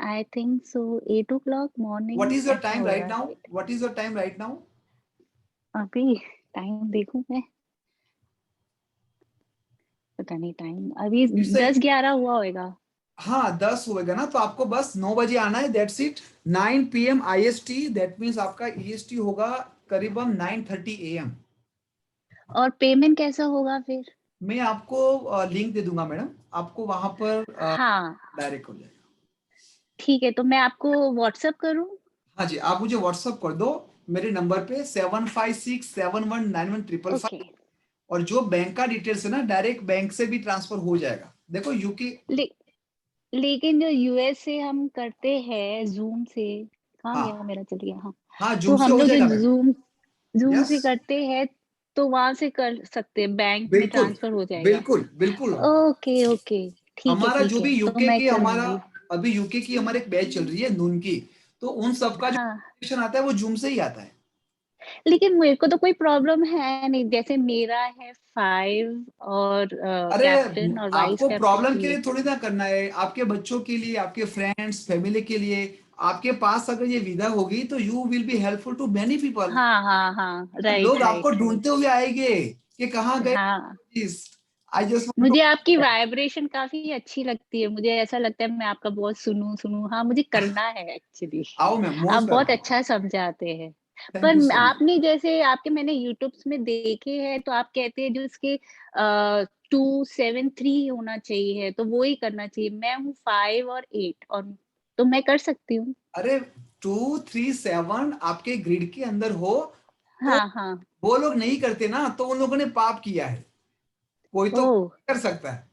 I think so 8 o'clock morning
What is your
ऐसा
time
हो
right
रहा
now?
है।
What is your time right now?
अभी टाइम देखूं मैं, पता नहीं टाइम अभी 10-11 हुआ होगा।
हाँ 10 होएगा ना, तो आपको बस 9 बजे आना है, that's it. 9 PM IST, that means आपका EST होगा करीबन 9:30 AM।
और पेमेंट कैसा होगा फिर?
मैं आपको लिंक दे दूंगा मैडम, आपको वहां पर
हाँ
डायरेक्ट हो जाएगा।
ठीक है, तो मैं आपको व्हाट्सएप करूं?
हाँ जी, आप मुझे व्हाट्सएप कर दो, मेरे नंबर पे 7567191555
ओके
और जो बैंक का डिटेल्स है ना डायरेक्ट बैंक से भी ट्रांसफर हो जाएगा। देखो यूके
लेकिन जो यूएस से हम करते हैं जूम से, कहाँ
हाँ
गया मेरा, चल गया, हाँ।
हाँ
तो
जूम से
हम
हो
लोग
जाएगा
जो
मैम।
जूम
यस
से करते हैं तो वहां से कर सकते हैं, बैंक में
बिल्कुल
ट्रांसफर हो जाएगा।
बिल्कुल बिल्कुल।
ओके ओके, ठीक
हमारा जो
है,
भी
तो
यूके
मैं
की हमारा
करूंगी।
अभी यूके की हमारे एक बैच चल रही है नून की, तो उन सबका जो
हाँ
नोटिफिकेशन आता है वो जूम से ही आता है।
लेकिन मेरे को तो कोई प्रॉब्लम है नहीं, जैसे मेरा है 5 और
अरे
कैप्टन और वाइस
आपको
कैप्टन
प्रॉब्लम के
3।
लिए थोड़ी ना करना है, आपके बच्चों के लिए, आपके फ्रेंड्स फैमिली के लिए, आपके पास अगर ये विधा होगी तो you will be helpful to many people.
हाँ हाँ हाँ,
लोग
राइट
आपको
राइट
ढूंढते हुए आएंगे कि कहाँ गए।
हाँ,
आई जस्ट वांट
मुझे आपकी वाइब्रेशन काफी अच्छी लगती है, मुझे ऐसा लगता है मैं आपका बहुत सुनूं। हाँ, मुझे करना है एक्चुअली।
आओ मैम,
आप
मोस्ट
बहुत
वेलकम।
अच्छा समझाते हैं।
थैंक
पर
यू सो मच।
आपने जैसे आपके मैंने यूट्यूब में देखे हैं, तो आप कहते हैं जो इसके 273 होना चाहिए, तो वो ही करना चाहिए। मैं हूँ 5 और 8 और तो मैं कर सकती हूँ।
अरे 237 आपके ग्रिड के अंदर हो तो
हाँ हाँ,
वो लोग नहीं करते ना, तो उन लोगों ने पाप किया है। कोई तो
ओह
कर सकता है,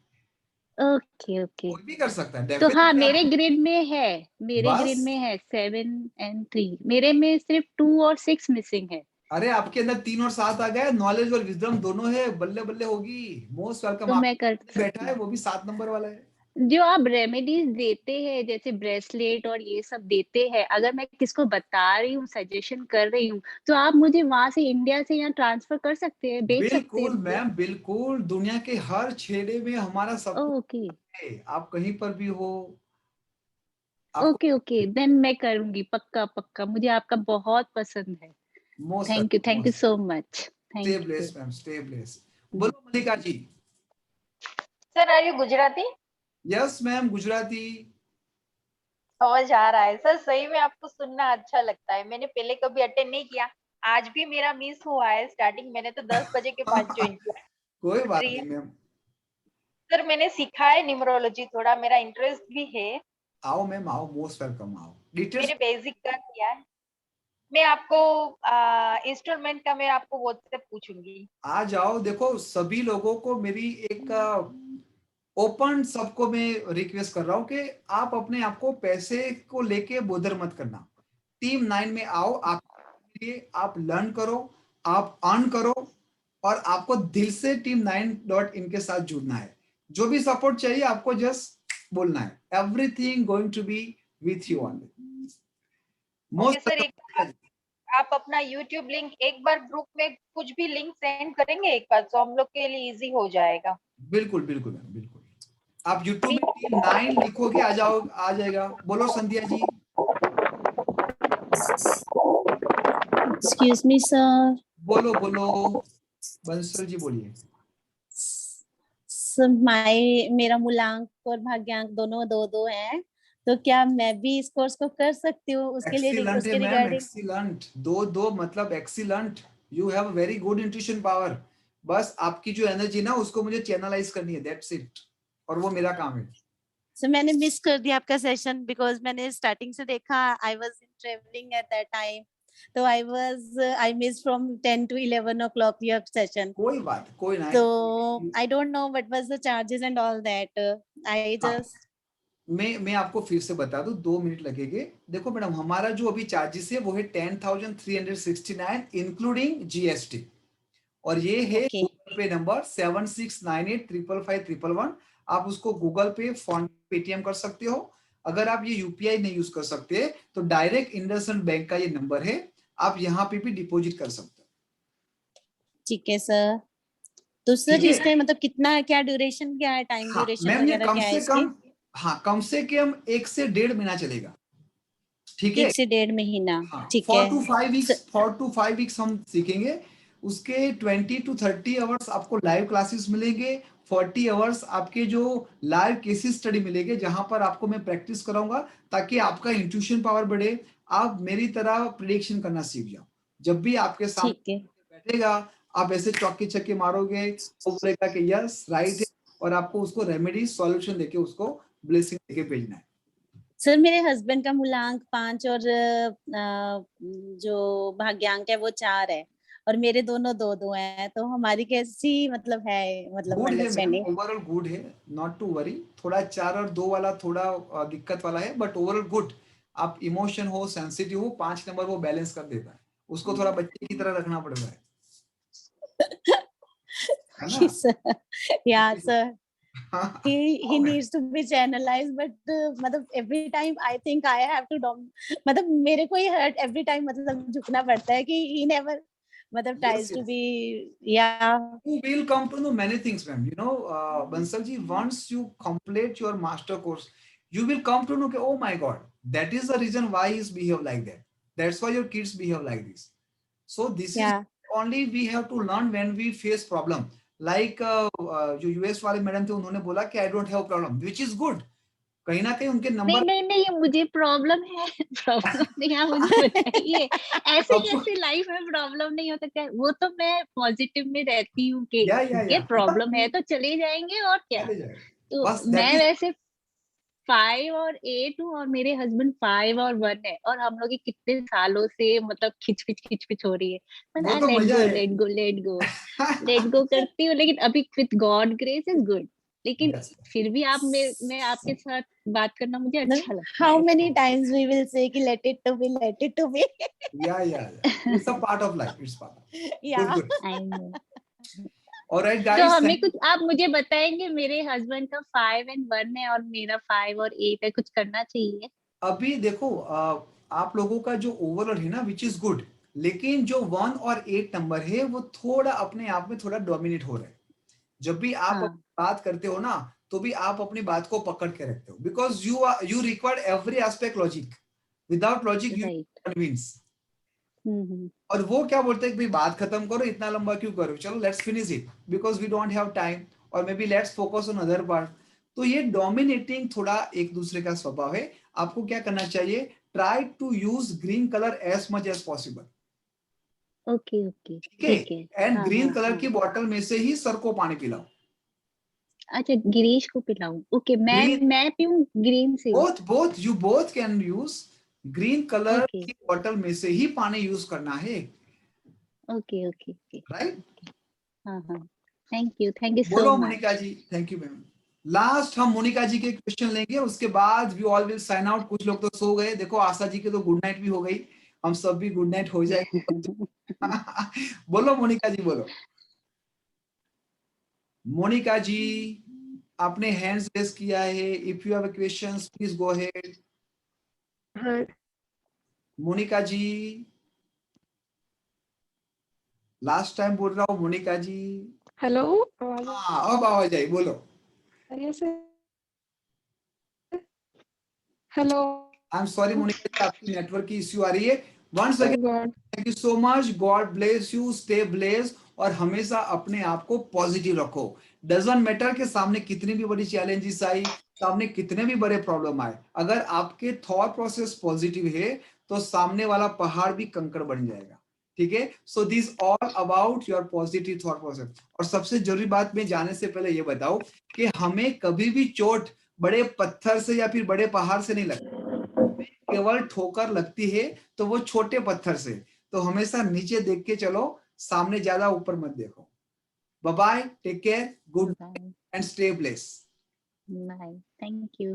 ओके ओके।
कोई भी कर सकता है
तो हाँ,
डेफिनेटली।
मेरे ग्रिड में है, मेरे ग्रिड
बस
में है 7 और 3, मेरे में सिर्फ 2 और 6 मिसिंग है।
अरे आपके अंदर 3 और 7 आ गया, नॉलेज और विजडम दोनों है, बल्ले बल्ले होगी। Most welcome.
तो
आप
मैं कर
बैठा
सकती
है
हूँ।
वो भी 7 नंबर वाला है।
जो आप रेमेडीज देते हैं जैसे ब्रेसलेट और ये सब देते हैं, अगर मैं किसको बता रही हूँ, सजेशन कर रही हूँ, तो आप मुझे वहां से इंडिया से यहाँ ट्रांसफर कर सकते हैं, बेच सकते हैं
बिल्कुल
मुझे।
मैम बिल्कुल, दुनिया के हर छेड़े में हमारा सब कुछ
ओके
है। आप कहीं पर भी हो, आपको
ओके ओके, देन मैं करूंगी पक्का पक्का, मुझे आपका बहुत पसंद है।
Most
thank
welcome.
You so much,
stay
thank you.
Blessed ma'am, stay blessed. बोलो Mallika ji.
Sir are you Gujarati?
Yes ma'am, Gujarati.
समझ आ रहा है सर, सही में आपको सुनना अच्छा लगता है। मैंने पहले कभी अटेंड नहीं किया, आज भी मेरा मिस हुआ है। स्टार्टिंग मैंने तो 10 बजे के बाद ज्वाइन किया।
कोई बात
प्रिय
नहीं मैम।
सर, मैंने सीखा है न्यूमरोलॉजी, थोड़ा मेरा इंटरेस्ट भी है।
आओ मैम आओ, मोस्ट वेलकम, आओ। डिटेल्स
मैंने बेसिक का किया है। मैं आपको इंस्टॉलमेंट का मैं आपको व्हाट्सएप पूछूंगी।
आ जाओ। देखो सभी लोगों को मेरी एक ओपन सबको मैं रिक्वेस्ट कर रहा हूँ कि आप अपने आप को पैसे को लेके बोदर मत करना। टीम 9 में आओ, आपके लिए आप लर्न करो, आप अर्न करो, और आपको दिल से टीम 9.in के साथ जुड़ना है। जो भी सपोर्ट चाहिए आपको जस्ट बोलना है। Everything going to be with you only.
Okay
most
sir, एक आप अपना यूट्यूब लिंक एक बार ग्रुप में कुछ भी लिंक सेंड करेंगे एक बार, तो हम लोग के लिए इजी हो जाएगा।
बिल्कुल बिल्कुल मैम, बिल्कुल। आप यूट्यूब में टीम 9 लिखोगे आ जाओ, आ जाएगा। बोलो Sandhya ji.
Excuse me, sir.
बोलो बोलो बंसल जी, बोलिए।
सर मेरा मूलांक और भाग्यांक दोनों 2-2 हैं, तो क्या मैं भी इस कोर्स को कर सकती हूँ? उसके लिए
एक्सीलेंट है
उसके
मैम,
रिगार्डिंग।
एक्सीलेंट। 2-2 मतलब excellent. You have very good intuition power. बस आपकी जो एनर्जी ना उसको मुझे चैनलाइज करनी है, दैट्स इट। और वो मेरा काम है।
सर मैंने मिस कर दिया आपका सेशन, बिकॉज मैंने स्टार्टिंग से देखा, I was in travelling at that time, तो I miss from 10 to 11 o'clock your session.
कोई बात, कोई ना।
तो I don't know what was the charges and all that. I just
मैं आपको फिर से बता दूं, 2 मिनट लगेंगे। देखो मैडम, हमारा जो अभी चार्जेस है वो है 10,369 इंक्लूडिंग जीएसटी, और ये है गूगल पे नंबर 7698555111। आप उसको गूगल पे, फोन, पेटीएम कर सकते हो। अगर आप ये यूपीआई नहीं यूज कर सकते तो डायरेक्ट इंडसइंड बैंक का ये नंबर है, आप यहाँ पे भी डिपॉजिट कर सकते हो।
ठीक है सर। तो सर इसका मतलब कितना, क्या ड्यूरेशन, क्या है टाइम ड्यूरेशन
मैम ये
वगैरह
कम
क्या है
से
इसकी?
कम, हाँ कम से कम 1 से 1.5 महीना चलेगा। ठीक है,
1 से 1.5 महीना।
हाँ,
ठीक
4
है।
to 5 weeks, 4 to 5 weeks हम सीखेंगे। उसके 20 to 30 आवर्स आपको लाइव क्लासेस मिलेंगे, 40 आवर्स आपके जो लाइव केसेस स्टडी मिलेंगे, जहां पर आपको मैं प्रैक्टिस कराऊंगा ताकि आपका इंट्यूशन पावर बढ़े, आप मेरी तरह प्रिडिक्शन करना सीख जाओ। जब भी आपके सामने बैठेगा, आप ऐसे चौके छक्के मारोगे, वो बोलेगा कि यस राइट है, और आपको उसको रेमेडी सॉल्यूशन देके उसको ब्लेसिंग देके भेजना है।
सर मेरे हस्बैंड का मूलांक 5 और जो भाग्यांक है वो 4 है और मेरे दोनों 2-2 हैं, तो हमारी कैसी मतलब है मतलब
गुड है मैम,
अंडरस्टैंडिंग?
ओवरऑल गुड है, नॉट टू वरी। थोड़ा 4 और 2 वाला थोड़ा दिक्कत वाला है, बट ओवरऑल गुड। आप इमोशन हो, सेंसिटिव हो, 5 नंबर वो बैलेंस कर देता है। उसको थोड़ा बच्चे की तरह रखना पड़ता है ना?
Yeah, sir. He needs to be channelized, but मतलब every time I think I have to मतलब मेरे को ही hurt every time मतलब झुकना पड़ता है कि he never मतलब tries to be, yeah.
You will come to know many things, ma'am. You know, Bansal ji, once you complete your master course, you will come to know, okay, oh my God, that is the reason why he's behave like that. That's why your kids behave like this. So this is only we have to learn when we face problem. Like जो US वाले madam थे, उन्होंने बोला कि I don't have problem, which is good. कहीं ना कहीं उनके नंबर
नहीं मुझे प्रॉब्लम है। प्रॉब्लम नहीं, आप मुझे बताइए ऐसे कैसे लाइफ में प्रॉब्लम नहीं हो सकता? वो तो मैं पॉजिटिव में रहती हूँ कि ये प्रॉब्लम है तो चले जाएंगे और क्या। तो मैं वैसे 5 और 8 हूँ और मेरे हस्बैंड 5 और 1 है और हम लोग की कितने सालों से मतलब खिचपिच हो रही है। लेट गो करती हूँ, लेकिन अभी with God grace is good. लेकिन फिर भी आप मैं आपके साथ बात करना मुझे अच्छा लगता है।
How many times we will say कि let it to be.
Yeah. It's a part of life. It's part.
Yeah.
Good.
I know.
Alright guys.
तो हमें कुछ आप मुझे बताएंगे, मेरे हस्बैंड का 5 और 1 है और मेरा 5 और 8 है, कुछ करना चाहिए?
अभी देखो आप लोगों का जो ओवरऑल है ना, विच इज गुड, लेकिन जो 1 और 8 नंबर है वो थोड़ा अपने आप में थोड़ा डोमिनेट हो रहा है। जब भी आप बात करते हो ना, तो भी आप अपनी बात को पकड़ के रखते हो, because you require every aspect logic. Without logic you convince. और वो क्या बोलते हैं कि भाई बात खत्म करो, इतना लंबा क्यों करो, चलो let's finish it because we don't have time, और maybe let's focus on other part. तो ये डोमिनेटिंग थोड़ा एक दूसरे का स्वभाव है। आपको क्या करना चाहिए, try to use green colour as much as possible.
Okay
ठीक है। एंड ग्रीन कलर की बॉटल में से ही सर को पानी पिलाओ।
अच्छा, गिरीश को पिलाऊं? ओके, मैं पीऊं ग्रीन से?
Both you both can use green colour की बॉटल में से ही पानी यूज करना है।
Okay
right.
हाँ थैंक यू सो मच।
बोलो Monika ji. Thank you ma'am. Last हम मोनिका जी के क्वेश्चन लेंगे, उसके बाद we all will sign out. कुछ लोग तो सो गए, देखो आशा जी के तो गुड नाइट भी हो गई, हम सब भी गुड नाइट हो जाएगी। बोलो मोनिका जी, बोलो। मोनिका जी आपने हैंड्स रेज किया है, if you have questions please go ahead. Monica ji last time बोल रहा हूँ मोनिका जी।
हेलो,
हाँ अब आवाज आई, बोलो।
Hello,
I am sorry Monika ji, आपकी नेटवर्क की इश्यू आ रही है। Once again thank you so much, God bless you, stay blessed, और हमेशा अपने आप को पॉजिटिव रखो। डजंट मैटर के सामने कितनी भी बड़ी चैलेंजेस आई, सामने कितने भी बड़े प्रॉब्लम आए, अगर आपके थॉट प्रोसेस पॉजिटिव है तो सामने वाला पहाड़ भी कंकड़ बन जाएगा। ठीक है। सो this all about your positive thought process. और सबसे जरूरी बात मैं जाने से पहले ये बताऊं कि हमें कभी भी चोट बड़े पत्थर से या फिर बड़े पहाड़ से नहीं लगती, केवल ठोकर लगती है तो वो छोटे पत्थर से। तो हमेशा नीचे देख के चलो, सामने ज्यादा ऊपर मत देखो। Bye bye, take care, good night and stay blessed.
Bye, thank you.